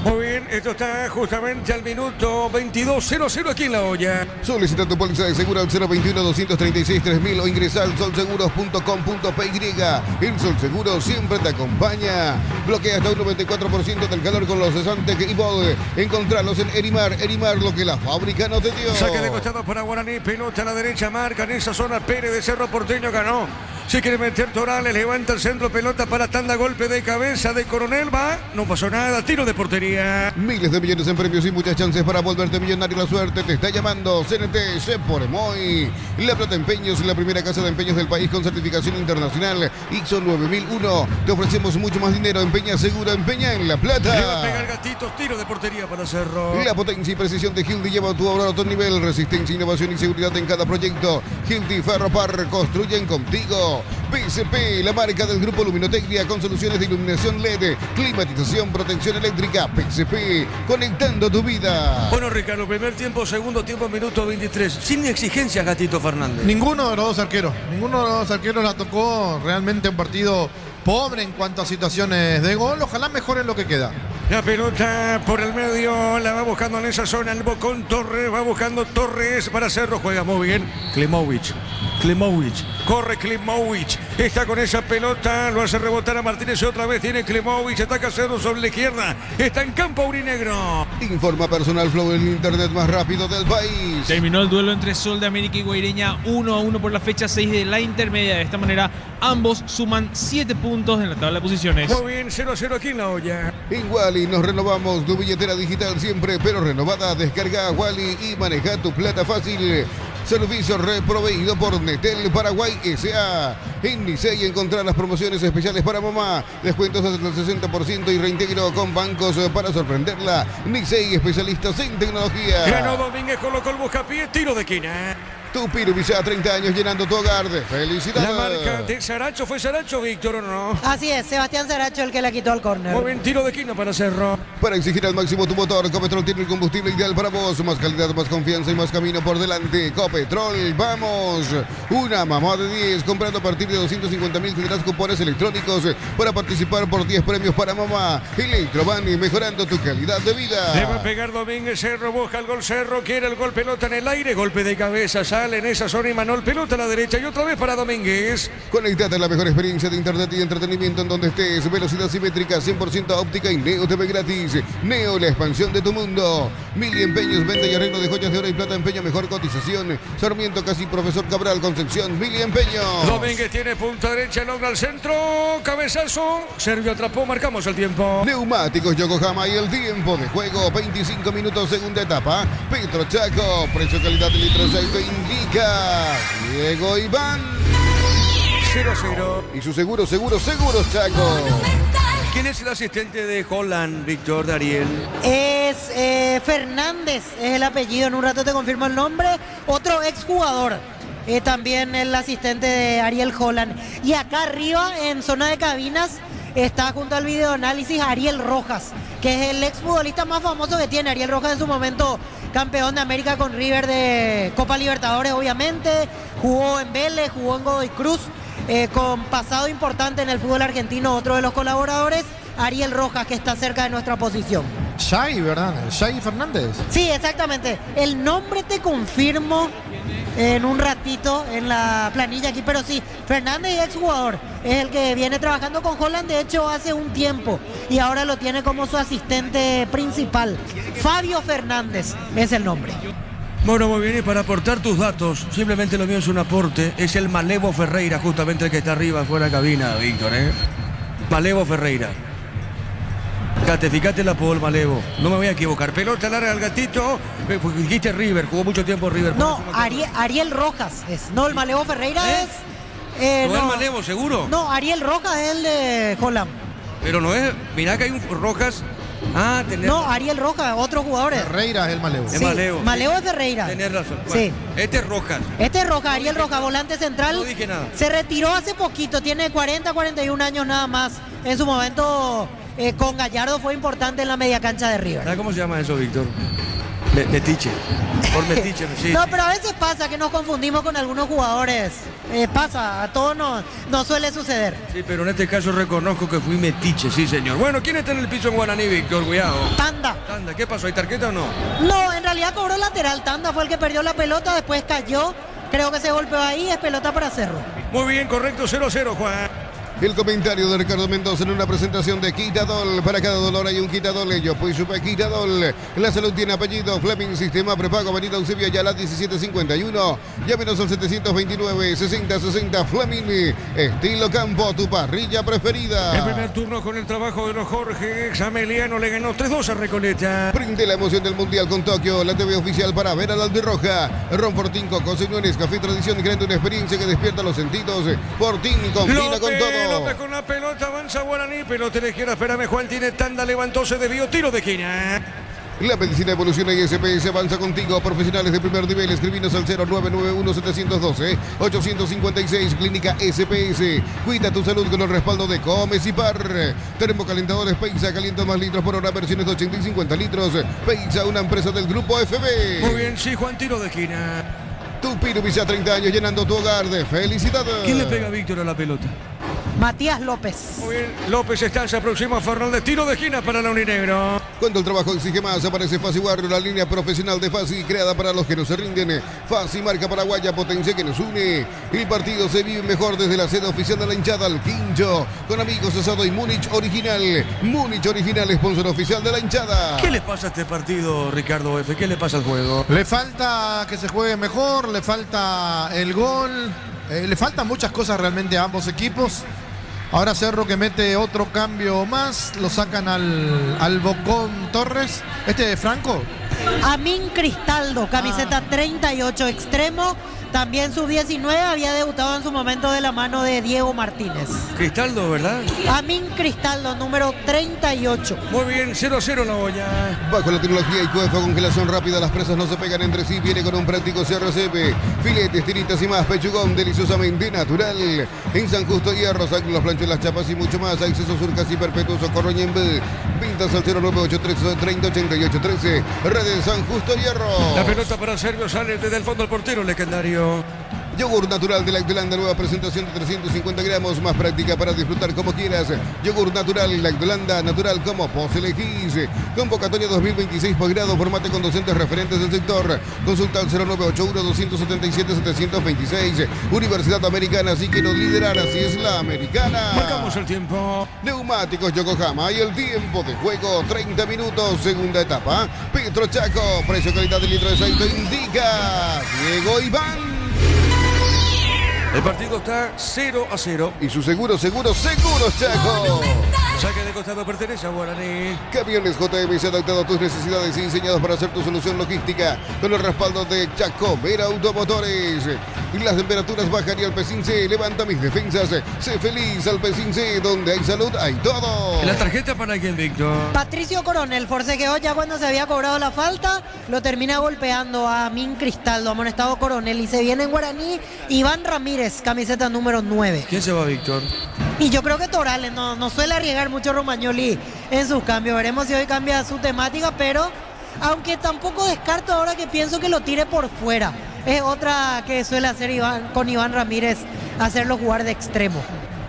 Muy bien, esto está justamente al minuto 22, 0-0 aquí en La Hoya. Solicita tu póliza de seguro al 021-236-3000 o ingresa al solseguros.com.py. El Sol Seguro siempre te acompaña. Bloquea hasta un 94% del calor con los cesantes que Ibol. Encontralos en Erimar. Erimar, lo que la fábrica no te dio. Saque de costado para Guaraní, pelota a la derecha, marca en esa zona Pérez de Cerro Porteño, ganó. Si quiere meter Torales, levanta el centro, pelota para tanda, golpe de cabeza de Coronel, va, no pasó nada, tiro de portería. Miles de millones en premios y muchas chances para volverte millonario. La suerte te está llamando. CNT Seporemoy. La Plata Empeños, la primera casa de empeños del país con certificación internacional ISO 9001. Te ofrecemos mucho más dinero. Empeña seguro, empeña en La Plata. Le va a pegar Gatitos, tiro de portería para Cerro. La potencia y precisión de Hildy lleva tu obra a otro nivel. Resistencia, innovación y seguridad en cada proyecto. Hildy Ferropar, construyen contigo. PCP, la marca del grupo Luminotecnia con soluciones de iluminación LED, climatización, protección eléctrica. PCP, conectando tu vida. Bueno, Ricardo, primer tiempo, segundo tiempo, minuto 23. Sin exigencias, Gatito Fernández. Ninguno de los dos arqueros. Ninguno de los dos arqueros la tocó. Realmente un partido pobre en cuanto a situaciones de gol. Ojalá mejoren lo que queda. La pelota por el medio, la va buscando en esa zona el Bocón Torres, va buscando Torres para Cerro, juega muy bien. Klimovic, corre Klimovic, está con esa pelota, lo hace rebotar a Martínez y otra vez tiene Klimovic, ataca Cerro sobre la izquierda, está en campo aurinegro. Informa Personal Flow, el internet más rápido del país. Terminó el duelo entre Sol de América y Guaireña 1-1 por la fecha 6 de la intermedia. De esta manera, ambos suman 7 puntos en la tabla de posiciones. Muy bien, 0-0 aquí en La Hoya. En Wally nos renovamos, tu billetera digital siempre, pero renovada. Descarga Wally y maneja tu plata fácil. Servicio reproveído por Netel Paraguay S.A. En Licey encontrar las promociones especiales para mamá. Descuentos hasta el 60% y reintegro con bancos para sorprenderla. Licey, especialistas en tecnología. Ganó Domínguez, colocó el buscapié, tiro de esquina. Tupir Villa, 30 años llenando tu hogar de felicidad. La marca de Saracho, ¿fue Saracho, Víctor, o no? Así es, Sebastián Saracho el que la quitó al córner. Muy bien, tiro de esquina para Cerro. Para exigir al máximo tu motor, Copetrol tiene el combustible ideal para vos. Más calidad, más confianza y más camino por delante. Copetrol, vamos. Una mamá de 10. Comprando a partir de 250.000 tendrás cupones electrónicos para participar por 10 premios para mamá. Electroban, mejorando tu calidad de vida. Le va a pegar Domínguez, Cerro, busca el gol Cerro, quiere el gol, pelota en el aire, golpe de cabeza, sale en esa zona y Manuel, pelota a la derecha y otra vez para Domínguez. Conectate a la mejor experiencia de internet y entretenimiento en donde estés. Velocidad simétrica, 100% óptica y Neo TV gratis. Neo, la expansión de tu mundo. Mili Empeños, venta y arreglo de joyas de oro y plata, empeño, mejor cotización. Sarmiento, casi Profesor Cabral, Concepción, Mili Empeños. Domínguez tiene punta derecha, logra el centro, cabezazo. Sergio atrapó, marcamos el tiempo. Neumáticos Yokohama y el tiempo de juego, 25 minutos, segunda etapa. Petro Chaco, precio, calidad de litro aceite indica Diego Iván. 0-0. Y su seguros Chaco. ¿Quién es el asistente de Holland, Víctor, de Ariel? Es Fernández, es el apellido, en un rato te confirmo el nombre. Otro exjugador, también el asistente de Ariel Holland. Y acá arriba, en zona de cabinas, está junto al videoanálisis Ariel Rojas, que es el exfutbolista más famoso que tiene. Ariel Rojas en su momento campeón de América con River de Copa Libertadores, obviamente. Jugó en Vélez, jugó en Godoy Cruz, con pasado importante en el fútbol argentino. Otro de los colaboradores, Ariel Rojas, que está cerca de nuestra posición. Shai, ¿verdad? Shai Fernández. Sí, exactamente. El nombre te confirmo en un ratito en la planilla aquí, pero sí, Fernández, exjugador, es el que viene trabajando con Holland, de hecho, hace un tiempo, y ahora lo tiene como su asistente principal. Fabio Fernández es el nombre. Bueno, muy bien, y para aportar tus datos, simplemente lo mío es un aporte, es el Malevo Ferreira, justamente el que está arriba, fuera de cabina, Víctor, Malevo Ferreira. Fíjate el apodo del Malevo, no me voy a equivocar. Pelota larga al Gatito, dijiste River, jugó mucho tiempo River. No, Ariel Rojas es, no, el Malevo Ferreira es... ¿No es el Malevo, seguro? No, Ariel Rojas es el de Holland. Pero no es, mirá que hay un Rojas Ah, tenés No, razón. Ariel Rojas, otros jugadores. Ferreira es el Maleo. Es Sí, Maleo. Maleo es Ferreira. Tenés razón. Sí. Este es Rojas. Este es Rojas, Ariel Rojas, volante central. No dije nada. Se retiró hace poquito, tiene 40, 41 años nada más. En su momento con Gallardo fue importante en la media cancha de River. ¿Sabes cómo se llama eso, Víctor? Metiche. Por metiche, sí. No, pero a veces pasa que nos confundimos con algunos jugadores. Pasa, a todos nos suele suceder. Sí, pero en este caso reconozco que fui metiche, sí, señor. Bueno, ¿quién está en el piso en Guaraní, Víctor? Cuidado. Tanda. Tanda, ¿qué pasó? ¿Hay tarjeta o no? No, en realidad cobró lateral. Tanda fue el que perdió la pelota, después cayó. Creo que se golpeó ahí, es pelota para Cerro. Muy bien, correcto, 0-0, Juan. El comentario de Ricardo Mendoza en una presentación de Quitadol. Para cada dolor hay un Quitadol. Ellos, pues Super Quitadol. La salud tiene apellido. Fleming, sistema prepago. Avenida Eusebio Ayala, 1751. Llámenos al 729-6060. Fleming, estilo campo, tu parrilla preferida. El primer turno con el trabajo de los Jorge. Ameliano le ganó 3-2 a Recoleta. Prende la emoción del Mundial con Tokio. La TV oficial para ver a la albirroja. Ron Fortín, Coco, señores. Café Tradición, creando una experiencia que despierta los sentidos. Fortín combina con todo. López con la pelota, avanza Guaraní, pelota a la izquierda, espérame, Juan tiene tanda, levantó, se desvió, tiro de esquina. La medicina evoluciona y SPS avanza contigo. Profesionales de primer nivel, escribinos al 0991-712-856, Clínica SPS. Cuida tu salud con el respaldo de Comes y Par. Termocalentadores Peiza, calienta más litros por hora, versiones de 80 y 50 litros. Peiza, una empresa del grupo FB. Muy bien, sí, Juan, tiro de esquina. Tupiru Visa, 30 años, llenando tu hogar de felicidad. ¿Quién le pega a Víctor a la pelota? Matías López. Muy bien, López está, se aproxima a Fernández, tiro de esquina para la Uninegro. Cuando el trabajo exige más, aparece Fasi Warrior, la línea profesional de Fasi, creada para los que no se rinden. Fasi, marca paraguaya, potencia que nos une. El partido se vive mejor desde la sede oficial de la hinchada, al Quincho, con amigos asado y Múnich Original. Múnich Original, sponsor oficial de la hinchada. ¿Qué le pasa a este partido, Ricardo F? ¿Qué le pasa al juego? Le falta que se juegue mejor, le falta el gol, le faltan muchas cosas realmente a ambos equipos. Ahora Cerro que mete otro cambio más, lo sacan al Bocón Torres. ¿Este de Franco? Amin Cristaldo, camiseta 38, extremo. También sub-19, había debutado en su momento de la mano de Diego Martínez. Cristaldo, ¿verdad? Amin Cristaldo, número 38. Muy bien, 0-0 la olla. Bajo la tecnología y cuefa, congelación rápida, las presas no se pegan entre sí. Viene con un práctico CRCP, filetes, tiritas y más, pechugón deliciosamente natural. En San Justo Hierro, los planchos, las chapas y mucho más. Acceso Surcas y Perpetuo Socorro Ñembe. Pintas al 0983-308813. Redes San Justo Hierro. La pelota para Sergio sale desde el fondo al portero legendario. Yogur natural de Lactolanda, nueva presentación de 350 gramos, más práctica para disfrutar como quieras. Yogur natural, Lactolanda, natural como vos elegís. Convocatoria 2026 posgrado, formate con docentes referentes del sector. Consulta al 0981-277-726. Universidad Americana, así que nos liderar, así es la americana. Marcamos el tiempo. Neumáticos Yokohama y el tiempo de juego, 30 minutos, segunda etapa. Petro Chaco, precio calidad del litro de aceite indica Diego Iván. El partido está 0-0. Y su seguro Chaco. Saque de costado pertenece a Guaraní. Camiones JM se ha adaptado a tus necesidades y diseñados para hacer tu solución logística con el respaldo de Chaco Vera Automotores. Y las temperaturas bajan y al Pecín C levanta mis defensas. Sé feliz al Pecín C, donde hay salud, hay todo. La tarjeta para quién, Víctor. Patricio Coronel forcejeó ya cuando se había cobrado la falta, lo termina golpeando a Min Cristaldo, amonestado Coronel, y se viene en Guaraní Iván Ramírez, camiseta número 9. ¿Quién se va, Víctor? Y yo creo que Torales no suele arriesgar mucho Romagnoli en sus cambios. Veremos si hoy cambia su temática, pero aunque tampoco descarto ahora que pienso que lo tire por fuera. Es otra que suele hacer con Iván Ramírez, hacerlo jugar de extremo.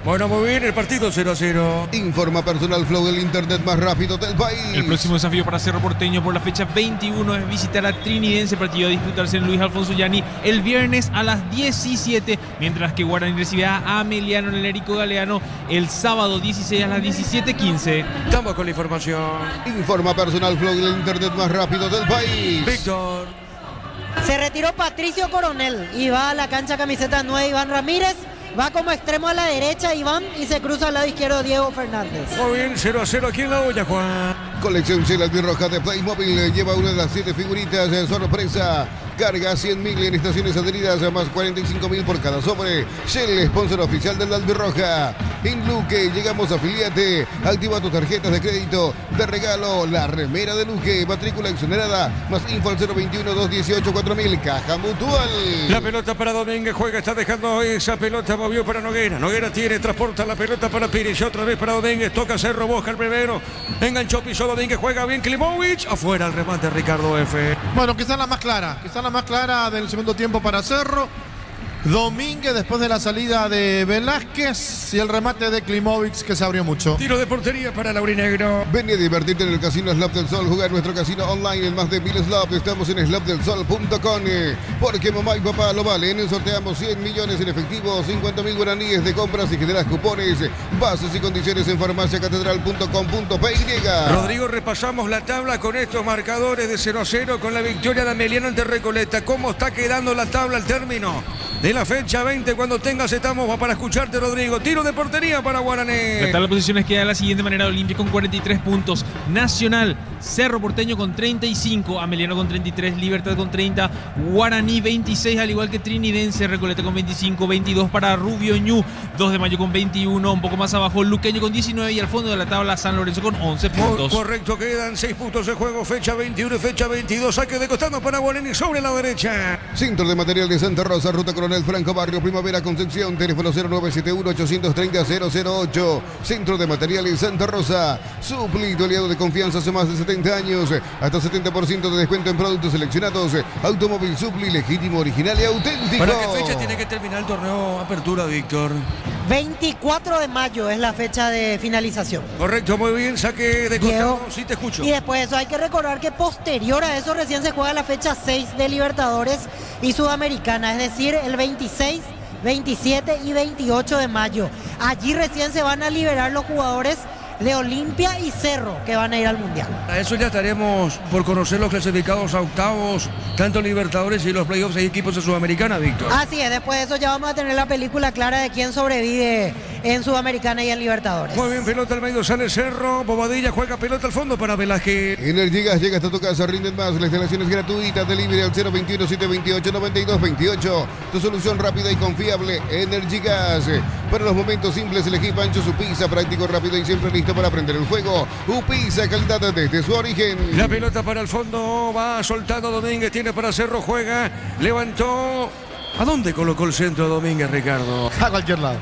Bueno, muy bien, el partido 0-0. Informa Personal Flow, del internet más rápido del país. El próximo desafío para Cerro Porteño por la fecha 21 es visitar a Trinidense, partido a disputarse en Luis Alfonso Llani el viernes a las 17, mientras que Guaraní recibirá a Ameliano en el Érico Galeano el sábado 16 a las 17:15. Estamos con la información. Informa Personal Flow, del internet más rápido del país. Víctor. Se retiró Patricio Coronel y va a la cancha camiseta 9 Iván Ramírez. Va como extremo a la derecha Iván y se cruza al lado izquierdo Diego Fernández. Muy bien, 0-0 aquí en la olla, Juan. Colección Chela Roja de Playmobil lleva una de las 7 figuritas de sorpresa. Carga 100.000 en estaciones adheridas, más 45.000 por cada sobre. Shell, sponsor oficial del Albirroja. En Luque, llegamos a afiliate. Activa tus tarjetas de crédito. De regalo, la remera de Luque. Matrícula exonerada. Más info al 021-218-4000. Caja Mutual. La pelota para Domínguez, juega, está dejando esa pelota, movió para Noguera. Noguera tiene, transporta la pelota para Pires, otra vez para Domínguez, toca Cerro, Boja el primero. Enganchó, pisó Domínguez, juega bien Klimovic. Afuera el remate Ricardo F. Bueno, quizás la más clara del segundo tiempo para Cerro. Domínguez después de la salida de Velázquez y el remate de Klimovic que se abrió mucho. Tiro de portería para Laurinegro. Ven a divertirte en el casino Slot del Sol. Jugar nuestro casino online en más de 1000 slots. Estamos en slotdelsol.com. Porque mamá y papá lo valen. Sorteamos 100 millones en efectivo, 50.000 guaraníes de compras y generas cupones. Bases y condiciones en farmaciacatedral.com.py. Rodrigo, repasamos la tabla con estos marcadores de 0-0 con la victoria de Ameliano ante Recoleta. ¿Cómo está quedando la tabla al término de la fecha 20? Cuando tengas estamos para escucharte, Rodrigo. Tiro de portería para Guaraní. La tabla de posiciones queda de la siguiente manera: Olimpia con 43 puntos, Nacional, Cerro Porteño con 35, Ameliano con 33, Libertad con 30, Guaraní 26, al igual que Trinidense, Recoleta con 25, 22 para Rubio Ñu, 2 de Mayo con 21, un poco más abajo Luqueño con 19 y al fondo de la tabla San Lorenzo con 11 puntos. Correcto, quedan 6 puntos de juego, fecha 21 y fecha 22, saque de costado para Guaraní sobre la derecha. Centro de Material de Santa Rosa, Ruta Coronel Franco, Barrio Primavera, Concepción, teléfono 0971-830-008. Centro de Materiales Santa Rosa, Suplido, aliado de confianza hace más de 70 años. Hasta 70% de descuento en productos seleccionados. Automóvil Supli, legítimo, original y auténtico. ¿Para qué fecha tiene que terminar el torneo Apertura, Víctor? 24 de mayo es la fecha de finalización. Correcto, muy bien, saque de costado, sí te escucho. Y después de eso hay que recordar que posterior a eso recién se juega la fecha 6 de Libertadores y Sudamericana, es decir, el 26, 27 y 28 de mayo. Allí recién se van a liberar los jugadores de Olimpia y Cerro que van a ir al Mundial. A eso ya estaremos por conocer los clasificados a octavos, tanto Libertadores y los playoffs y equipos de Sudamericana, Víctor. Así es, después de eso ya vamos a tener la película clara de quién sobrevive en Sudamericana y en Libertadores. Muy bien, pelota al medio, sale Cerro, Bobadilla juega pelota al fondo para Velázquez. Energigas llega hasta tu casa, rinden más, la instalación es gratuita, delivery al 021-728-9228. Tu solución rápida y confiable, Energigas. Para los momentos simples elegí Pancho su pizza, práctico, rápido y siempre listo para prender el fuego. Pizza, calidad desde su origen. La pelota para el fondo, va soltando Domínguez, tiene para Cerro, juega, levantó. ¿A dónde colocó el centro Domínguez, Ricardo? A cualquier lado.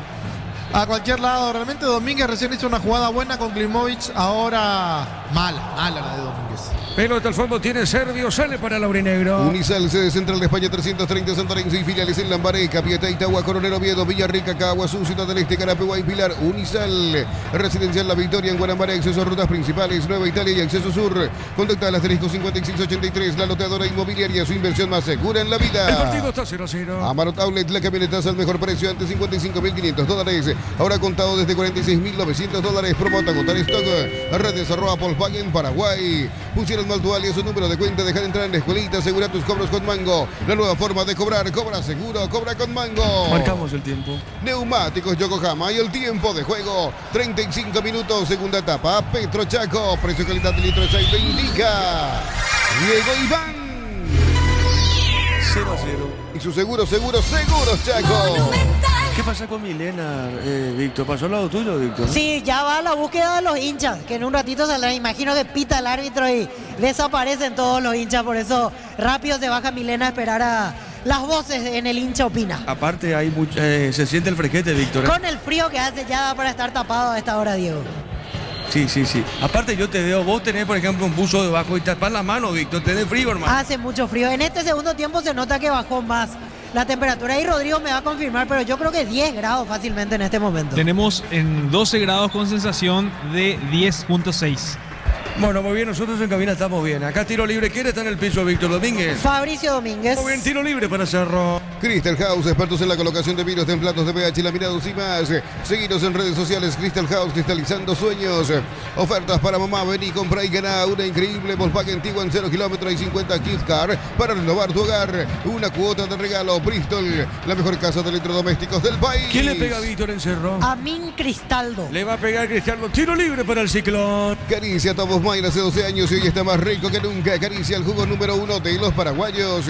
A cualquier lado. Realmente Domínguez recién hizo una jugada buena con Klimovic, ahora mala la de Domínguez. Pelota al fondo, tiene Servio, sale para Laurinegro. Unisal, sede central de España 330, Santa Lorenzo y filiales en Lambaré, Capiatá, Itagua, Coronel Oviedo, Villarrica, Caguazú, Ciudad del Este, Carapeguá y Pilar. Unisal, residencial La Victoria en Guanambaré, acceso a rutas principales, Nueva Italia y acceso sur. Contacta al asterisco 5683, la loteadora inmobiliaria, su inversión más segura en la vida. El partido está 0-0. Amarot Outlet, la camionetaza al mejor precio, antes $55.500. Ahora contado desde $46.900. Promota agotar stock. Redes @Volkswagen Paraguay. Pusieron Maltual y es su número de cuenta. Dejar entrar en la escuelita. Asegura tus cobros con Mango. La nueva forma de cobrar. Cobra seguro. Cobra con Mango. Marcamos el tiempo. Neumáticos Yokohama y el tiempo de juego. 35 minutos. Segunda etapa. Petro Chaco. Precio calidad de litro de aceite indica Diego Iván. 0-0. Y su seguros Chaco. ¿Qué pasa con Milena, Víctor? ¿Pasó al lado tuyo, Víctor? Sí, ya va la búsqueda de los hinchas, que en un ratito saldrá. Imagino que pita el árbitro y desaparecen todos los hinchas. Por eso rápido se baja Milena a esperar a las voces en el hincha opina. Aparte, hay se siente el fresquete, Víctor. Con el frío que hace ya para estar tapado a esta hora, Diego. Sí. Aparte yo te veo, vos tenés por ejemplo un buzo debajo y tapás la mano, Víctor, tenés frío, hermano. Hace mucho frío. En este segundo tiempo se nota que bajó más la temperatura y Rodrigo me va a confirmar, pero yo creo que 10 grados fácilmente en este momento. Tenemos en 12 grados con sensación de 10.6. Bueno, muy bien, nosotros en cabina estamos bien. Acá tiro libre, ¿quién está en el piso? Víctor Domínguez. Fabricio Domínguez. Muy bien, tiro libre para Cerro. Crystal House, expertos en la colocación de vidrios, templados de pH, laminados y más. Seguidos en redes sociales, Crystal House, cristalizando sueños. Ofertas para mamá, ven y compra y gana una increíble Volkswagen Tiguan 0 kilómetros y 50 Kit Car para renovar tu hogar. Una cuota de regalo. Bristol, la mejor casa de electrodomésticos del país. ¿Quién le pega a Víctor en Cerro? Amin Cristaldo. Le va a pegar Cristiano. Tiro libre para el Ciclón. Caricia Tomos Mayra hace 12 años y hoy está más rico que nunca. Caricia, el jugo número 1 de los paraguayos.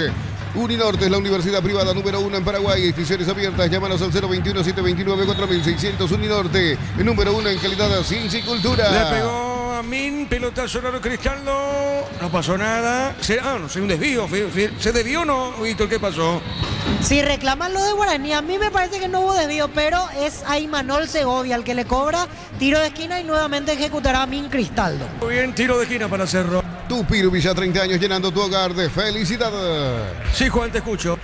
Uninorte es la universidad privada número 1 en Paraguay. Inscripciones abiertas. Llámanos al 021-729-4600. Uninorte, número 1 en calidad de ciencia y cultura. Le pegó a Min, pelotazo raro Cristaldo. No pasó nada. No sé, un desvío. ¿Se desvió o no, Víctor? ¿Qué pasó? Si reclaman lo de Guaraní, a mí me parece que no hubo desvío, pero es a Imanol Segovia el que le cobra tiro de esquina y nuevamente ejecutará a Min Cristaldo. Muy bien, tiro de esquina para Cerro. Tupiru Villa, 30 años llenando tu hogar de felicidad. Sí, Juan, te escucho.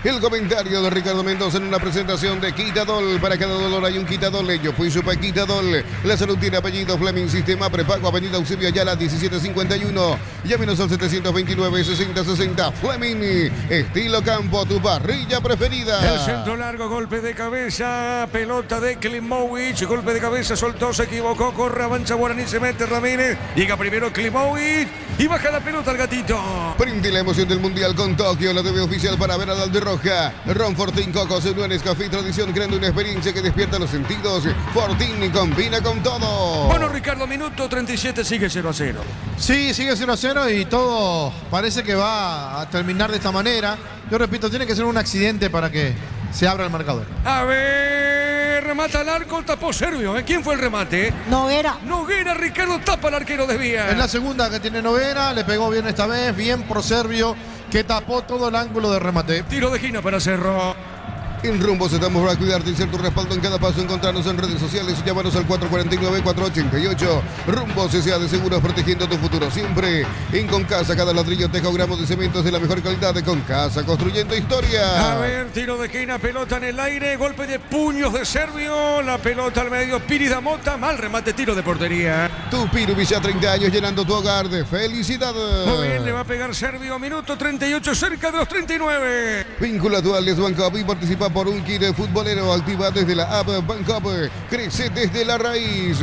El comentario de Ricardo Mendoza en una presentación de Quitadol. Para cada dolor hay un Quitadol. Ellos pues supa Quitadol. La salud tiene apellido. Fleming Sistema Prepago. Avenida Eusebio Ayala 1751. Llámenos al 729-6060. Fleming. Estilo campo. Tu parrilla preferida. El centro largo. Golpe de cabeza. Pelota de Klimovic. Golpe de cabeza. Soltó. Se equivocó. Corre. Avanza Guaraní. Se mete Ramírez. Llega primero Klimovic. Y baja la pelota al gatito. Prende la emoción del Mundial con Tokio. La TV oficial para ver al Alderroja. Ron Fortín Coco, se une Café y Tradición, creando una experiencia que despierta los sentidos. Fortín combina con todo. Bueno, Ricardo, minuto 37, sigue 0-0. Sí, sigue 0-0 y todo parece que va a terminar de esta manera. Yo repito, tiene que ser un accidente para que se abra el marcador. A ver, remata al arco, tapó Servio. ¿Quién fue el remate? Noguera. Noguera, Ricardo tapa al arquero, desvía. Es la segunda que tiene Noguera, le pegó bien esta vez, bien pro Servio, que tapó todo el ángulo de remate. Tiro de esquina para Cerro. En Rumbos estamos para cuidarte y ser tu respaldo en cada paso. Encontrarnos en redes sociales y llámanos al 449-488. Rumbos S.A. de Seguros, protegiendo tu futuro siempre. En Concasa, cada ladrillo, teja o gramos de cemento es de la mejor calidad. De Concasa, construyendo historia. A ver, tiro de esquina, pelota en el aire, golpe de puños de Servio. La pelota al medio, Pírida Mota, mal remate, tiro de portería. Tupiru Villa, 30 años llenando tu hogar de felicidad. Muy bien, le va a pegar Servio, minuto 38, cerca de los 39. Vincula tu alias Bancop y participa por un kit futbolero. Activa desde la app Bancop. Crece desde la raíz.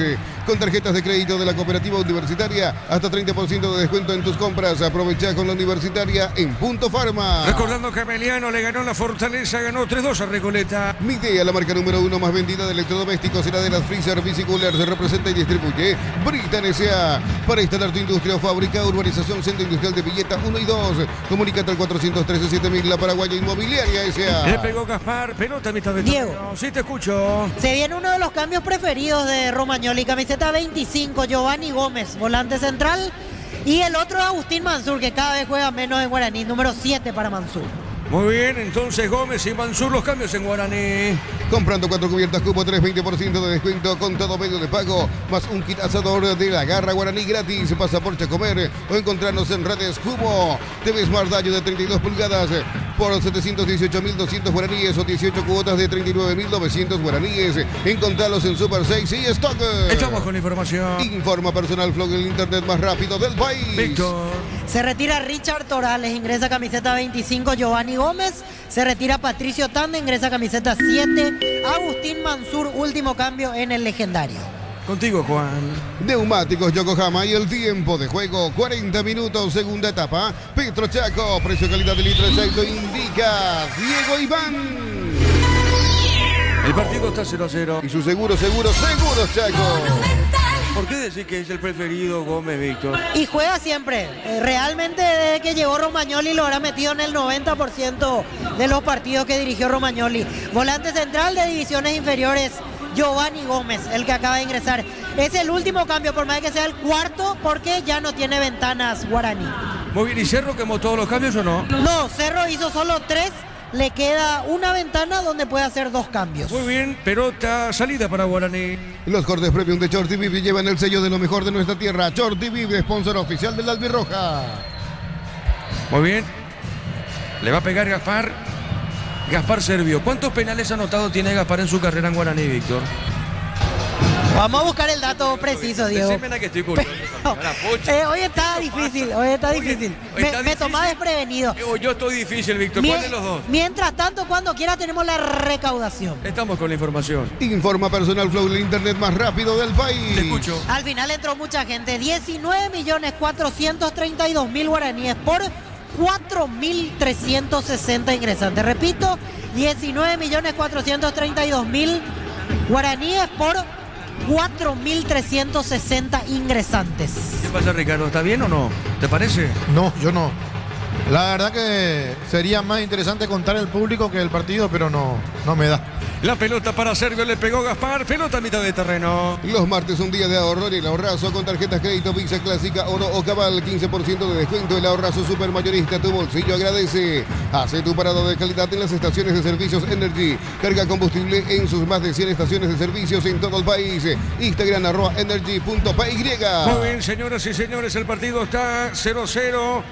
Con tarjetas de crédito de la cooperativa universitaria, hasta 30% de descuento en tus compras. Aprovecha con la universitaria en Punto Farma. Recordando que Emiliano le ganó la Fortaleza, ganó 3-2 a Recoleta. Midea, la marca número 1 más vendida de electrodomésticos, será de las Freezer Biciculers. Se representa y distribuye Britan S.A. Para instalar tu industria o fábrica, urbanización Centro Industrial de Villeta 1 y 2. Comunícate al 413-7000. La Paraguaya Inmobiliaria S.A. Le pegó Gaspar, pelota a mitad de Diego. torneo. Sí, te escucho. Se viene uno de los cambios preferidos de Romagnoli. Camiseta 25, Giovanni Gómez, volante central. Y el otro Agustín Mansur, que cada vez juega menos en Guaraní. Número 7 para Mansur. Muy bien, entonces Gómez y Mansur los cambios en Guaraní. Comprando 4 cubiertas cupo 3, 20% de descuento con todo medio de pago, más un kit asador de la Garra Guaraní gratis. Pasaporte a comer o encontrarnos en redes Cubo. TV Smart Daño de 32 pulgadas por 718.200 guaraníes o 18 cuotas de 39.900 guaraníes. Encontrarlos en Super 6 y Stock. Estamos con la información. Informa Personal Flow, el internet más rápido del país. Víctor. Se retira Richard Torales, ingresa camiseta 25, Giovanni Gómez. Se retira Patricio Tande, ingresa camiseta 7, Agustín Mansur, último cambio en el legendario. Contigo, Juan. Neumáticos Yokohama y el tiempo de juego, 40 minutos, segunda etapa. Petro Chaco, precio calidad de litro exacto, indica Diego Iván. El partido está 0-0. Y su seguros Chaco. ¿Por qué decir que es el preferido Gómez, Víctor? Y juega siempre. Realmente desde que llegó Romagnoli lo habrá metido en el 90% de los partidos que dirigió Romagnoli. Volante central de divisiones inferiores, Giovanni Gómez, el que acaba de ingresar. Es el último cambio, por más que sea el cuarto, porque ya no tiene ventanas Guaraní. Muy bien, ¿y Cerro quemó todos los cambios o no? No, Cerro hizo solo 3. Le queda una ventana donde puede hacer 2 cambios. Muy bien, pelota salida para Guaraní. Los cortes premium de Shorty Vive llevan el sello de lo mejor de nuestra tierra. Shorty Vive, sponsor oficial del Albirroja. Muy bien. Le va a pegar Gaspar. Gaspar Servio. ¿Cuántos penales anotados tiene Gaspar en su carrera en Guaraní, Víctor? Vamos a buscar el dato preciso, Diego. Decime que estoy curioso. Hoy está difícil, Me tomás desprevenido. Yo estoy difícil, Víctor. ¿Cuál de los dos? Mientras tanto, cuando quiera tenemos la recaudación. Estamos con la información. Informa Personal Flow, el internet más rápido del país. Te escucho. Al final entró mucha gente. 19.432.000 guaraníes por 4.360 ingresantes. Repito, 19.432.000 guaraníes por 4.360 ingresantes. ¿Qué pasa, Ricardo? ¿Está bien o no? ¿Te parece? No, yo no. La verdad que sería más interesante contar el público que el partido, pero no me da. La pelota para Servio, le pegó Gaspar, pelota a mitad de terreno. Los martes un día de ahorro en el ahorrazo con tarjetas crédito Visa Clásica, Oro o Cabal, 15% de descuento. El ahorrazo supermayorista, tu bolsillo agradece. Hace tu parado de calidad en las estaciones de servicios Energy. Carga combustible en sus más de 100 estaciones de servicios en todo el país. Instagram @energy.py. Muy bien, señoras y señores, el partido está 0-0.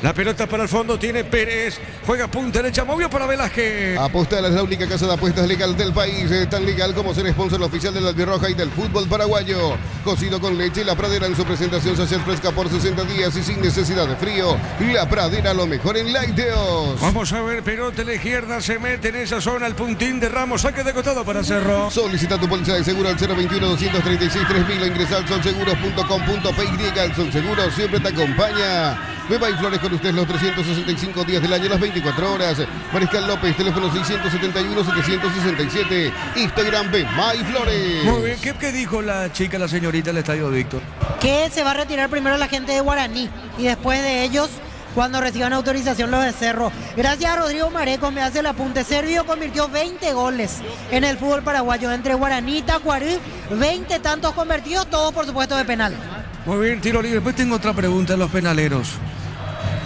La pelota para el fondo tiene Pérez. Juega punta derecha, movió para Velázquez. Apostar es la única casa de apuestas legal del país. Tan legal como ser sponsor oficial de la Albirroja y del fútbol paraguayo. Cocido con leche, La Pradera en su presentación social fresca por 60 días y sin necesidad de frío. La Pradera, lo mejor en lácteos. Vamos a ver, pelota a la izquierda, se mete en esa zona el puntín de Ramos. Saque de costado para Cerro. Solicita tu póliza de seguro al 021-236-3000. Ingresa al solseguros.com.py. El Solseguro siempre te acompaña. Beba y Flores con usted los 365 días del año, las 24 horas. Mariscal López, teléfono 671-767. Instagram Beba y Flores. Muy bien, ¿qué dijo la chica, la señorita del Estadio Víctor? Que se va a retirar primero la gente de Guaraní y después de ellos, cuando reciban autorización los de Cerro. Gracias a Rodrigo Mareco, me hace el apunte. Servio convirtió 20 goles en el fútbol paraguayo entre Guaraní y Tacuarí. 20 tantos convertidos, todos por supuesto de penal. Muy bien, tiro libre. Después tengo otra pregunta a los penaleros.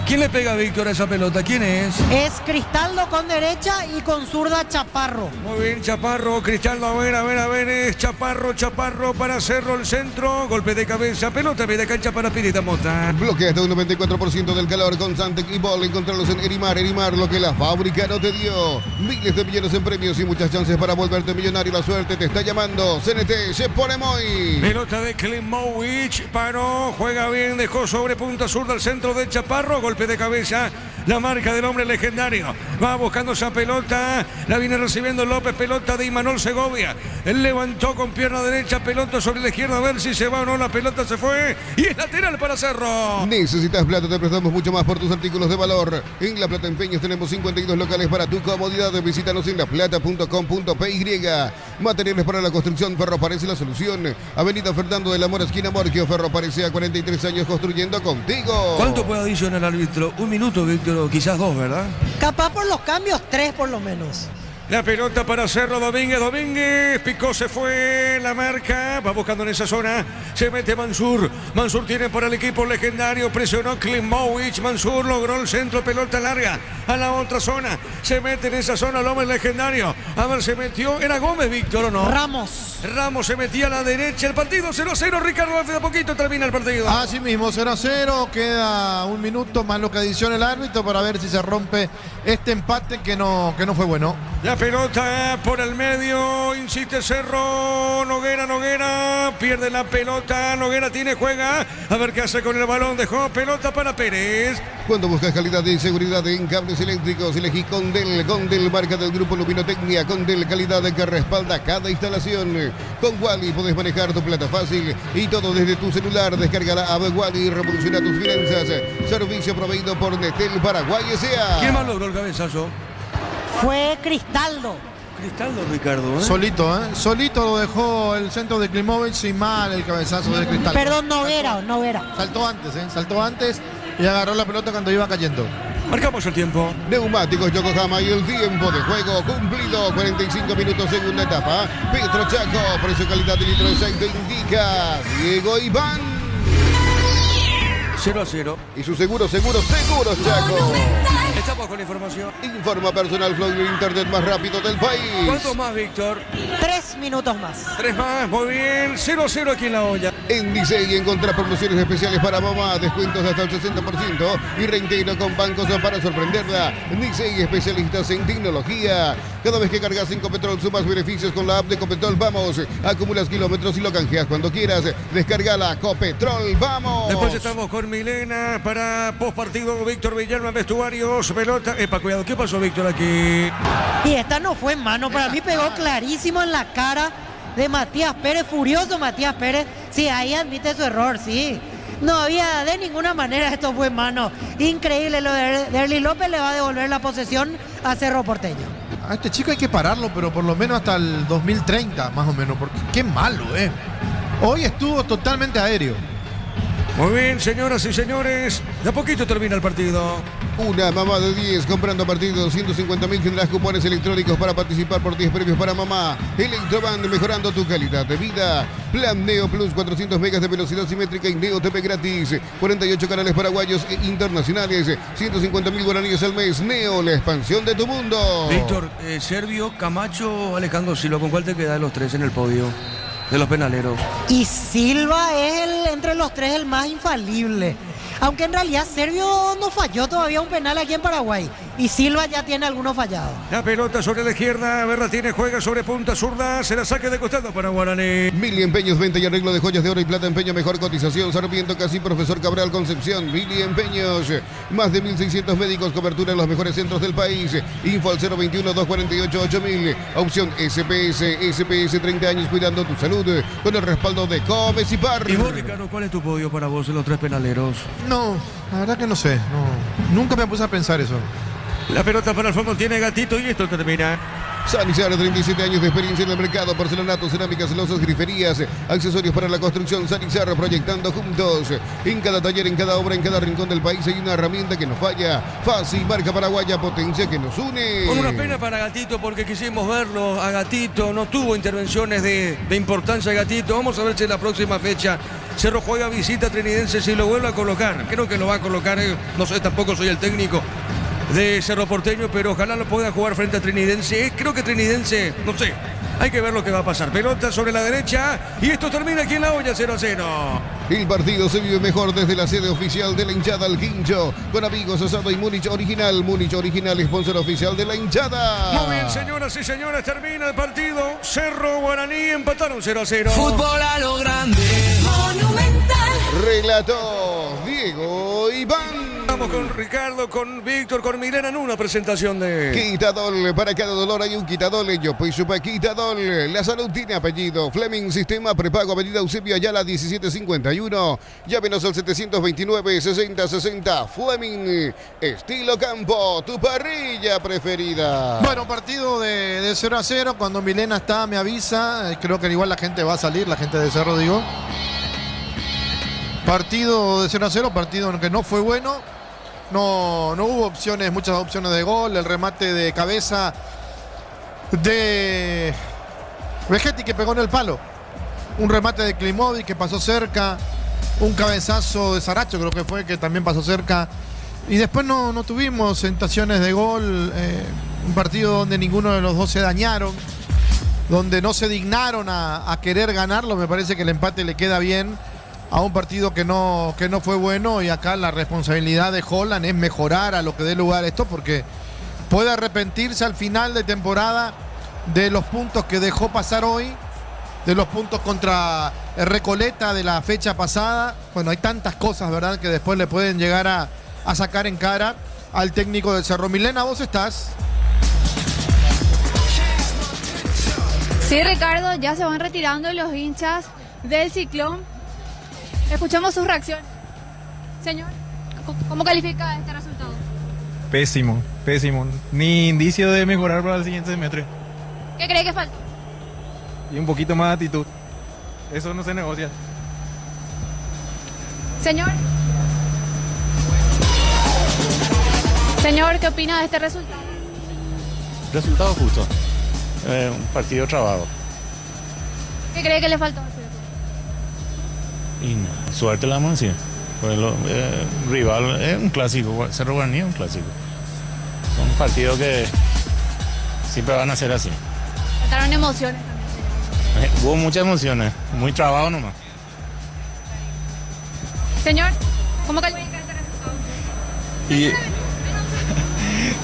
¿Quién le pega a Víctor a esa pelota? ¿Quién es? Es Cristaldo con derecha y con zurda Chaparro. Muy bien, Chaparro, Cristaldo, a ver, es Chaparro para Cerro, el centro, golpe de cabeza, pelota, media cancha para Pirita Mota. Bloquea hasta un 94% del calor con Santec y Ball. Encontrarlos en Erimar, lo que la fábrica no te dio. Miles de millones en premios y muchas chances para volverte millonario. La suerte te está llamando. CNT, se pone muy. Pelota de Klimovic, paró, juega bien, dejó sobre punta zurda al centro de Chaparro, golpe de cabeza, la marca del hombre legendario. Va buscando esa pelota, la viene recibiendo López, pelota de Imanol Segovia. Él levantó con pierna derecha, pelota sobre la izquierda, a ver si se va o no, la pelota se fue y es lateral para Cerro. Necesitas plata, te prestamos mucho más por tus artículos de valor. En La Plata Empeños tenemos 52 locales para tu comodidad. Visítanos en laplata.com.py. Materiales para la construcción, Ferro parece la solución. Avenida Fernando de la Mora, esquina Morquio. Ferro parece a 43 años construyendo contigo. ¿Cuánto puede adicionar el árbitro? Un minuto, Víctor, o quizás dos, ¿verdad? Capaz por los cambios, 3 por lo menos. La pelota para Cerro, Domínguez, picó, se fue, la marca, va buscando en esa zona, se mete Mansur tiene para el equipo legendario, presionó Klimovic, Mansur logró el centro, pelota larga a la otra zona, se mete en esa zona el hombre legendario, a ver, se metió, era Gómez, Víctor, ¿o no? Ramos se metía a la derecha, el partido 0-0, Ricardo, de a poquito termina el partido. Así mismo, 0-0, queda un minuto más lo que adiciona el árbitro para ver si se rompe este empate que no fue bueno. La pelota por el medio, insiste Cerro, Noguera, pierde la pelota, Noguera juega, a ver qué hace con el balón, dejó pelota para Pérez. Cuando buscas calidad y seguridad en cables eléctricos, elegí Condel, marca del grupo Luminotecnia, Condel, calidad que respalda cada instalación. Con Wally podés manejar tu plata fácil y todo desde tu celular. Descarga la app Wally y revoluciona tus finanzas. Servicio proveído por Netel Paraguay S.A. ¿Quién más logró el cabezazo? Fue Cristaldo, Ricardo, ¿eh? Solito lo dejó el centro de Klimovic y mal el cabezazo de Cristaldo. Perdón, Noguera. Saltó antes y agarró la pelota cuando iba cayendo. Marcamos el tiempo. Neumáticos Yokohama y el tiempo de juego cumplido. 45 minutos, segunda etapa. Petro Chaco, precio, calidad de litro de aceite indica Diego Iván. 0-0. Y su seguros Chaco. Estamos con la información. Informa Personal Flow, el internet más rápido del país. ¿Cuánto más, Víctor? 3 minutos más. 3 más, muy bien. 0-0 aquí en La Olla. En Dicey encontrás promociones especiales para mamá, descuentos hasta el 60% y reintegro con bancos para sorprenderla. Dicey, especialistas en tecnología. Cada vez que cargas en Copetrol sumas beneficios con la app de Copetrol. Vamos, acumulas kilómetros y lo canjeas cuando quieras. Descargala, Copetrol, vamos. Después estamos con Milena para postpartido. Víctor Villalba, vestuarios, pelota. Cuidado, ¿qué pasó, Víctor, aquí? Y esta no fue en mano, para mí pegó clarísimo en la cara de Matías Pérez, furioso Matías Pérez. Sí, ahí admite su error, sí. No había de ninguna manera, esto fue en mano. Increíble lo de Derly López, le va a devolver la posesión a Cerro Porteño. A este chico hay que pararlo, pero por lo menos hasta el 2030, más o menos, porque qué malo, Hoy estuvo totalmente aéreo. Muy bien, señoras y señores, de a poquito termina el partido. Una mamá de 10 comprando a partir de 250.000 tendrás cupones electrónicos para participar por 10 premios para mamá. Electroband, mejorando tu calidad de vida. Plan Neo Plus, 400 megas de velocidad simétrica y Neo TV gratis. 48 canales paraguayos e internacionales. 150.000 guaraníes al mes. Neo, la expansión de tu mundo. Víctor, Servio, Camacho, Alejandro Silva, ¿con cuál te queda de los tres en el podio de los penaleros? Y Silva es entre los tres el más infalible. Aunque en realidad Servio no falló todavía un penal aquí en Paraguay. Y Silva ya tiene algunos fallados. La pelota sobre la izquierda, Berratini juega sobre punta zurda, se la saque de costado para Guaraní. Mili Empeños, venta y arreglo de joyas de oro y plata, empeño, mejor cotización. Sarmiento Casi, Profesor Cabral, Concepción. Mili Empeños, más de 1.600 médicos, cobertura en los mejores centros del país. Info al 021-248-8000. Opción SPS, 30 años cuidando tu salud, con el respaldo de Comes y Par. Y vos, Ricardo, ¿cuál es tu podio para vos en los tres penaleros? No, la verdad que no sé. No, nunca me puse a pensar eso. La pelota para el fondo tiene Gatito y esto termina. Sanizar, 37 años de experiencia en el mercado, porcelanato, cerámicas, losas, griferías, accesorios para la construcción. Sanizar, proyectando juntos. En cada taller, en cada obra, en cada rincón del país hay una herramienta que nos falla. Fácil, marca paraguaya, potencia que nos une. Con una pena para Gatito porque quisimos verlo a Gatito, no tuvo intervenciones de importancia Gatito. Vamos a ver si en la próxima fecha Cerro juega visita Trinidense, si lo vuelve a colocar. Creo que lo va a colocar, no sé, tampoco soy el técnico de Cerro Porteño, pero ojalá lo pueda jugar frente a Trinidense. Creo que Trinidense, no sé, hay que ver lo que va a pasar. Pelota sobre la derecha y esto termina aquí en La Olla, 0-0. El partido se vive mejor desde la sede oficial de la hinchada al Quincho, con amigos, asado y Múnich Original, sponsor oficial de la hinchada. Muy bien, señoras y señores, termina el partido. Cerro, Guaraní empataron 0-0. Fútbol a lo grande, Monumental. Relató Diego Iván. Vamos con Ricardo, con Víctor, con Milena en una presentación de... Quitadol, para cada dolor hay un Quitadol. Yo pues supe Quitadol. La salud tiene apellido. Fleming, sistema prepago, avenida Eusebio Ayala 1751. Llámenos al 729-6060. Fleming, estilo campo, tu parrilla preferida. Bueno, partido de 0-0. Cuando Milena está, me avisa. Creo que igual la gente va a salir, la gente de Cerro, digo. Partido de 0-0, partido que no fue bueno. No hubo opciones, muchas opciones de gol. El remate de cabeza de Vegetti que pegó en el palo. Un remate de Klimovic que pasó cerca. Un cabezazo de Saracho creo que fue, que también pasó cerca. Y después no tuvimos tentaciones de gol. Un partido donde ninguno de los dos se dañaron. Donde no se dignaron a querer ganarlo. Me parece que el empate le queda bien a un partido que no fue bueno, y acá la responsabilidad de Holland es mejorar a lo que dé lugar esto, porque puede arrepentirse al final de temporada de los puntos que dejó pasar hoy, de los puntos contra Recoleta de la fecha pasada. Bueno, hay tantas cosas, ¿verdad?, que después le pueden llegar a sacar en cara al técnico del Cerro. Milena, ¿vos estás? Sí, Ricardo, ya se van retirando los hinchas del Ciclón. Escuchamos sus reacciones. Señor, ¿cómo califica este resultado? Pésimo, pésimo. Ni indicio de mejorar para el siguiente semestre. ¿Qué cree que falta? Y un poquito más de actitud. Eso no se negocia. Señor. Señor, ¿qué opina de este resultado? Resultado justo. Un partido trabado. ¿Qué cree que le faltó? Y no, suerte la vamos a decir. Pues rival es un clásico, Cerro Guaraní es un clásico. Son partidos que siempre van a ser así. Faltaron emociones también. Hubo muchas emociones, muy trabado nomás. Señor, ¿cómo califica este resultado? Y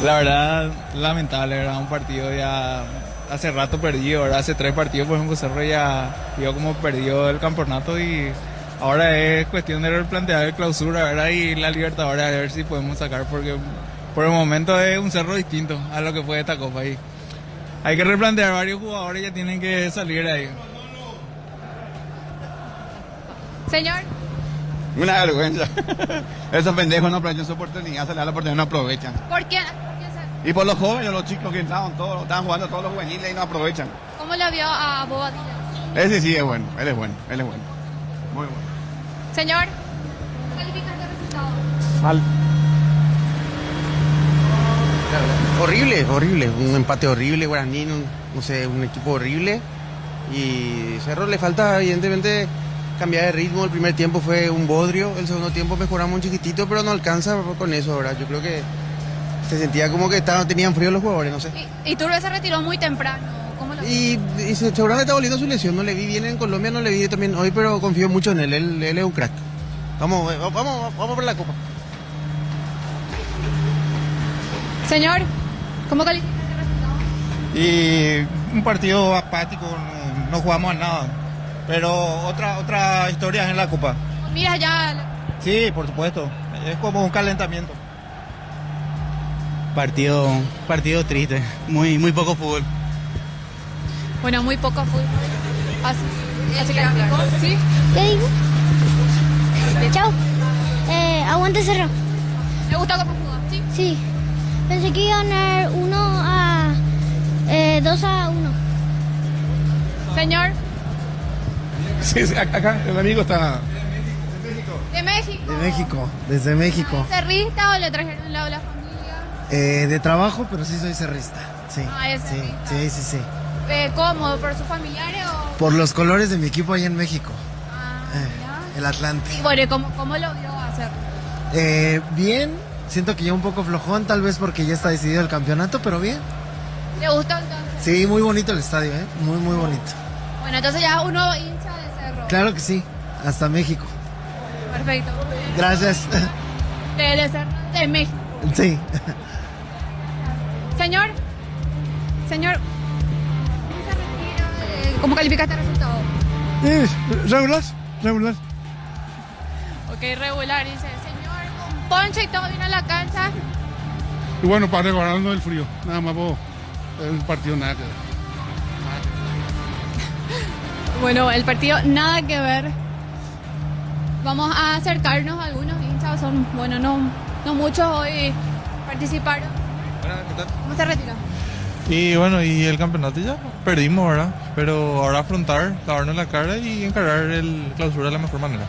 la verdad, lamentable, ¿verdad? Un partido ya hace rato perdido, ¿verdad? Hace 3 partidos, por ejemplo, Cerro ya vio como perdió el campeonato y ahora es cuestión de replantear el clausura, ¿verdad? Y la Libertadores, a ver si podemos sacar, porque por el momento es un Cerro distinto a lo que fue esta Copa. Y hay que replantear, varios jugadores ya tienen que salir de ahí. Señor. Una vergüenza. Esos pendejos no aprovechan su oportunidad, se le da la oportunidad, no aprovechan. ¿Por qué? Y por los jóvenes, los chicos que estaban jugando todos los juveniles y no aprovechan. ¿Cómo le vio a Bobadilla? Ese sí es bueno, él es bueno. Muy bueno. Señor, ¿cómo califica este resultado? Mal. Horrible, horrible. Un empate horrible, Guaraní, no sé, un equipo horrible. Y Cerro le falta, evidentemente, cambiar de ritmo. El primer tiempo fue un bodrio, el segundo tiempo mejoramos un chiquitito, pero no alcanza con eso ahora. Yo creo que se sentía como que tenían frío los jugadores, no sé. Y Turbio se retiró muy temprano. ¿Cómo lo Y seguramente está volviendo su lesión. No le vi bien en Colombia, no le vi también hoy, pero confío mucho en él. Él es un crack. Vamos por la copa. Señor, ¿cómo califica este resultado? Y un partido apático, no jugamos a nada. Pero otra historia en la copa. Mira ya. Sí, por supuesto. Es como un calentamiento. Partido triste. Muy poco fútbol. Bueno, muy poco fútbol. Así que ¿sí? ¿Qué digo? Chao. Aguante Cerro. ¿Le gustó cómo jugó? Sí. Sí. Pensé que iba a ganar 2-1. Señor. Sí, acá el amigo está... ¿De México? De México, desde México. ¿Cerrista o le trajeron la familia? De trabajo, pero sí soy cerrista. Sí. Es cerrista. Sí. ¿Cómo? ¿Por sus familiares o...? Por los colores de mi equipo ahí en México. El Atlante. Y bueno, ¿cómo lo vio hacer? Bien, siento que ya un poco flojón, tal vez porque ya está decidido el campeonato, pero bien. ¿Le gustó entonces? Sí, muy bonito el estadio, muy bonito. Bueno, entonces ya uno hincha de Cerro. Claro que sí, hasta México. Perfecto. Gracias. De Cerro, de México. Sí. Señor, ¿cómo califica este resultado? Regular. Ok, regular, dice el señor, con ponche y todo vino a la cancha. Y bueno, para recordarnos del frío, nada más por el partido nada que ver. Bueno, el partido nada que ver. Vamos a acercarnos a algunos hinchas, no muchos hoy participaron. ¿Cómo se retiró? Y bueno, y el campeonato ya perdimos, ¿verdad? Pero ahora afrontar, lavarnos la cara y encarar el clausura de la mejor manera.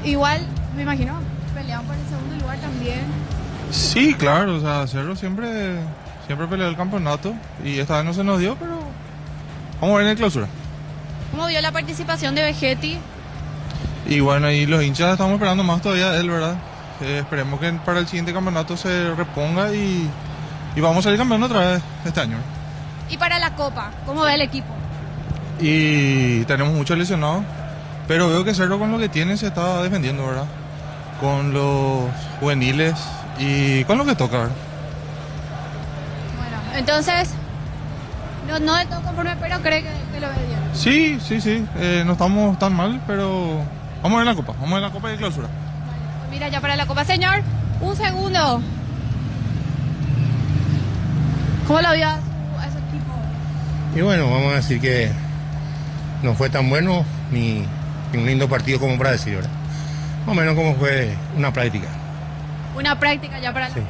Igual, me imagino, peleaban por el segundo lugar también. Sí, claro, o sea, Cerro siempre peleó el campeonato y esta vez no se nos dio, pero vamos a ver en el clausura. ¿Cómo vio la participación de Vegetti? Y bueno, y los hinchas estamos esperando más todavía de él, ¿verdad? Esperemos que para el siguiente campeonato se reponga y vamos a salir campeón otra vez este año. Y para la Copa, ¿cómo ve el equipo? Y tenemos muchos lesionados, pero veo que Cerro con lo que tiene se está defendiendo, ¿verdad? Con los juveniles y con lo que toca, ¿verdad? Bueno, entonces, no de todo conforme, pero cree que lo ve bien. Sí, no estamos tan mal, pero vamos a ver la Copa y de clausura. Pues mira, ya para la Copa. Señor, un segundo. ¿Cómo lo vio a su equipo? Y bueno, vamos a decir que no fue tan bueno ni un lindo partido como para decir, ¿verdad? Más o menos como fue una práctica. Una práctica ya para la Copa.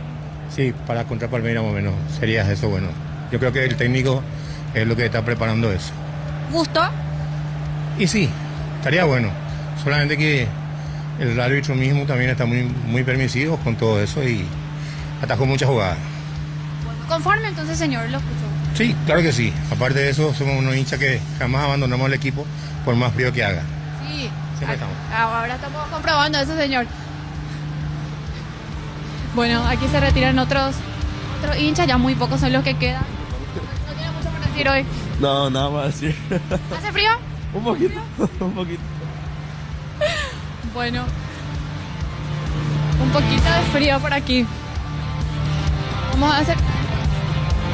Sí, para contra Palmeiras más o menos sería eso bueno. Yo creo que el técnico es lo que está preparando eso. ¿Gustó? Y sí, estaría bueno. Solamente que el árbitro mismo también está muy permisivo con todo eso y atajó muchas jugadas. Conforme entonces, señor, lo escuchó. Sí, claro que sí. Aparte de eso, somos unos hinchas que jamás abandonamos el equipo por más frío que haga. Sí. Siempre estamos. Ahora estamos comprobando eso, señor. Bueno, aquí se retiran otros hinchas, ya muy pocos son los que quedan. No tiene mucho por decir hoy. No, nada más decir. ¿Hace frío? Un poquito. Bueno, un poquito de frío por aquí. Vamos a hacer...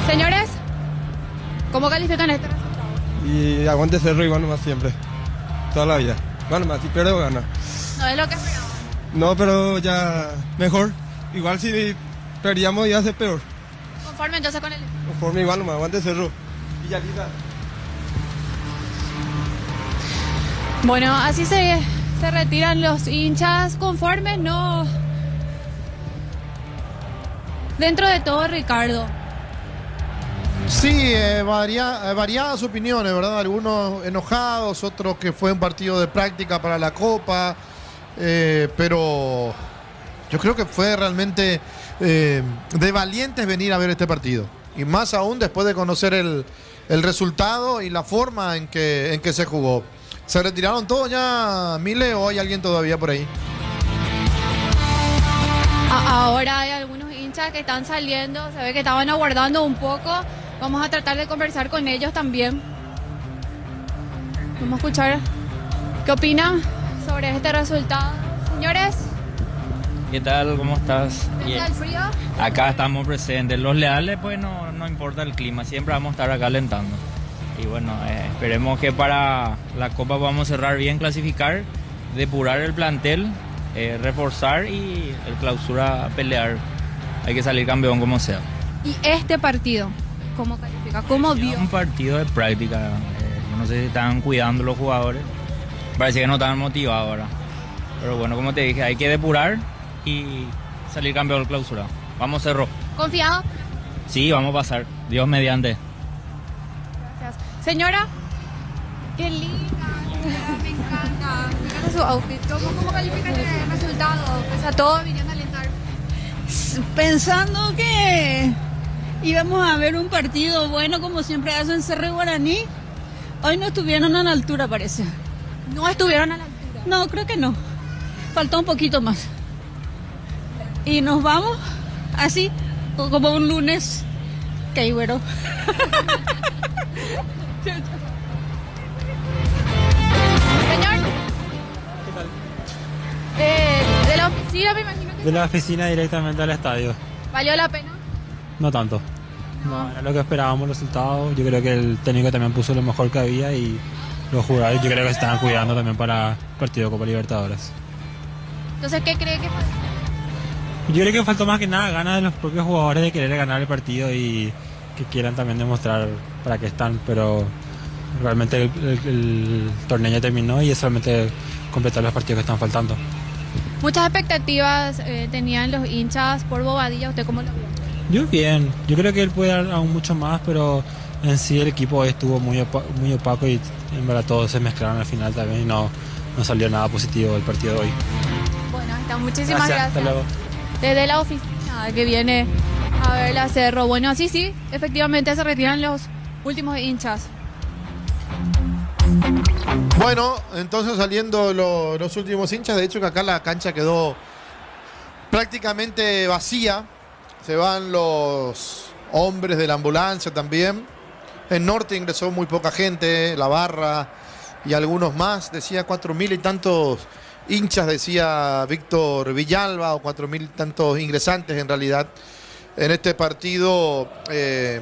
Señores, ¿cómo califican este resultado? Y aguante Cerro igual nomás siempre. Toda la vida. Bueno, más si pierde o gana. No es lo que esperaba. No, pero ya mejor. Igual si perdíamos ya hace peor. Conforme entonces con el... Conforme igual nomás, aguante Cerro. Villalita. Bueno, así se retiran los hinchas conformes, no. Dentro de todo, Ricardo. Sí, variadas opiniones, ¿verdad? Algunos enojados, otros que fue un partido de práctica para la Copa, pero Yo creo que fue realmente de valientes venir a ver este partido. Y más aún después de conocer el resultado y la forma en que se jugó. ¿Se retiraron todos ya, Mile, o hay alguien todavía por ahí? Ahora hay algunos hinchas que están saliendo, se ve que estaban aguardando un poco. Vamos a tratar de conversar con ellos también. Vamos a escuchar qué opinan sobre este resultado. Señores, ¿qué tal? ¿Cómo estás? ¿qué tal el frío? Acá estamos presentes. Los leales, pues no importa el clima, siempre vamos a estar acá alentando. Y bueno, esperemos que para la Copa podamos cerrar bien, clasificar, depurar el plantel, reforzar y el clausura pelear. Hay que salir campeón como sea. ¿Y este partido? ¿Cómo califica? ¿Cómo vio? Un partido de práctica. Yo no sé si están cuidando los jugadores. Parece que no están motivados ahora. Pero bueno, como te dije, hay que depurar y salir campeón del clausura. Vamos, Cerro. ¿Confiado? Sí, vamos a pasar. Dios mediante. Gracias. Señora, qué linda, me encanta. Me encanta su outfit. ¿Cómo califica el resultado? Pese a todo, vinieron a alentar. Pensando que íbamos a ver un partido bueno como siempre hacen Cerro y Guaraní. Hoy no estuvieron a la altura, parece. ¿No estuvieron a la altura? No, creo que no. Faltó un poquito más. Y nos vamos así, como un lunes caigüero. Señor. De la oficina, me imagino que... De la oficina directamente al estadio. ¿Valió la pena? No tanto. No, era lo que esperábamos, los resultados. Yo creo que el técnico también puso lo mejor que había y los jugadores yo creo que se estaban cuidando también para el partido de Copa Libertadores. Entonces, ¿qué cree que faltó? Yo creo que faltó más que nada ganas de los propios jugadores de querer ganar el partido y que quieran también demostrar para qué están, pero realmente el torneo ya terminó y es solamente completar los partidos que están faltando. Muchas expectativas tenían los hinchas por Bobadilla. ¿Usted cómo lo vio? Yo bien, yo creo que él puede dar aún mucho más, pero en sí el equipo hoy estuvo muy opaco y en verdad todos se mezclaron al final también y no salió nada positivo del partido de hoy. Bueno, está, muchísimas gracias. Hasta luego. Desde la oficina que viene a ver la Cerro. Bueno, sí, efectivamente se retiran los últimos hinchas. Bueno, entonces saliendo los últimos hinchas, de hecho que acá la cancha quedó prácticamente vacía. Se van los hombres de la ambulancia también. En Norte ingresó muy poca gente, la barra y algunos más. Decía 4.000 y tantos hinchas, decía Víctor Villalba, o 4.000 y tantos ingresantes en realidad en este partido de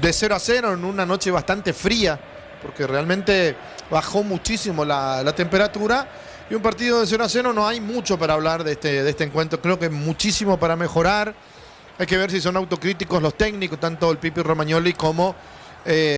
0-0 en una noche bastante fría, porque realmente bajó muchísimo la temperatura. Y un partido de 0-0 no hay mucho para hablar de este encuentro. Creo que muchísimo para mejorar. Hay que ver si son autocríticos los técnicos, tanto el Pipi Romagnoli como